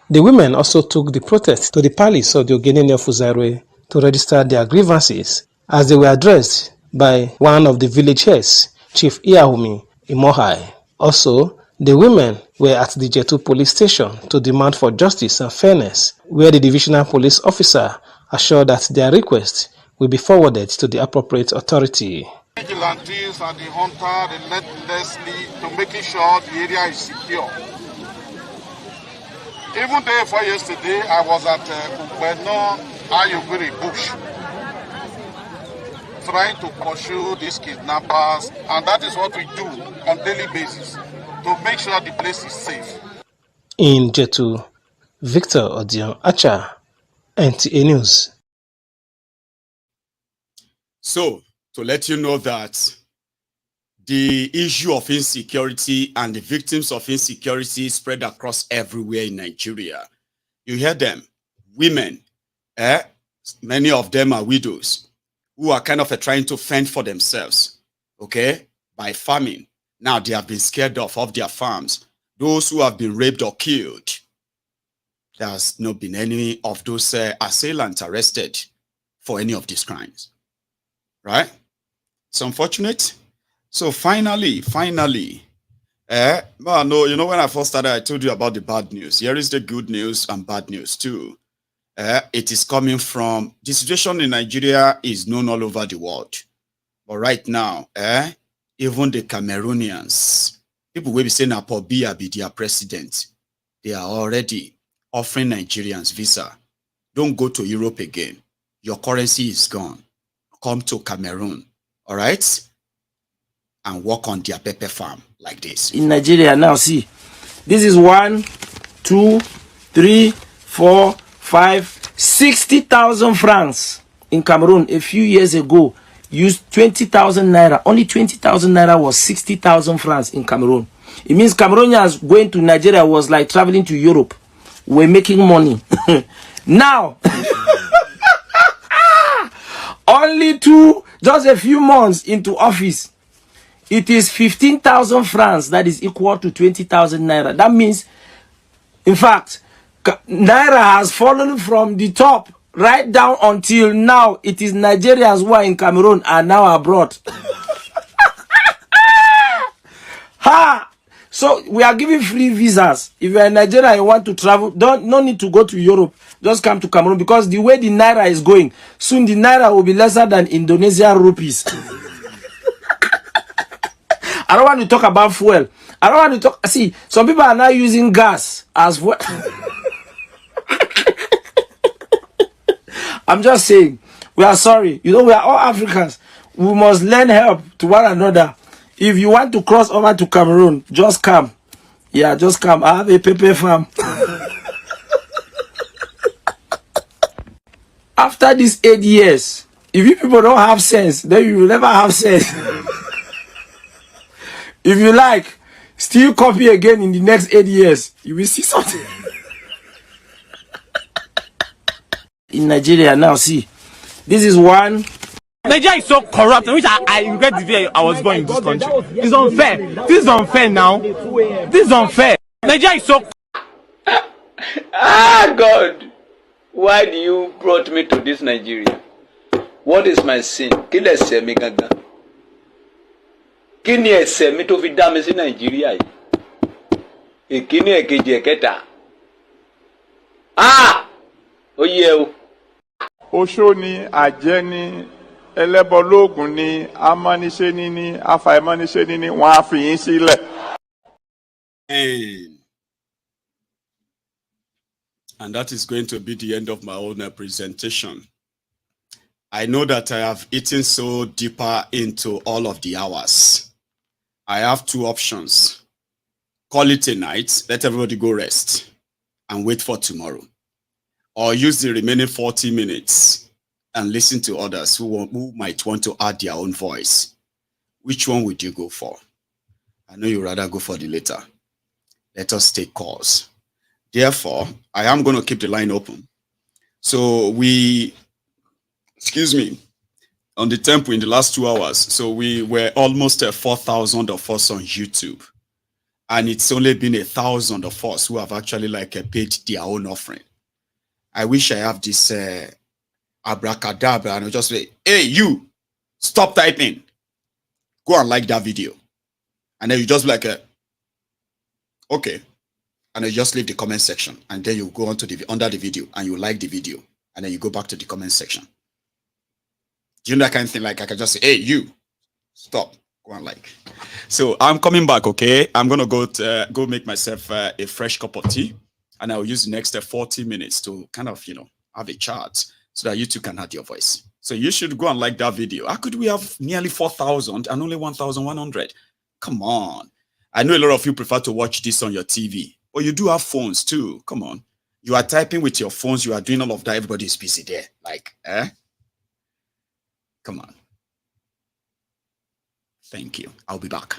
The women also took the protest to the palace of the Ogenene of Uzare to register their grievances, as they were addressed by one of the village heads, Chief Iyahumi Imohai. Also, the women were at the Jetu police station to demand for justice and fairness, where the divisional police officer assured that their request will be forwarded to the appropriate authority. Vigilantes and the hunter relentlessly to making sure the area is secure. Even day before yesterday, I was at Ubeno Ayoguri bush, trying to pursue these kidnappers, and that is what we do on a daily basis to make sure the place is safe. In Jetu, Victor Odion Acha, NTA News. So, to let you know that the issue of insecurity and the victims of insecurity spread across everywhere in Nigeria. You hear them, women, many of them are widows. who are kind of trying to fend for themselves, okay, by farming. Now they have been scared off their farms. Those who have been raped or killed, there has not been any of those assailants arrested for any of these crimes, right? It's unfortunate. So finally, well, no, you know, when I first started, I told you about the bad news. Here is the good news and bad news too. It is coming from, the situation in Nigeria is known all over the world. But right now, even the Cameroonians, people will be saying that Paul Biya be their president. They are already offering Nigerians visa. Don't go to Europe again. Your currency is gone. Come to Cameroon, all right? And work on their pepper farm like this. In Nigeria now, see, this is 1, 2, 3, 4, 5, 60,000 francs in Cameroon a few years ago. Used 20,000 naira. Only 20,000 naira was 60,000 francs in Cameroon. It means Cameroonians going to Nigeria was like traveling to Europe. We're making money. Now, only just a few months into office, it is 15,000 francs. That is equal to 20,000 naira. That means, in fact, naira has fallen from the top right down until now. It is Nigerians who are in Cameroon and now abroad. Ha! So we are giving free visas. If you are in Nigeria and you want to travel, no need to go to Europe. Just come to Cameroon, because the way the naira is going, soon the naira will be lesser than Indonesian rupees. I don't want to talk about fuel. I don't want to talk. See, some people are now using gas as fuel. I'm just saying, we are sorry. You know, we are all Africans. We must lend help to one another. If you want to cross over to Cameroon, just come. Yeah, just come. I have a pepper farm. After these 8 years, if you people don't have sense, then you will never have sense. If you like, still copy again in the next 8 years, you will see something. In Nigeria now, see, this is 1. Nigeria is so corrupt, which I regret the day I was born in this country. It's unfair. This is unfair now. This is unfair. Nigeria is so... Ah, God. Why do you brought me to this Nigeria? What is my sin? Kí lẹ ṣẹ̀ mi gangan? Kí ni ẹ̀ṣẹ̀ mi tó fi dá mi sí Nigeria yìí? Ìkíní, èkejì, ẹ̀kẹta. Ah! Ó yẹ o. Oṣó ni, àjẹ́ ni, ẹlẹ́bọlóògùn ni, amániṣẹ́ni ni, afàìmọ́niṣẹ́ni ni, wọ́n á fi yín sílẹ̀. And that is going to be the end of my own presentation. I know that I have eaten so deeper into all of the hours. I have 2 options. Call it a night, let everybody go rest, and wait for tomorrow. Or use the remaining 40 minutes and listen to others who might want to add their own voice. Which one would you go for? I know you'd rather go for the latter. Let us take calls. Therefore, I am going to keep the line open. So excuse me, on the tempo in the last 2 hours, so we were almost 4,000 of us on YouTube. And it's only been 1,000 of us who have actually paid their own offering. I wish I have this abracadabra and I'll just say, hey, you, stop typing. Go and like that video. And then you just be like, okay. And you just leave the comment section. And then you go on to under the video and you like the video. And then you go back to the comment section. Do you know that kind of thing? Like I can just say, hey, you, stop. Go and like. So I'm coming back, okay? I'm going to go make myself a fresh cup of tea. And I'll use the next 40 minutes to kind of, have a chat so that you too can add your voice. So you should go and like that video. How could we have nearly 4,000 and only 1,100? Come on. I know a lot of you prefer to watch this on your TV, but you do have phones too. Come on. You are typing with your phones. You are doing all of that. Everybody is busy there. Come on. Thank you. I'll be back.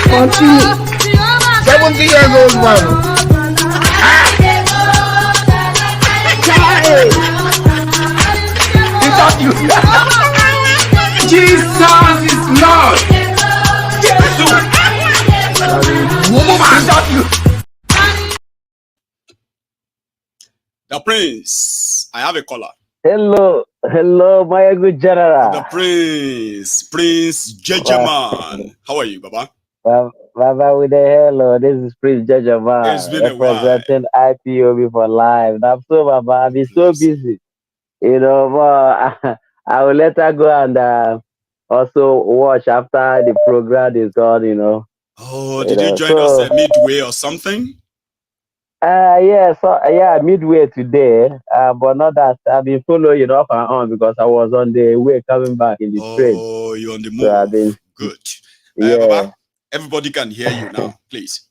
Continue. 70 years old man. Charade. He taught you. Jesus is Lord. Jesus. Woman taught you. The Prince. I have a caller. Hello, Maiyegun General. The Prince Judgeman. How are you, Baba? Baba with the hello. This is Prince Judgeman. It's been a while. Representing IPOB for life. I'm so Baba. I've been so busy. You know, but I will let her go and also watch after the program is gone. You know. Oh, did you join us at midway or something? Yeah, midway today, but not that I've been following off and on because I was on the way coming back in the train. Oh, you're on the move. So Good. Yeah. Baba, everybody can hear you now, please.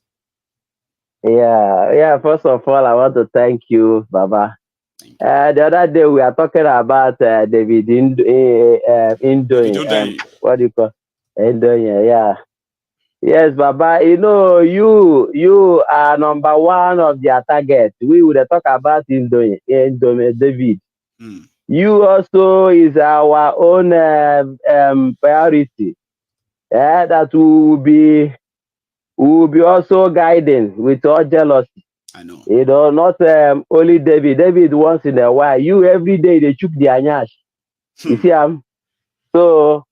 Yeah. First of all, I want to thank you, Baba. The other day we are talking about David Indoing. What do you call Indoing? Yeah. Yes, Baba. You know, you are number one of their target. We would talk about Indoing, David. You also is our own priority. That will be also guiding with all jealousy. I know. You know, not only David. David once in a while. You every day they chook the anyash. You see, so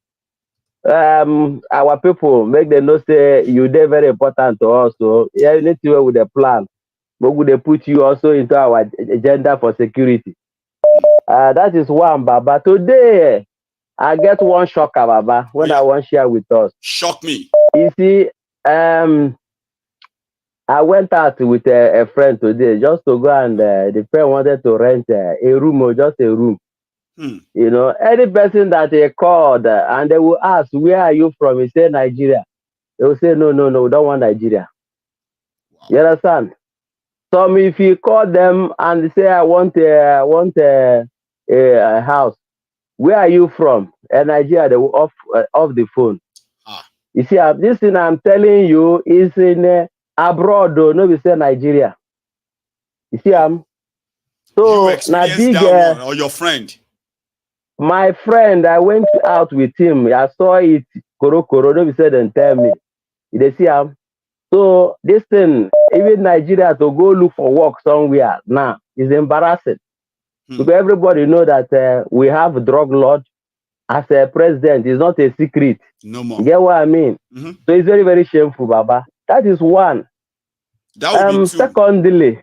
our people make them know say you they very important to us. So yeah, you need to work with the plan. But would they put you also into our agenda for security? That is one, Baba. Today I get one shocker, Baba, when I want to share with us. Shock me. You see, I went out with a friend today just to go and the friend wanted to rent a room or just a room. You know, any person that they called and they will ask, where are you from? He say Nigeria. They will say, no, we don't want Nigeria. Wow. You understand? Some if you call them and say, I want a house. Where are you from? Nigeria, they will off the phone. You see, this thing I'm telling you is in abroad, though, no, we say Nigeria. You see, so you experienced big, that one, or your friend? My friend, I went out with him. I saw it, no, we said and tell me. You see, so this thing, even Nigeria to go look for work somewhere now is embarrassing. Because everybody know that we have a drug lord as a president. It's not a secret. No more. You get what I mean? So it's very, very shameful, Baba. That is one. That would be two. Secondly,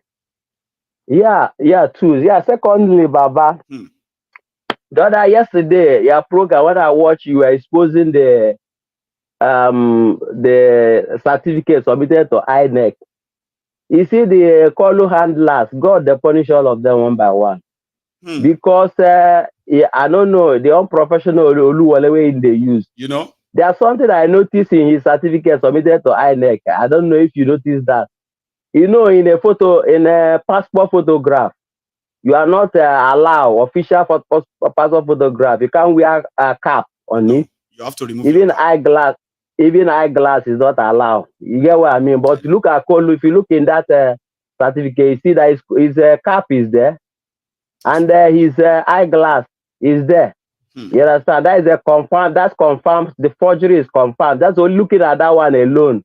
two. Yeah, secondly, Baba. The other yesterday, your program when I watched, you were exposing the certificate submitted to INEC. You see the call handlers, God, they punish all of them one by one. Because I don't know, the unprofessional Oluwale they use. You know? There's something I noticed in his certificate submitted to INEC. I don't know if you noticed that. You know, in a passport photograph, you are not allowed official passport photograph. You can't wear a cap on it. You have to remove even eyeglass. Even eyeglass is not allowed. You get what I mean? But look at Kolu. If you look in that certificate, you see that his cap is there, and his eyeglass is there. You understand? That is a confirmed. That's confirmed. The forgery is confirmed. That's only looking at that one alone.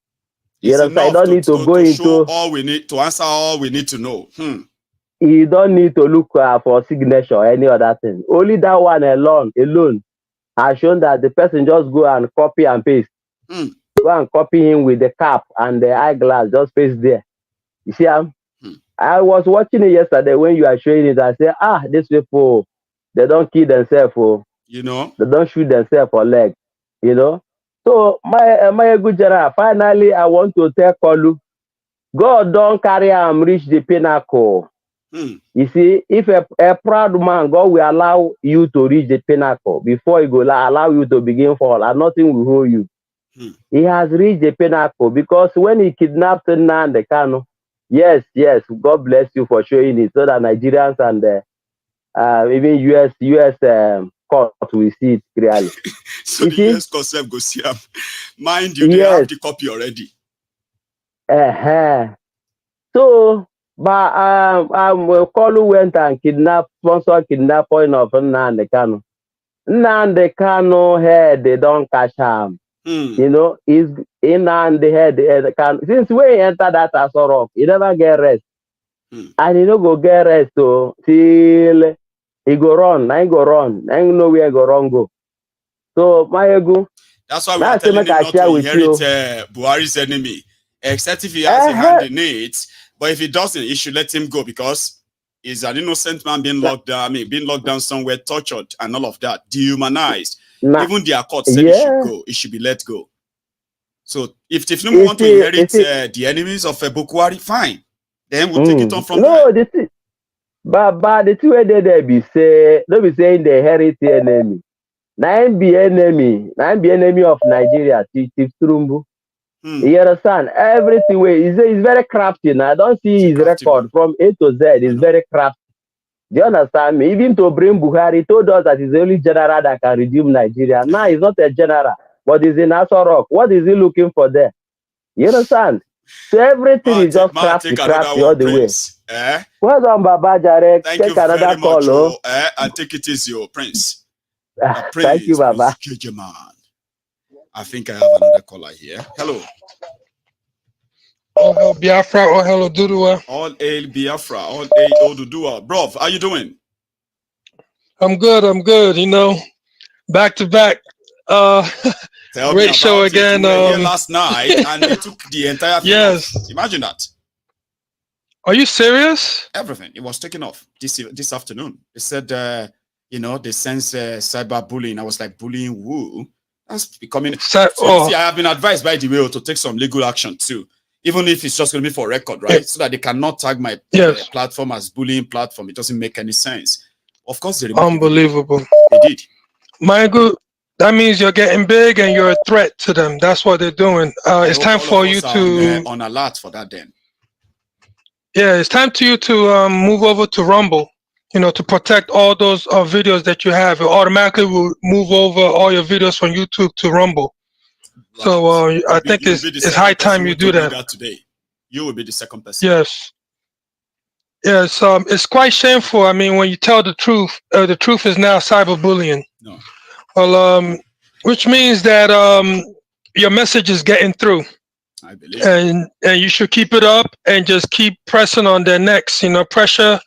You understand? I don't need to go into all we need to answer all we need to know. You don't need to look for signature or any other thing. Only that one alone has shown that the person just go and copy and paste. Go and copy him with the cap and the eyeglass, just paste there. You see, I was watching it yesterday when you are showing it. I said, these people, they don't kill themselves, you know, they don't shoot themselves for leg, you know. So my good general, finally I want to tell Kolu, God don't carry him reach the pinnacle. You see, if a proud man, God will allow you to reach the pinnacle before he will allow you to begin fall, and nothing will hold you. He has reached the pinnacle because when he kidnapped Nnamdi Kanu, yes, God bless you for showing it so that Nigerians and even US court will see it clearly. So the US concept goes here. Mind you, they have the copy already. So, but Kolu went and sponsored kidnapping of Nnamdi Kanu. Nnamdi Kanu head, they don't catch him. You know, he's in and the head. Since we enter that Aso Rock, he never get rest. And he no go get rest till he go run. I go run. I know where go run go. So Maiyegun, that's why we are telling him not to inherit Buhari's enemy, except if he has a hand in it. But if he doesn't, he should let him go because he's an innocent man being locked down. I mean, being locked down somewhere, tortured, and all of that, dehumanized. Even their court said he should go. He should be let go. So if Tinubu want to inherit the enemies of Buhari, fine. Then we'll take it on from there. But the two way they be say, don't be saying they inherit the enemy. Nine be enemy of Nigeria. Tinubu. You understand? Everything way is very crafty. Now I don't see his record from A to Z. It's very crafty. Do you understand me? Even to bring Buhari, he told us that he's the only general that can redeem Nigeria. Now he's not a general, but he's in Aso Rock. What is he looking for there? You understand? So everything is just crafty all the way. Well done, Baba Jare. Thank you very much. I take it easy, your Prince. Thank you, Baba. I think I have another caller here. Hello. All hail Biafra, all hail Odudua. All hail Biafra, all hail Odudua. Bro, how you doing? I'm good, you know. Back to back. Great show again. We were here last night and they took the entire thing off. Imagine that. Are you serious? Everything. It was taken off this afternoon. They said, you know, they sense cyberbullying. I was like, bullying who? That's becoming... See, I have been advised, by the way, to take some legal action too. Even if it's just going to be for record, right? So that they cannot tag my platform as bullying platform. It doesn't make any sense. Of course, they unbelievable. They did. Maiyegun, that means you're getting big and you're a threat to them. That's what they're doing. It's time for you to on alert for that. Then, yeah, it's time to you to move over to Rumble. You know, to protect all those videos that you have. It automatically will move over all your videos from YouTube to Rumble. Right. So I think it's high time you do that. Today. You will be the second person. Yes. Yes, it's quite shameful. I mean, when you tell the truth is now cyberbullying. No. Well, which means that your message is getting through. I believe. And you should keep it up and just keep pressing on their necks. You know, pressure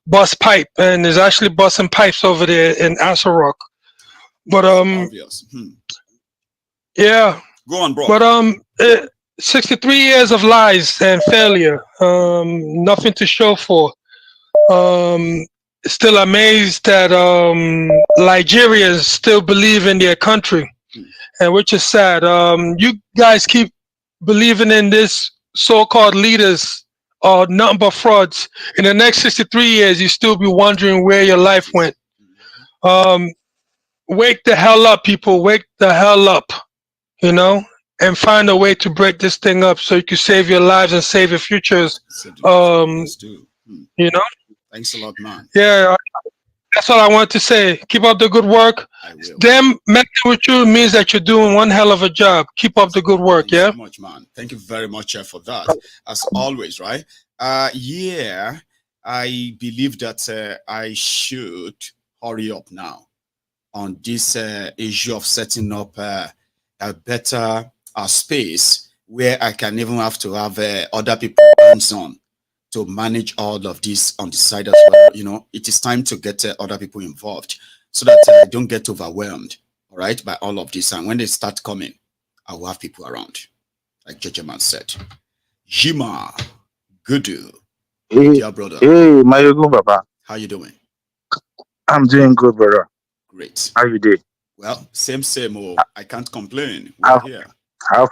bust pipe, and there's actually busting pipes over there in Aso Rock. But yeah. Go on, bro. But 63 years of lies and failure, nothing to show for. Still amazed that Nigerians still believe in their country, and which is sad. You guys keep believing in this so-called leaders or nothing but frauds. In the next 63 years, you still be wondering where your life went. Wake the hell up, people. Wake the hell up, you know, and find a way to break this thing up so you can save your lives and save your futures. You know? Thanks a lot, man. Yeah, that's all I want to say. Keep up the good work. Them messing with you means that you're doing one hell of a job. Keep up the good work, Thank you so much, man. Thank you very much for that. As always, right? Yeah, I believe that I should hurry up now on this issue of setting up a better space where I can even have to have other people hands-on to manage all of this on the side as well. You know, it is time to get other people involved so that I don't get overwhelmed, all right, by all of this. And when they start coming, I will have people around, like Judgeman said. Jima, Gudu, dear brother. Hey, Maiyegun Baba. How you doing? I'm doing good, brother. Great. How you doing? Well, same. Oh, I can't complain. We're here. How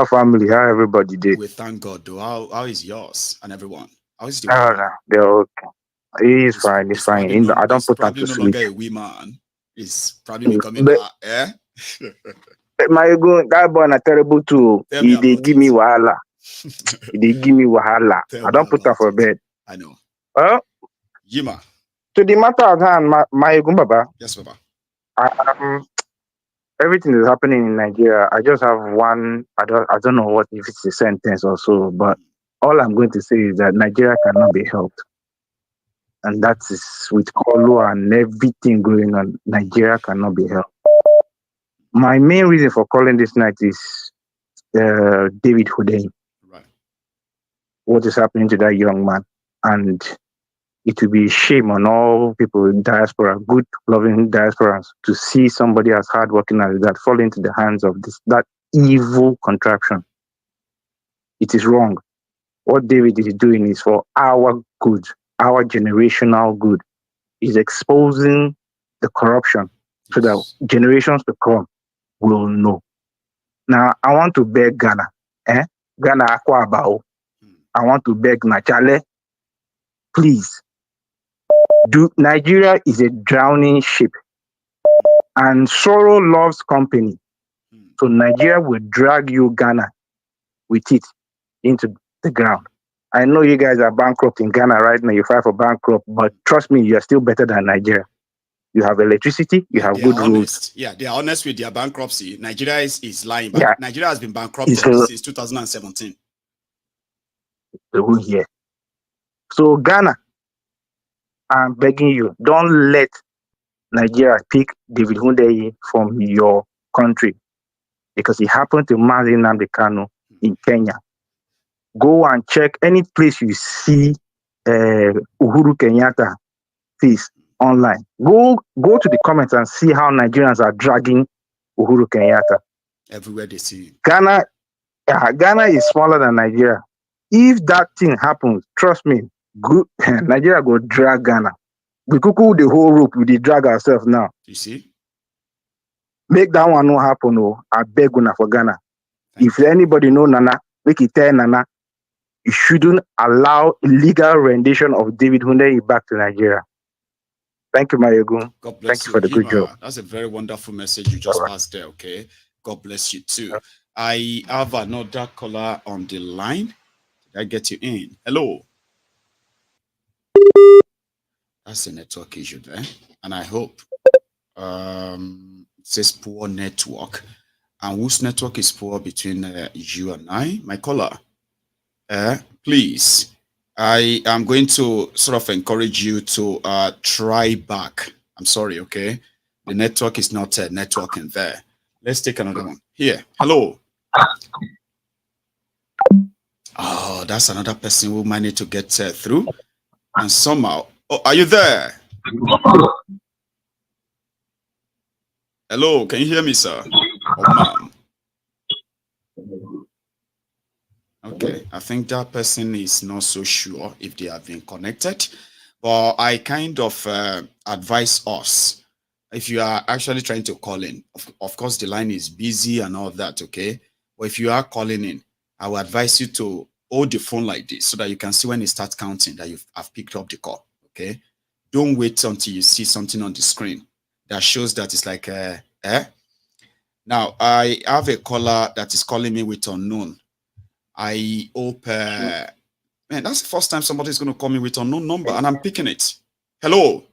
family? How everybody did? We thank God. Though. How is yours and everyone? How is the no, they're okay. He's fine. He's fine. I don't put him to no sleep. Longer a wee man. He's probably becoming Maiyegun, that boy na terrible too. He did give me wahala. He did give me wahala. I don't put her for bed. I know. Yima. To the matter at hand, Maiyegun Baba. Yes, Baba. Everything is happening in Nigeria. I just have one. I don't know what if it's a sentence or so, but all I'm going to say is that Nigeria cannot be helped, and that is with Kolo and everything going on. Nigeria cannot be helped. My main reason for calling this night is David Hundeyin. Right. What is happening to that young man, and it will be a shame on all people in diaspora, good, loving diasporans, to see somebody as hardworking as that fall into the hands of that evil contraption. It is wrong. What David is doing is for our good, our generational good. He's exposing the corruption so that generations to come will know. Now, I want to beg Ghana. Ghana Akwa Abao. I want to beg Nachale. Please. Nigeria is a drowning ship, and sorrow loves company. So Nigeria will drag you, Ghana, with it into the ground. I know you guys are bankrupt in Ghana right now. You file for bankrupt, but trust me, you are still better than Nigeria. You have electricity, you have good roads. Yeah, they are honest with their bankruptcy. Nigeria is lying. Yeah. Nigeria has been bankrupted since 2017. Yeah. So Ghana, I'm begging you, don't let Nigeria pick David Hundeyin from your country, because it happened to Mazi Nnamdi Kanu in Kenya. Go and check any place you see Uhuru Kenyatta face online. Go to the comments and see how Nigerians are dragging Uhuru Kenyatta. Everywhere they see him. Ghana is smaller than Nigeria. If that thing happens, trust me, Nigeria go drag Ghana. We cuckoo the whole rope, we drag ourselves now. You see? Make that one no happen. Oh, I beg una for Ghana. If anybody know Nana, make it tell Nana. You shouldn't allow illegal rendition of David Hundeyin back to Nigeria. Thank you, Maiyegun. God bless Thank you for the good job. That's a very wonderful message you just passed there, okay? God bless you too. I have another caller on the line. Did I get you in? Hello. That's a network issue there. And I hope it says poor network. And whose network is poor between you and I? My caller. Please, I am going to sort of encourage you to try back. I'm sorry, okay? The network is not networking there. Let's take another one. Here. Hello. Oh, that's another person who might need to get through. And somehow... Oh, are you there? Hello, can you hear me, sir? Oh, ma'am. Okay, I think that person is not so sure if they have been connected. But I kind of advise us, if you are actually trying to call in, of course the line is busy and all that, okay? But if you are calling in, I will advise you to hold the phone like this so that you can see when it starts counting that you have picked up the call, okay? Don't wait until you see something on the screen that shows that it's like, Now, I have a caller that is calling me with unknown. I hope, man, that's the first time somebody's going to call me with unknown number, and I'm picking it. Hello.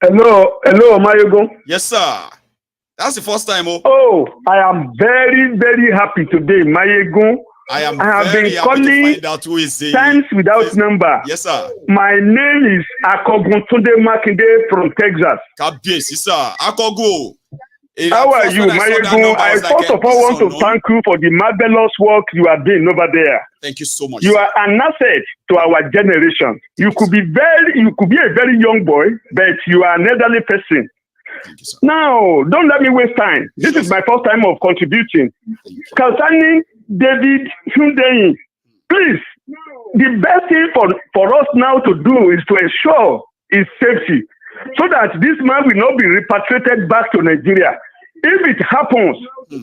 Hello, Maiyegun. Yes, sir. That's the first time. Oh, I am very, very happy today, Maiyegun. I have been calling to find out who is times without number. Yes, sir. My name is Akogun Tunde Makinde from Texas. Yes, sir. Akogun. How are you, Maiyegun? I first of all want to thank you for the marvelous work you are doing over there. Thank you so much. You are an asset to our generation. You could be a very young boy, but you are an elderly person. Thank you, sir. Now, don't let me waste time. This is my first time of contributing. Concerning David Hundeyin, please, the best thing for us now to do is to ensure his safety. so that this man will not be repatriated back to Nigeria. If it happens,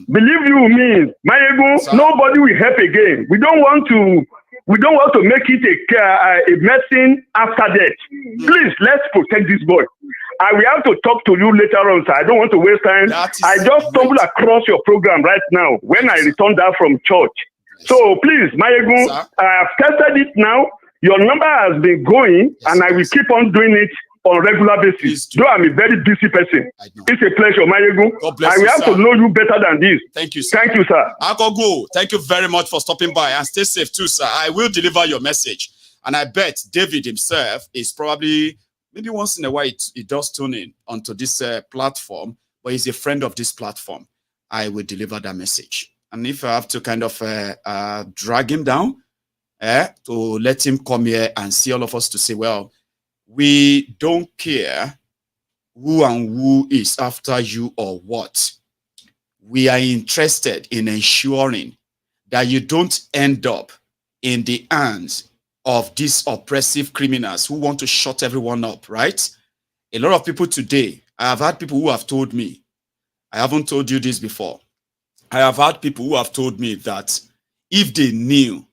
believe you me, Maiyegun, nobody will help again. We don't want to make it a medicine after death. Please, let's protect this boy. I will have to talk to you later on, sir. I don't want to waste time. I just stumbled across your program right now when I returned that from church. So please, Maiyegun, I have tested it now. Your number has been going, and I will keep on doing it on a regular basis. Though I'm a very busy person. It's a pleasure, Maiyegun. I will have to know you better than this. Thank you, sir. Thank you, sir. Agogo, thank you very much for stopping by, and stay safe too, sir. I will deliver your message. And I bet David himself is probably, maybe once in a while, he does tune in onto this platform, but he's a friend of this platform. I will deliver that message. And if I have to kind of drag him down, to let him come here and see all of us to say, well, we don't care who and who is after you or what. We are interested in ensuring that you don't end up in the hands of these oppressive criminals who want to shut everyone up, right? A lot of people today, I have had people who have told me, I haven't told you this before, I have had people who have told me that if they knew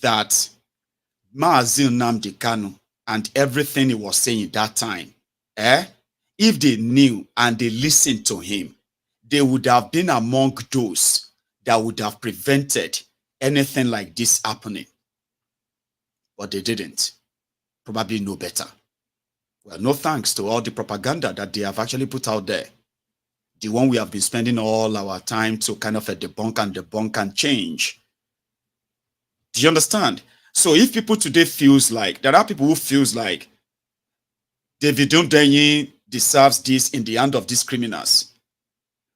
that Mazi Nnamdi Kanu and everything he was saying that time, if they knew and they listened to him, they would have been among those that would have prevented anything like this happening. But they didn't. Probably know better. Well, no thanks to all the propaganda that they have actually put out there. The one we have been spending all our time to kind of debunk and change. Do you understand? So if people today feels like, there are people who feels like David Ondenyi deserves this in the hand of these criminals.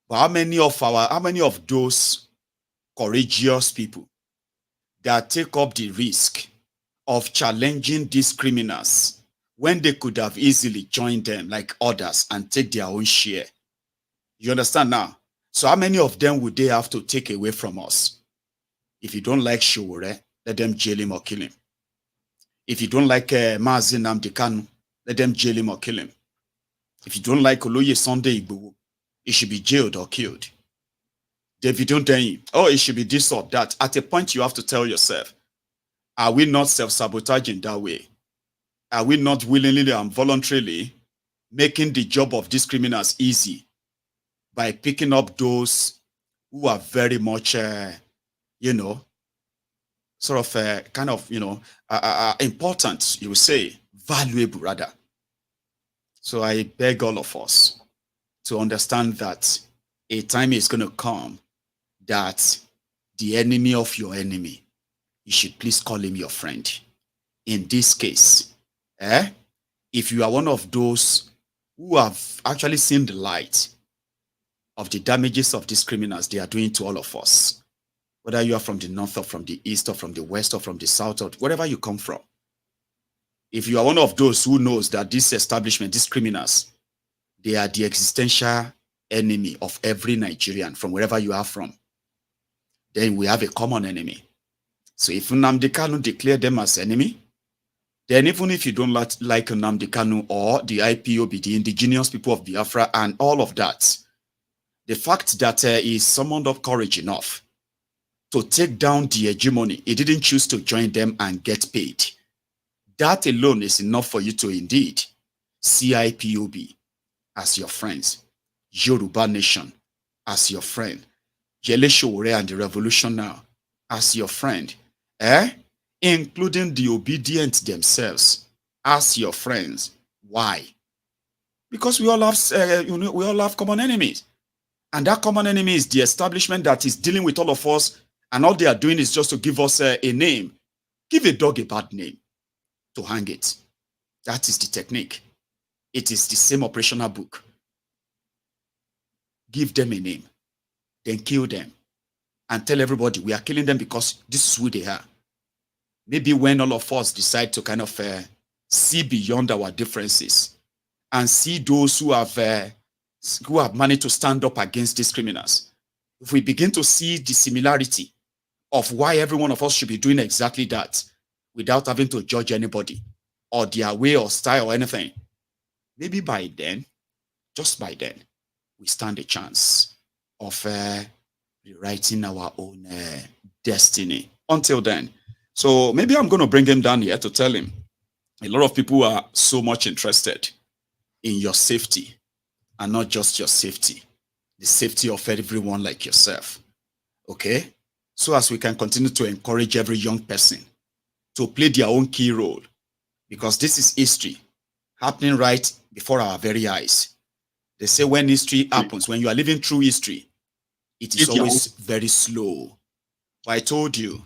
But how many of those courageous people that take up the risk of challenging these criminals when they could have easily joined them like others and take their own share? You understand now? So how many of them would they have to take away from us? If you don't like Showore, let them jail him or kill him. If you don't like Mazi Nnamdi Kanu, let them jail him or kill him. If you don't like Oloye Sunday Igboho, he should be jailed or killed. David Ondenyi, oh, it should be this or that. At a point, you have to tell yourself, are we not self-sabotaging that way? Are we not willingly and voluntarily making the job of these criminals easy by picking up those who are very much, sort of important, you would say, valuable rather. So I beg all of us to understand that a time is going to come that the enemy of your enemy, you should please call him your friend. In this case, if you are one of those who have actually seen the light of the damages of these criminals they are doing to all of us, whether you are from the north or from the east or from the west or from the south or wherever you come from, if you are one of those who knows that this establishment, these criminals, they are the existential enemy of every Nigerian from wherever you are from, then we have a common enemy. So if Nnamdi Kanu declare them as enemy, then even if you don't like Nnamdi Kanu or the IPOB, the indigenous people of Biafra and all of that, the fact that he summoned up courage enough to take down the hegemony, he didn't choose to join them and get paid. That alone is enough for you to indeed see IPOB as your friends, Yoruba Nation as your friend, Yele Sowore and the Revolution Now as your friend, including the obedient themselves as your friends. Why? Because we all have, we all have common enemies, and that common enemy is the establishment that is dealing with all of us, and all they are doing is just to give us a name. Give a dog a bad name to hang it. That is the technique. It is the same operational book. Give them a name, then kill them, and tell everybody we are killing them because this is who they are. Maybe when all of us decide to kind of see beyond our differences and see those who have managed to stand up against these criminals, if we begin to see the similarity of why every one of us should be doing exactly that without having to judge anybody or their way or style or anything, maybe by then, just by then, we stand a chance of rewriting our own destiny. Until then. So maybe I'm going to bring him down here to tell him a lot of people are so much interested in your safety, and not just your safety, the safety of everyone like yourself. Okay? So as we can continue to encourage every young person to play their own key role, because this is history happening right before our very eyes. They say when history happens, when you are living through history, it is always very slow. But I told you,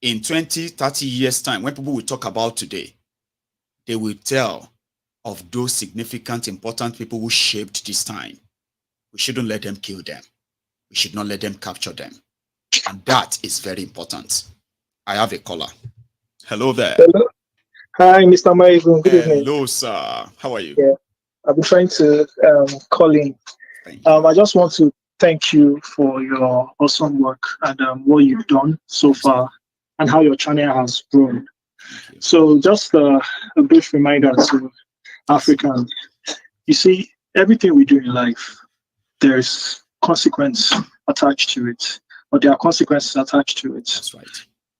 in 20, 30 years' time, when people will talk about today, they will tell of those significant, important people who shaped this time. We shouldn't let them kill them. We should not let them capture them. And that is very important. I have a caller. Hello there. Hello. Hi, Mr. Maiyegun. Good evening. Hello, sir. How are you? Yeah, I've been trying to call in. I just want to thank you for your awesome work and what you've done so far and how your channel has grown. So just a brief reminder to Africans. You see, everything we do in life, there's consequence attached to it, or there are consequences attached to it. That's right.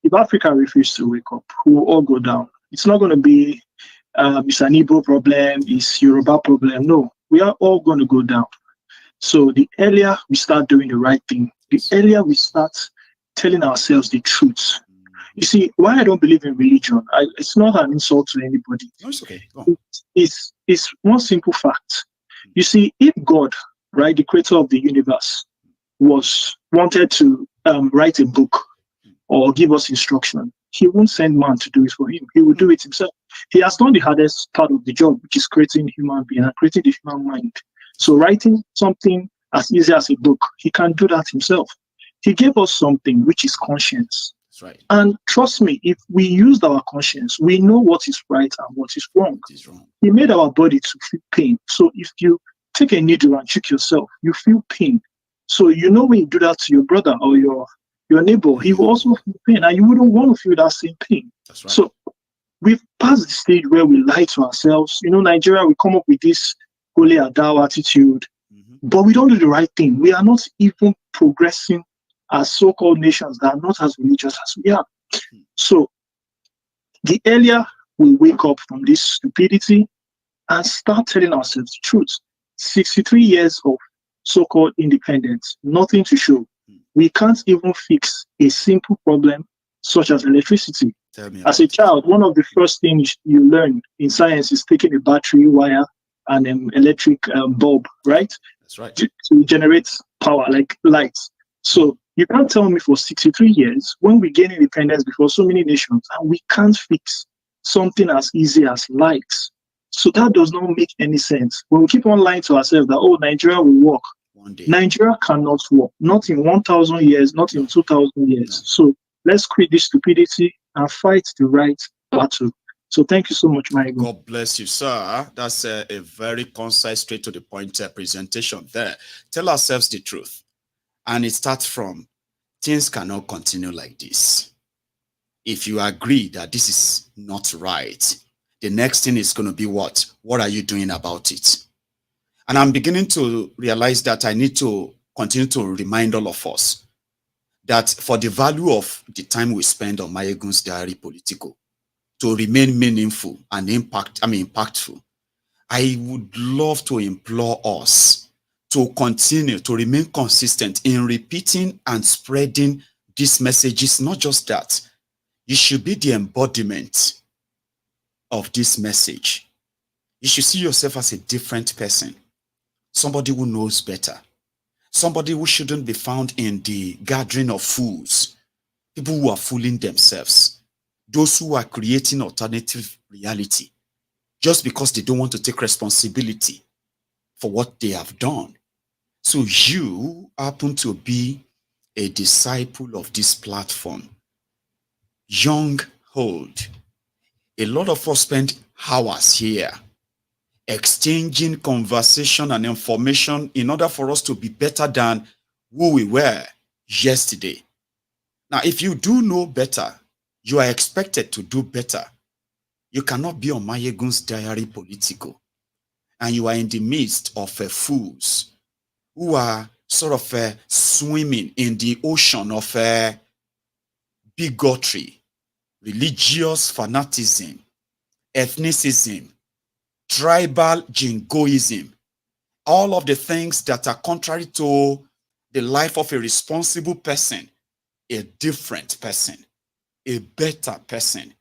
If Africa refuses to wake up, we will all go down. It's not going to be it's an Igbo problem, it's Yoruba problem. No, we are all going to go down. So the earlier we start doing the right thing, the earlier we start telling ourselves the truth. You see, why I don't believe in religion, it's not an insult to anybody. No, it's okay. It's one simple fact. You see, if God, right, the creator of the universe, wanted to write a book or give us instruction, he won't send man to do it for him. He will do it himself. He has done the hardest part of the job, which is creating human being and creating the human mind. So writing something as easy as a book, he can do that himself. He gave us something which is conscience. That's right. And trust me, if we use our conscience, we know what is right and what is wrong. He made our body to feel pain. So if you take a needle and check yourself, you feel pain. So you know when you do that to your brother or your neighbor, he will also feel pain, and you wouldn't want to feel that same pain. That's right. So we've passed the stage where we lie to ourselves. You know, Nigeria, we come up with this holy adao attitude, but we don't do the right thing. We are not even progressing as so-called nations that are not as religious as we are. So the earlier we wake up from this stupidity and start telling ourselves the truth, 63 years of so-called independence, nothing to show. We can't even fix a simple problem such as electricity. As a child, one of the first things you learn in science is taking a battery, wire, and an electric bulb, right? That's right. To generate power, like lights. So you can't tell me for 63 years, when we gain independence before so many nations, and we can't fix something as easy as lights. So that does not make any sense. When we keep on lying to ourselves that, oh, Nigeria will work. Nigeria cannot work. Not in 1,000 years, not in 2,000 years. So let's quit this stupidity and fight the right battle. So thank you so much, Maiyegun. God bless you, sir. That's a very concise, straight to the point presentation there. Tell ourselves the truth. And it starts from, things cannot continue like this. If you agree that this is not right, the next thing is going to be what? What are you doing about it? And I'm beginning to realize that I need to continue to remind all of us that for the value of the time we spend on MaiyegunsDiary Politico to remain meaningful and impactful, I would love to implore us to continue to remain consistent in repeating and spreading these messages. Not just that, you should be the embodiment of this message. You should see yourself as a different person, somebody who knows better, somebody who shouldn't be found in the gathering of fools, people who are fooling themselves, those who are creating alternative reality just because they don't want to take responsibility for what they have done. So you happen to be a disciple of this platform, young, old. A lot of us spend hours here exchanging conversation and information in order for us to be better than who we were yesterday. Now, if you do know better, you are expected to do better. You cannot be on MaiyegunsDiary Politico and you are in the midst of fools who are sort of swimming in the ocean of bigotry, religious fanaticism, ethnicism, tribal jingoism, all of the things that are contrary to the life of a responsible person, a different person, a better person.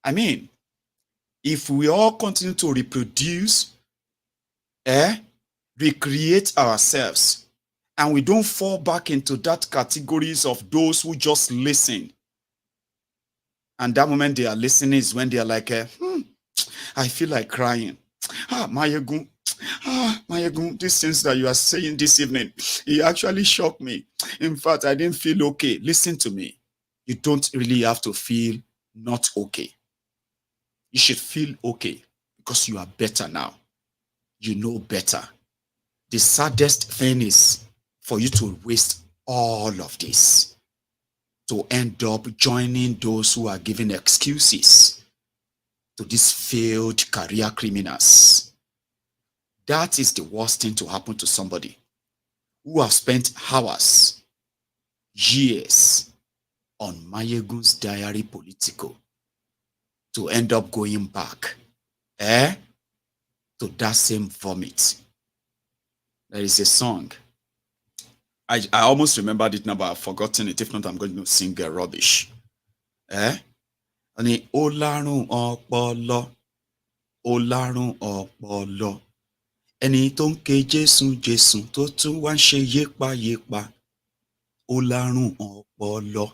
I mean, if we all continue to reproduce, recreate ourselves, and we don't fall back into that categories of those who just listen, and that moment they are listening is when they are like, I feel like crying. Maiyegun, Maiyegun, these things that you are saying this evening, it actually shocked me. In fact, I didn't feel okay. Listen to me. You don't really have to feel not okay. You should feel okay because you are better now. You know better. The saddest thing is for you to waste all of this to end up joining those who are giving excuses to these failed career criminals. That is the worst thing to happen to somebody who have spent hours, years on MaiyegunsDiary Politico to end up going back to that same vomit. There is a song. I almost remembered it now, but I've forgotten it. If not, I'm going to sing rubbish. Ani Olarun Opolo, Olarun Opolo. Ẹni tó ń ké Jésù Jésù tó tún wá ń ṣe yépa yépa. Olarun Opolo.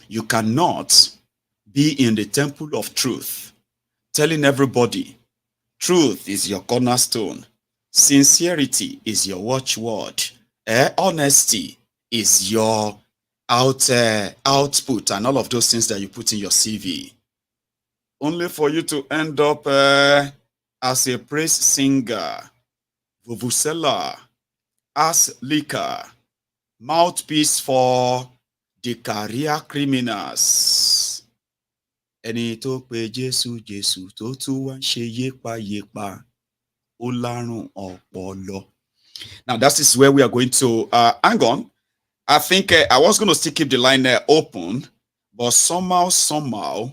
You cannot be in the temple of truth, telling everybody, truth is your cornerstone, sincerity is your watchword, honesty is your output, and all of those things that you put in your CV, only for you to end up as a praise singer, vuvuzela, ass liquor, mouthpiece for the career criminals. Ẹni tó pe Jésù Jésù tó tún wá ń ṣe yépa yépa, ó lárùn ọpọlọ. Now that is where we are going to hang on. I think I was going to still keep the line open, but somehow,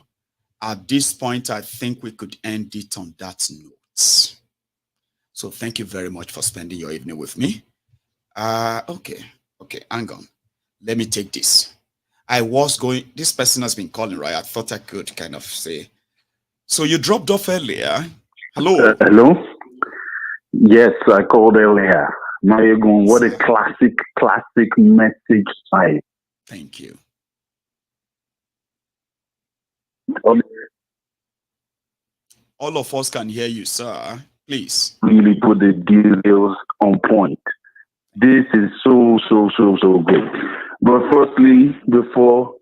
at this point, I think we could end it on that note. So thank you very much for spending your evening with me. Okay, hang on. Let me take this. This person has been calling, right? I thought I could kind of say. So you dropped off earlier. Hello? Hello? Yes, I called earlier. Maiyegun, what a classic message type. Thank you. All of us can hear you, sir. Please. Really put the details on point. This is so good. But firstly, before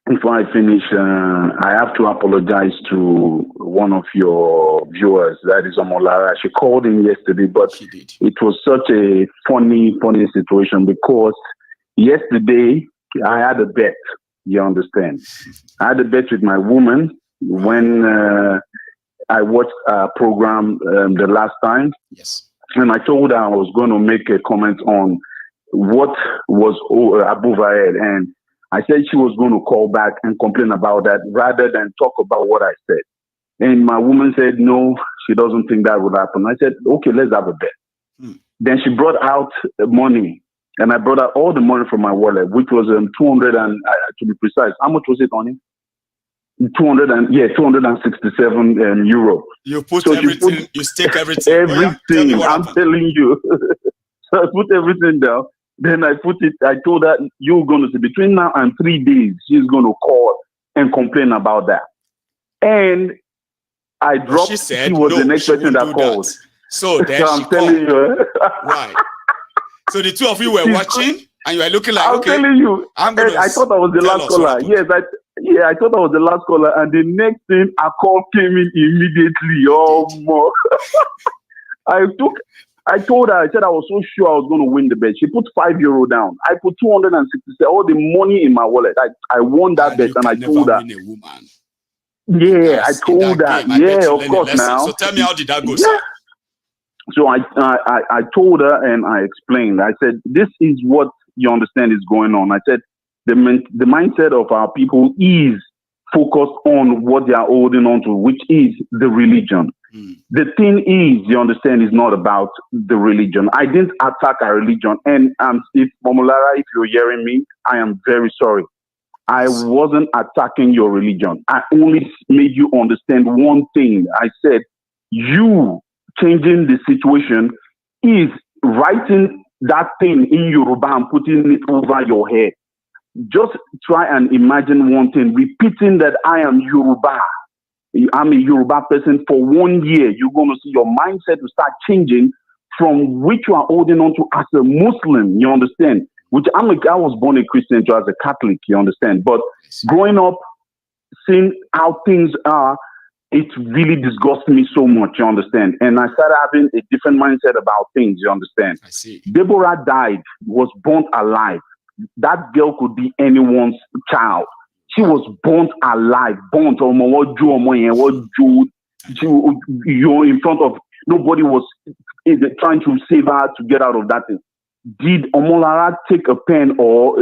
I finish, I have to apologize to one of your viewers, that is Omolara. She called in yesterday, but it was such a funny situation because yesterday I had a bet, you understand. I had a bet with my woman when I watched a program the last time. Yes. And I told her I was going to make a comment on what was above her head. And I said she was going to call back and complain about that rather than talk about what I said. And my woman said, no, she doesn't think that would happen. I said, okay, let's have a bet. Then she brought out money. And I brought out all the money from my wallet, which was 200 and, to be precise, how much was it on it? 267 euro. You put everything, you stake everything. Everything, I'm telling you. So I put everything down. Then I told her, you're going to see between now and 3 days, she's going to call and complain about that. And I dropped, she said, she was no, the next person that called. So then I'm telling you. Right. So the two of you were watching and you were looking like, I'm telling you. I thought I was the last caller. Yes, I thought I was the last caller. And the next thing, a call came in immediately. Oh, more. I told her, I said I was so sure I was going to win the bet. She put €5 down. I put 267, all the money in my wallet. I won that bet, and I told her. Yeah, I told that. Yeah, of course now. So tell me, how did that go, sir? So I told her and I explained. I said, this is what you understand is going on. I said, the mindset of our people is focused on what they are holding on to, which is the religion. The thing is, you understand, is not about the religion. I didn't attack our religion. And if Momolara, if you're hearing me, I am very sorry. I wasn't attacking your religion. I only made you understand one thing. I said, you changing the situation is writing that thing in Yoruba and putting it over your head. Just try and imagine one thing, repeating that I am Yoruba. I'm a Yoruba person for 1 year. You're going to see your mindset will start changing from which you are holding on to as a Muslim, you understand? Which I was born a Christian too, as a Catholic, you understand? But growing up, seeing how things are, it really disgusts me so much, you understand? And I started having a different mindset about things, you understand? I see. Deborah died, was burnt alive. That girl could be anyone's child. She was burnt alive, you're in front of, nobody was trying to save her to get out of that thing. Did Omolara take a pen or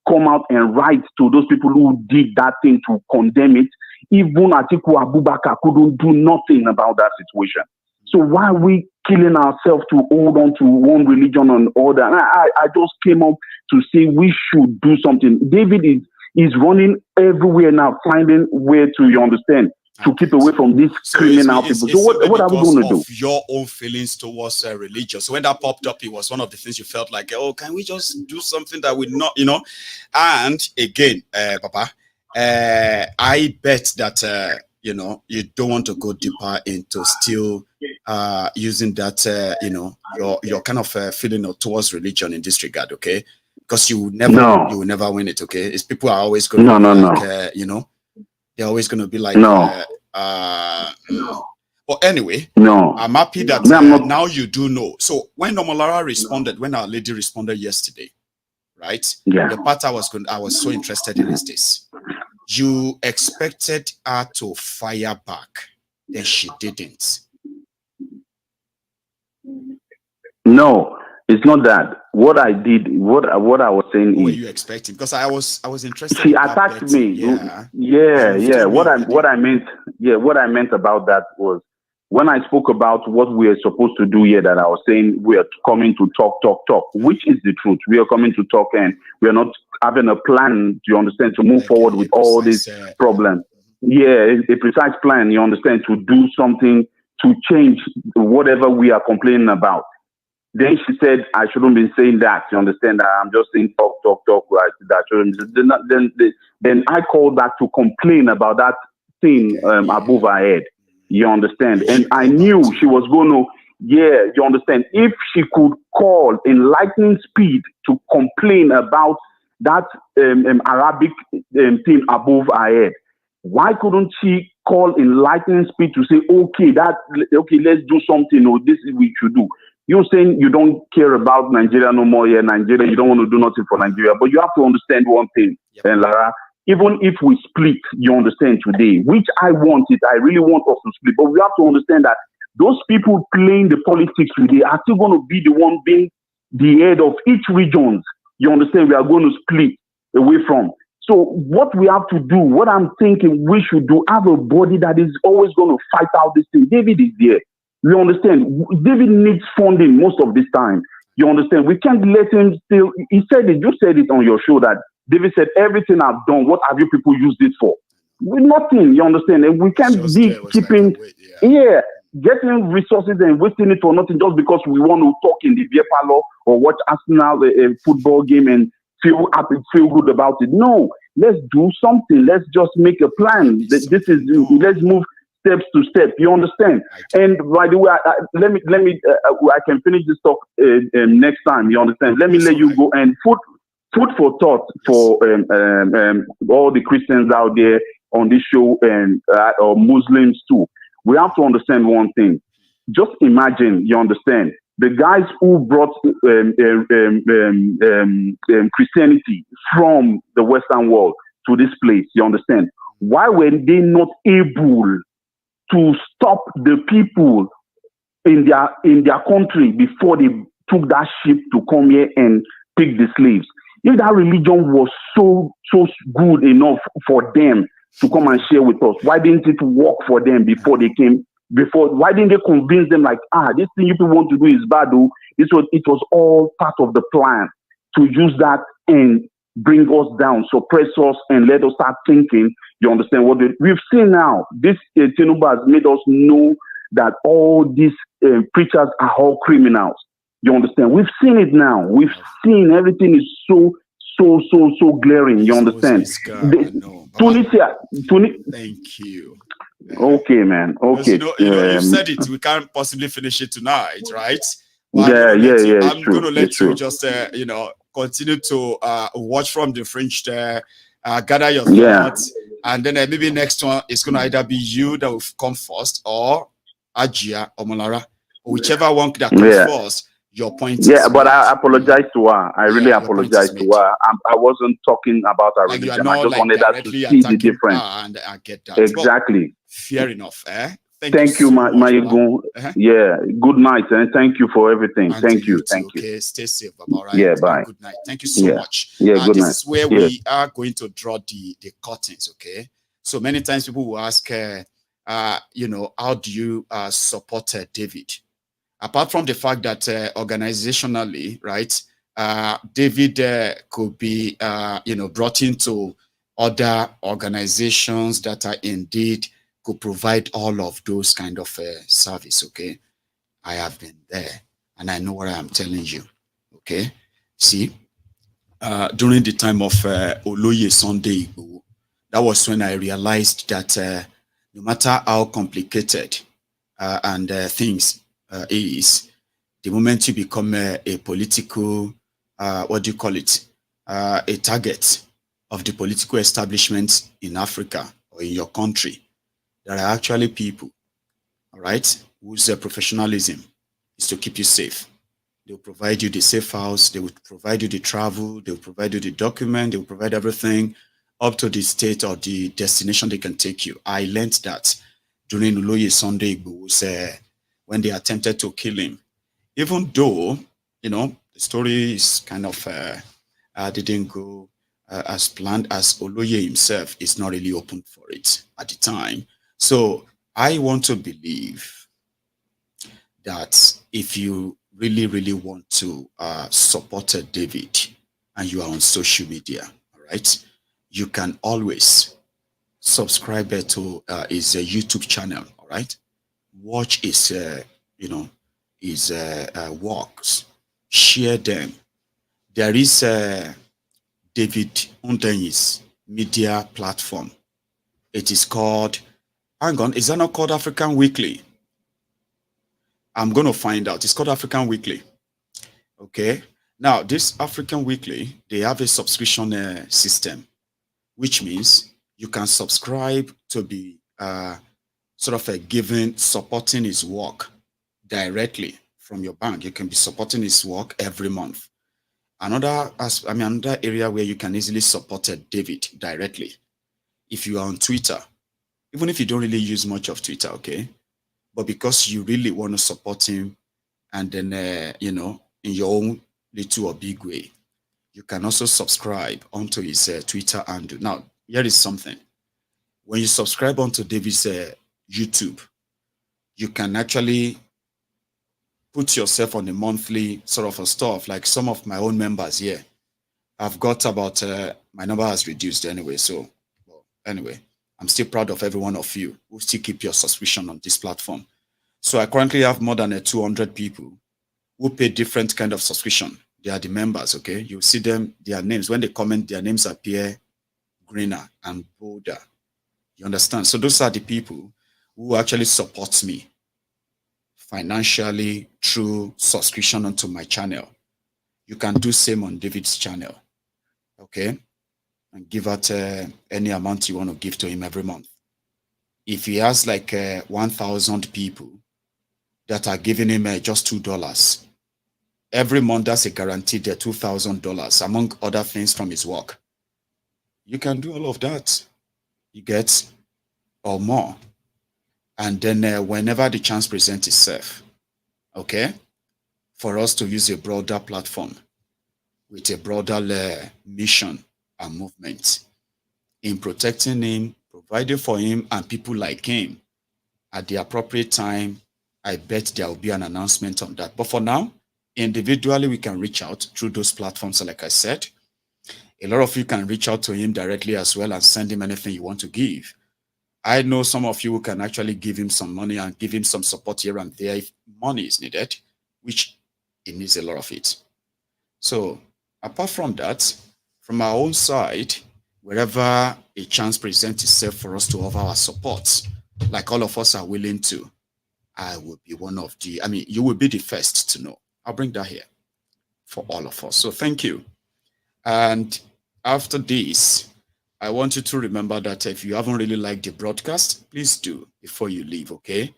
come out and write to those people who did that thing to condemn it? Even Aktiku Abubakar couldn't do nothing about that situation. So why are we killing ourselves to hold on to one religion or other? And I just came up to say we should do something. David is running everywhere now, finding where to, you understand, to keep away from these criminal people. So what are we going to do? Your own feelings towards religion. So when that popped up, it was one of the things you felt like, oh, can we just do something that would not, you know? And again, Papa, I bet that, you know, you don't want to go deeper into still using that, you know, your kind of feeling towards religion in this regard, okay? Because you will never win it, okay? It's people are always going to be like, you know, they're always going to be like, but anyway, I'm happy that now you do know. So when Omolara responded, when Our Lady responded yesterday, right? Yeah. The part I was so interested in is this. You expected her to fire back, then she didn't. No, it's not that. What I did, what I was saying What were is, you expecting? Because I was interested. she attacked me. Yeah. What I meant about that was when I spoke about what we are supposed to do here, that I was saying we are coming to talk, which is the truth. We are coming to talk, and we are not having a plan, you understand, to move forward with all these problems. Yeah, a precise plan, you understand, to do something to change whatever we are complaining about. Then she said, I shouldn't be saying that. You understand that I'm just saying talk. Right? That then I called back to complain about that thing above her head. You understand? And I knew she was going to, you understand? If she could call in lightning speed to complain about that Arabic thing above her head, why couldn't she call in lightning speed to say, okay, let's do something, or this is what we should do? You're saying you don't care about Nigeria no more. Yeah, Nigeria, you don't want to do nothing for Nigeria. But you have to understand one thing, and Lara, even if we split, you understand today, which I really want us to split. But we have to understand that those people playing the politics today are still going to be the one being the head of each region. You understand? We are going to split away from. So what we have to do, what I'm thinking we should do, have a body that is always going to fight out this thing. David is there. You understand? David needs funding most of this time. You understand? We can't let him still. He said it. You said it on your show that David said, everything I've done, what have you people used it for? Nothing. You understand? And we can't be keeping, getting resources and wasting it for nothing just because we want to talk in the beer parlor or watch Arsenal a football game and feel happy, feel good about it. No, let's do something. Let's just make a plan. Let's move steps to step. You understand? And by the way, let me. I can finish this talk next time. You understand? Let me let you go and food for thought for all the Christians out there on this show and or Muslims too. We have to understand one thing. Just imagine. You understand? The guys who brought Christianity from the Western world to this place. You understand? why were they not able to stop the people in their country before they took that ship to come here and take the slaves? If that religion was so good enough for them to come and share with us, why didn't it work for them before they came? Why didn't they convince them like, this thing you people want to do is bad, though? It was all part of the plan to use that and bring us down, suppress us, and let us start thinking. You understand what we've seen now? This Tinubu has made us know that all these preachers are all criminals. You understand? We've seen it now. We've seen everything is so glaring. You understand? Tunisia. Thank you. Okay, man. Okay. You said it. We can't possibly finish it tonight, right? Well, I'm going to let you just, continue to watch from the fringe there, gather your thoughts, and then maybe next one is going to either be you that will come first, or Ajia or Molara, whichever one that comes first. Your point is but I apologize to her. I really apologize to her. I wasn't talking about her religion. I just wanted her to see the difference. And I get that. Exactly. But fair enough. Thank you, Maiyegun. Yeah, good night, and thank you for everything. And thank you. Okay, stay safe. All right. Yeah, bye. Good night. Thank you so much. Yeah, good night. This is where we are going to draw the curtains. Okay. So many times people will ask, how do you support David? Apart from the fact that organizationally, right, David could be, brought into other organizations that are indeed could provide all of those kind of service. Okay, I have been there and I know what I am telling you. Okay, see, during the time of Oloye Sunday, that was when I realized that no matter how complicated and things is, the moment you become a political, a target of the political establishment in Africa or in your country, there are actually people, all right, whose professionalism is to keep you safe. They'll provide you the safe house, they will provide you the travel, they'll provide you the document, they'll provide everything up to the state or the destination they can take you. I learned that during Oloye Sunday when they attempted to kill him. Even though, the story is kind of didn't go as planned, as Oloye himself is not really open for it at the time. So I want to believe that if you really want to support David and you are on social media, all right, you can always subscribe to his YouTube channel, all right? Watch his, his works, share them. There is David Undenyi's media platform. It is called, hang on, is that not called African Weekly? I'm going to find out. It's called African Weekly. Okay. Now, this African Weekly, they have a subscription system, which means you can subscribe to be supporting his work directly from your bank. You can be supporting his work every month. Another area where you can easily support David directly, if you are on Twitter, even if you don't really use much of Twitter, okay, but because you really want to support him, and then in your own little or big way, you can also subscribe onto his Twitter handle. Now, here is something. When you subscribe onto David's YouTube, you can actually put yourself on a monthly sort of a stuff, like some of my own members here. I've got about, my number has reduced anyway, so anyway, I'm still proud of every one of you who still keep your subscription on this platform. So I currently have more than 200 people who pay different kind of subscription. They are the members, okay? You see them, their names. When they comment, their names appear greener and bolder. You understand? So those are the people who actually support me financially through subscription onto my channel. You can do same on David's channel, okay? And give out any amount you want to give to him every month. If he has like 1,000 people that are giving him just $2, every month that's a guaranteed $2,000, among other things from his work. You can do all of that. You get, or more. And then whenever the chance presents itself, okay, for us to use a broader platform with a broader mission and movement in protecting him, providing for him and people like him at the appropriate time, I bet there will be an announcement on that. But for now, individually, we can reach out through those platforms, like I said. A lot of you can reach out to him directly as well and send him anything you want to give. I know some of you who can actually give him some money and give him some support here and there if money is needed, which he needs a lot of it. So apart from that, from our own side, wherever a chance presents itself for us to offer our support, like all of us are willing to, I will be one of the, you will be the first to know. I'll bring that here for all of us. So thank you. And after this, I want you to remember that if you haven't really liked the broadcast, please do before you leave, okay?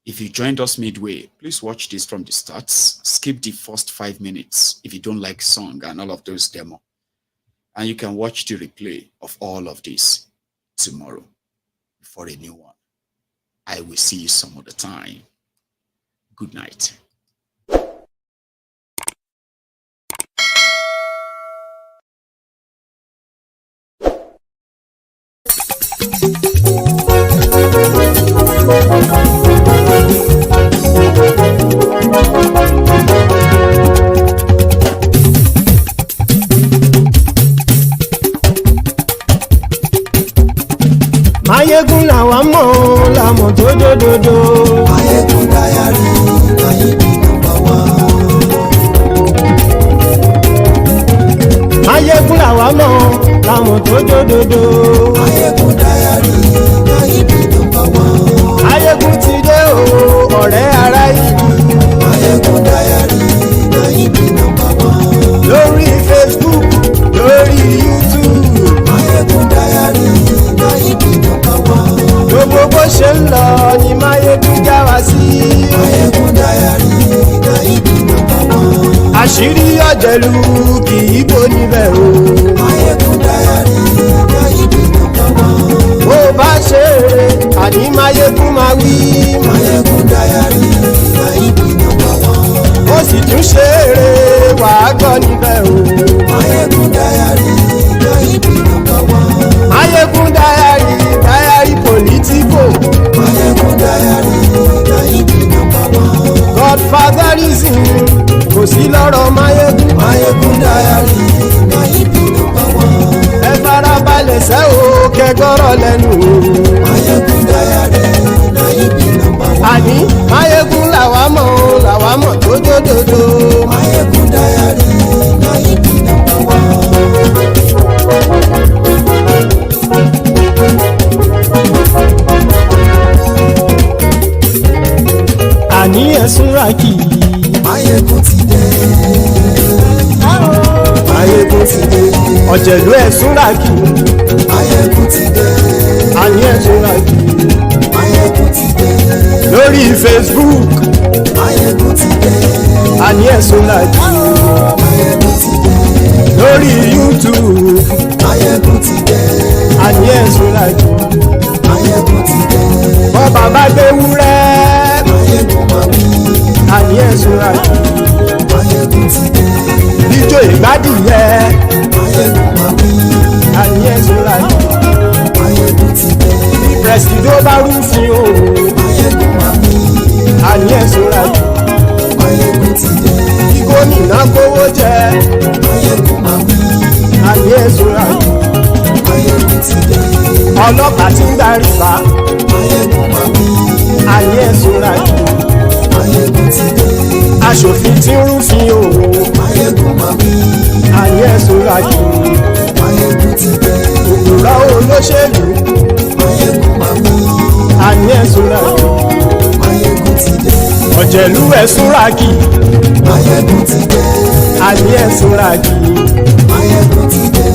If you joined us midway, please watch this from the start. Skip the first 5 minutes if you don't like song and all of those demo. And you can watch the replay of all of this tomorrow before a new one. I will see you some other time. Good night. Maiyegun làwa mọ̀ làmọ̀ tó dòdòdò. Maiyegun Diary Maiyegun #1. Maiyegun làwa mọ̀ làmọ̀ tó dòdòdò. Maiyegun Diary Maiyegun #1. Maiyegun ti dé o ọ̀rẹ́ ará ìlú. Maiyegun Diary Maiyegun #1. Lórí Facebook lórí YouTube. Maiyegun Diary Maiyegun #1. Gbogbo bó ṣe ń lọ ni Maiyegun já wa sí. Maiyegun Diary Maiyegun #1. Àṣírí ọ̀jẹ̀lú kì í bò níbẹ̀ o. Maiyegun Diary Maiyegun #1. Bó bá ṣe eré àní Maiyegun máa wí. Maiyegun Diary Maiyegun #1. Ó sì tún ṣe eré wàá gbọ́ níbẹ̀ o. Maiyegun Diary Maiyegun #1. Maiyegun Diary Diary Politico. Maiyegun Diary Maiyegun #1. Godfatherism kò sí lọ́rọ̀ Maiyegun. Maiyegun Diary Maiyegun #1. Ẹ farabalẹ̀ sẹ́ o kẹgọ́rọ̀ lẹ́nu o. Maiyegun Diary Maiyegun #1. Àní Maiyegun làwa mọ̀ tó dòdòdò. Maiyegun Diary Maiyegun #1. Àní ẹ̀sùn rákì. Maiyegun ti dé. Maiyegun ti dé. Ọ̀jẹ̀lú ẹ̀sùn rákì. Maiyegun ti dé. Àní ẹ̀sùn rákì. Maiyegun ti dé. Lórí Facebook. Maiyegun ti dé. Àní ẹ̀sùn rákì. Maiyegun ti dé. Lórí YouTube. Maiyegun ti dé. Àní ẹ̀sùn rákì. Maiyegun ti dé. Bọ́ bàbá gbé wúrẹ́. Maiyegun máa wí. Àní ẹ̀sùn rákì. Maiyegun ti dé. Ijó ìgbádìyẹ. Maiyegun máa wí. Àní ẹ̀sùn rákì. Maiyegun ti dé. Presido bá rúfin o. Maiyegun máa wí. Àní ẹ̀sùn rákì. Maiyegun ti dé. Kí gómìnà kówó jẹ. Maiyegun máa wí. Àní ẹ̀sùn rákì. Maiyegun ti dé. Ọlọ́pàá ti ń gbà rìbá. Maiyegun máa wí. Àní ẹ̀sùn rákì. Maiyegun ti dé. Aṣòfin tí ń rúfin o. Maiyegun máa wí. Àní ẹ̀sùn rákì. Maiyegun ti dé. Òpùrọ́ olóṣèlú. Maiyegun máa wí. Àní ẹ̀sùn rákì. Maiyegun ti dé. Ọ̀jẹ̀lú ẹ̀sùn rákì. Maiyegun ti dé. Àní ẹ̀sùn rákì. Maiyegun ti dé.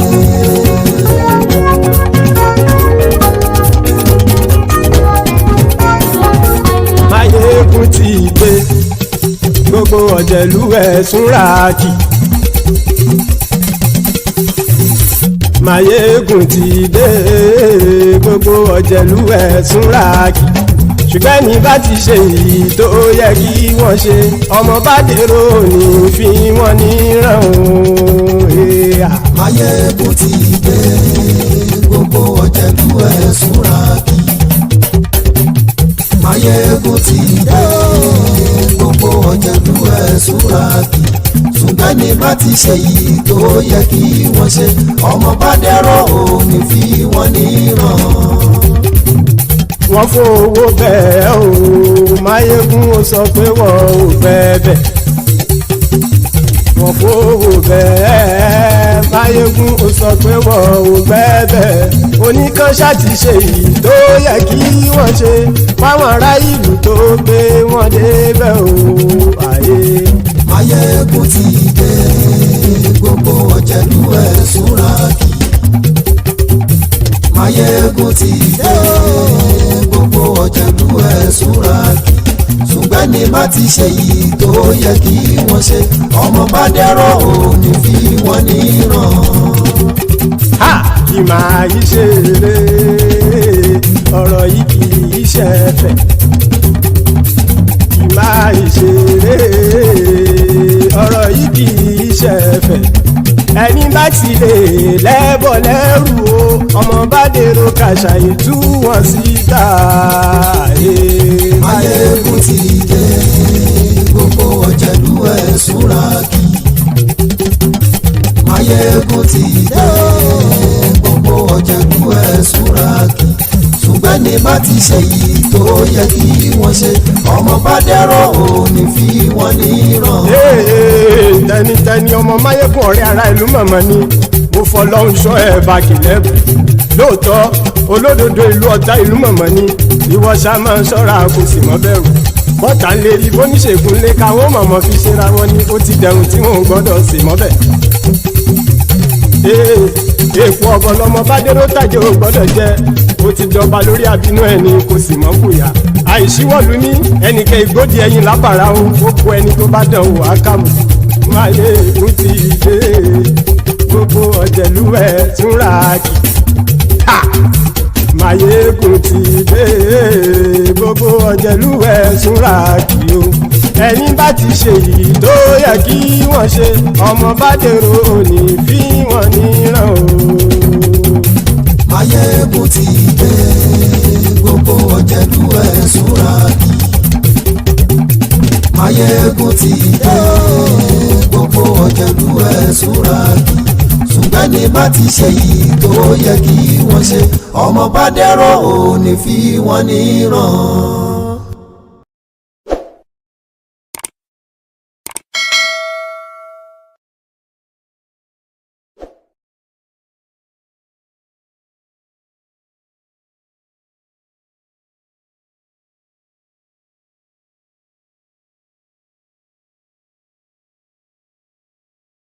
Maiyegun ti dé. Gbogbo ọ̀jẹ̀lú ẹ̀sùn rákì. Maiyegun ti dé gbogbo ọ̀jẹ̀lú ẹ̀ súnra kì ṣùgbọ́n ní bá ti ṣe èyí tó yẹ kí wọ́n ṣe ọmọ bá dèrò ní fi wọ́n níran o. Maiyegun ti dé gbogbo ọ̀jẹ̀lú ẹ̀ súnra kì Maiyegun ti dé gbogbo ọ̀jẹ̀lú ẹ̀ súnra kì ṣùgbọ́n ní bá ti ṣe èyí tó yẹ kí wọ́n ṣe ọmọ bá dèrò ní fi wọ́n níran. Wọ́n fowó bẹ́ẹ̀ o Maiyegun ó sọ pé wọ́n ò fẹ́ bẹ́ẹ̀. Wọ́n fowó bẹ́ẹ̀ Maiyegun ó sọ pé wọ́n ò fẹ́ bẹ́ẹ̀. Oníkan ṣáàtì ṣe èyí tó yẹ kí wọ́n ṣe fáwọn ará ìlú tó gbé wọn débẹ̀ o. Maiyegun ti dé gbogbo ọ̀jẹ̀lú ẹ̀ súnra kì Maiyegun ti dé gbogbo ọ̀jẹ̀lú ẹ̀ súnra kì ṣùgbọ́n ní má ti ṣe yìí tó yẹ kí wọ́n ṣe ọmọ bá dẹ́rọ̀ ò ní fi wọ́n níran. Kì máa yí ṣe eré ọ̀rọ̀ yìí kì í ṣe ẹ̀fẹ̀. Kì máa yí ṣe eré ọ̀rọ̀ yìí kì í ṣe ẹ̀fẹ̀. Ẹni bá ti lè lẹ́bọ̀ lẹ́rù o ọmọ bá dèrò kàṣàyè tú wọn síta. Maiyegun ti dé gbogbo ọ̀jẹ̀lú ẹ̀ súnra kì Maiyegun ti dé gbogbo ọ̀jẹ̀lú ẹ̀ súnra kì ṣùgbọ́n ní bá ti ṣe yìí tó yẹ kí wọ́n ṣe ọmọ bá dẹ́rọ̀ ò ní fi wọ́n níran. Tẹnitẹni ọmọ Maiyegun ọ̀rẹ́ ara ìlú mọ̀mọ́ ni mo fọlọ́hún ṣọ́ ẹ̀ bá kìlẹ́bù lóòótọ́ olódodo ìlú ọ̀tá ìlú mọ̀mọ́ ni ìwọ ṣá máa ń ṣọ́ra kò sì mọ́ bẹ̀rù bọ́tà ń lè rí bóníṣègùn lé káwọn mọ̀mọ́ fi ṣera wọn ni ó ti dẹrùn tí wọn ò gbọ́dọ̀ sì mọ́ bẹ̀. Èèpo ọ̀bọ̀lọmọ bá dérò tàjẹ́ ò gbọ́dọ̀ jẹ́ ó ti jọba lórí àbínú ẹni kò sì mọ́ bùyà àìsíwọ́lu ní ẹnìkẹ́ ìgbódì ẹyin lábàrá o ó kó ẹni tó bá dán o àkàmù. Maiyegun ti dé gbogbo ọ̀jẹ̀lú ẹ̀ túnra kì Maiyegun ti dé gbogbo ọ̀jẹ̀lú ẹ̀ túnra kì o. Ẹni bá ti ṣe èyí tó yẹ kí wọ́n ṣe ọmọ bá dèrò òní fi wọ́n níran o. Maiyegun ti dé gbogbo ọ̀jẹ̀lú ẹ̀ súnra kì Maiyegun ti dé gbogbo ọ̀jẹ̀lú ẹ̀ súnra kì ṣùgbọ́n ní bá ti ṣe yìí tó yẹ kí wọ́n ṣe ọmọ bá dẹ́rọ̀ ò ní fi wọ́n níran.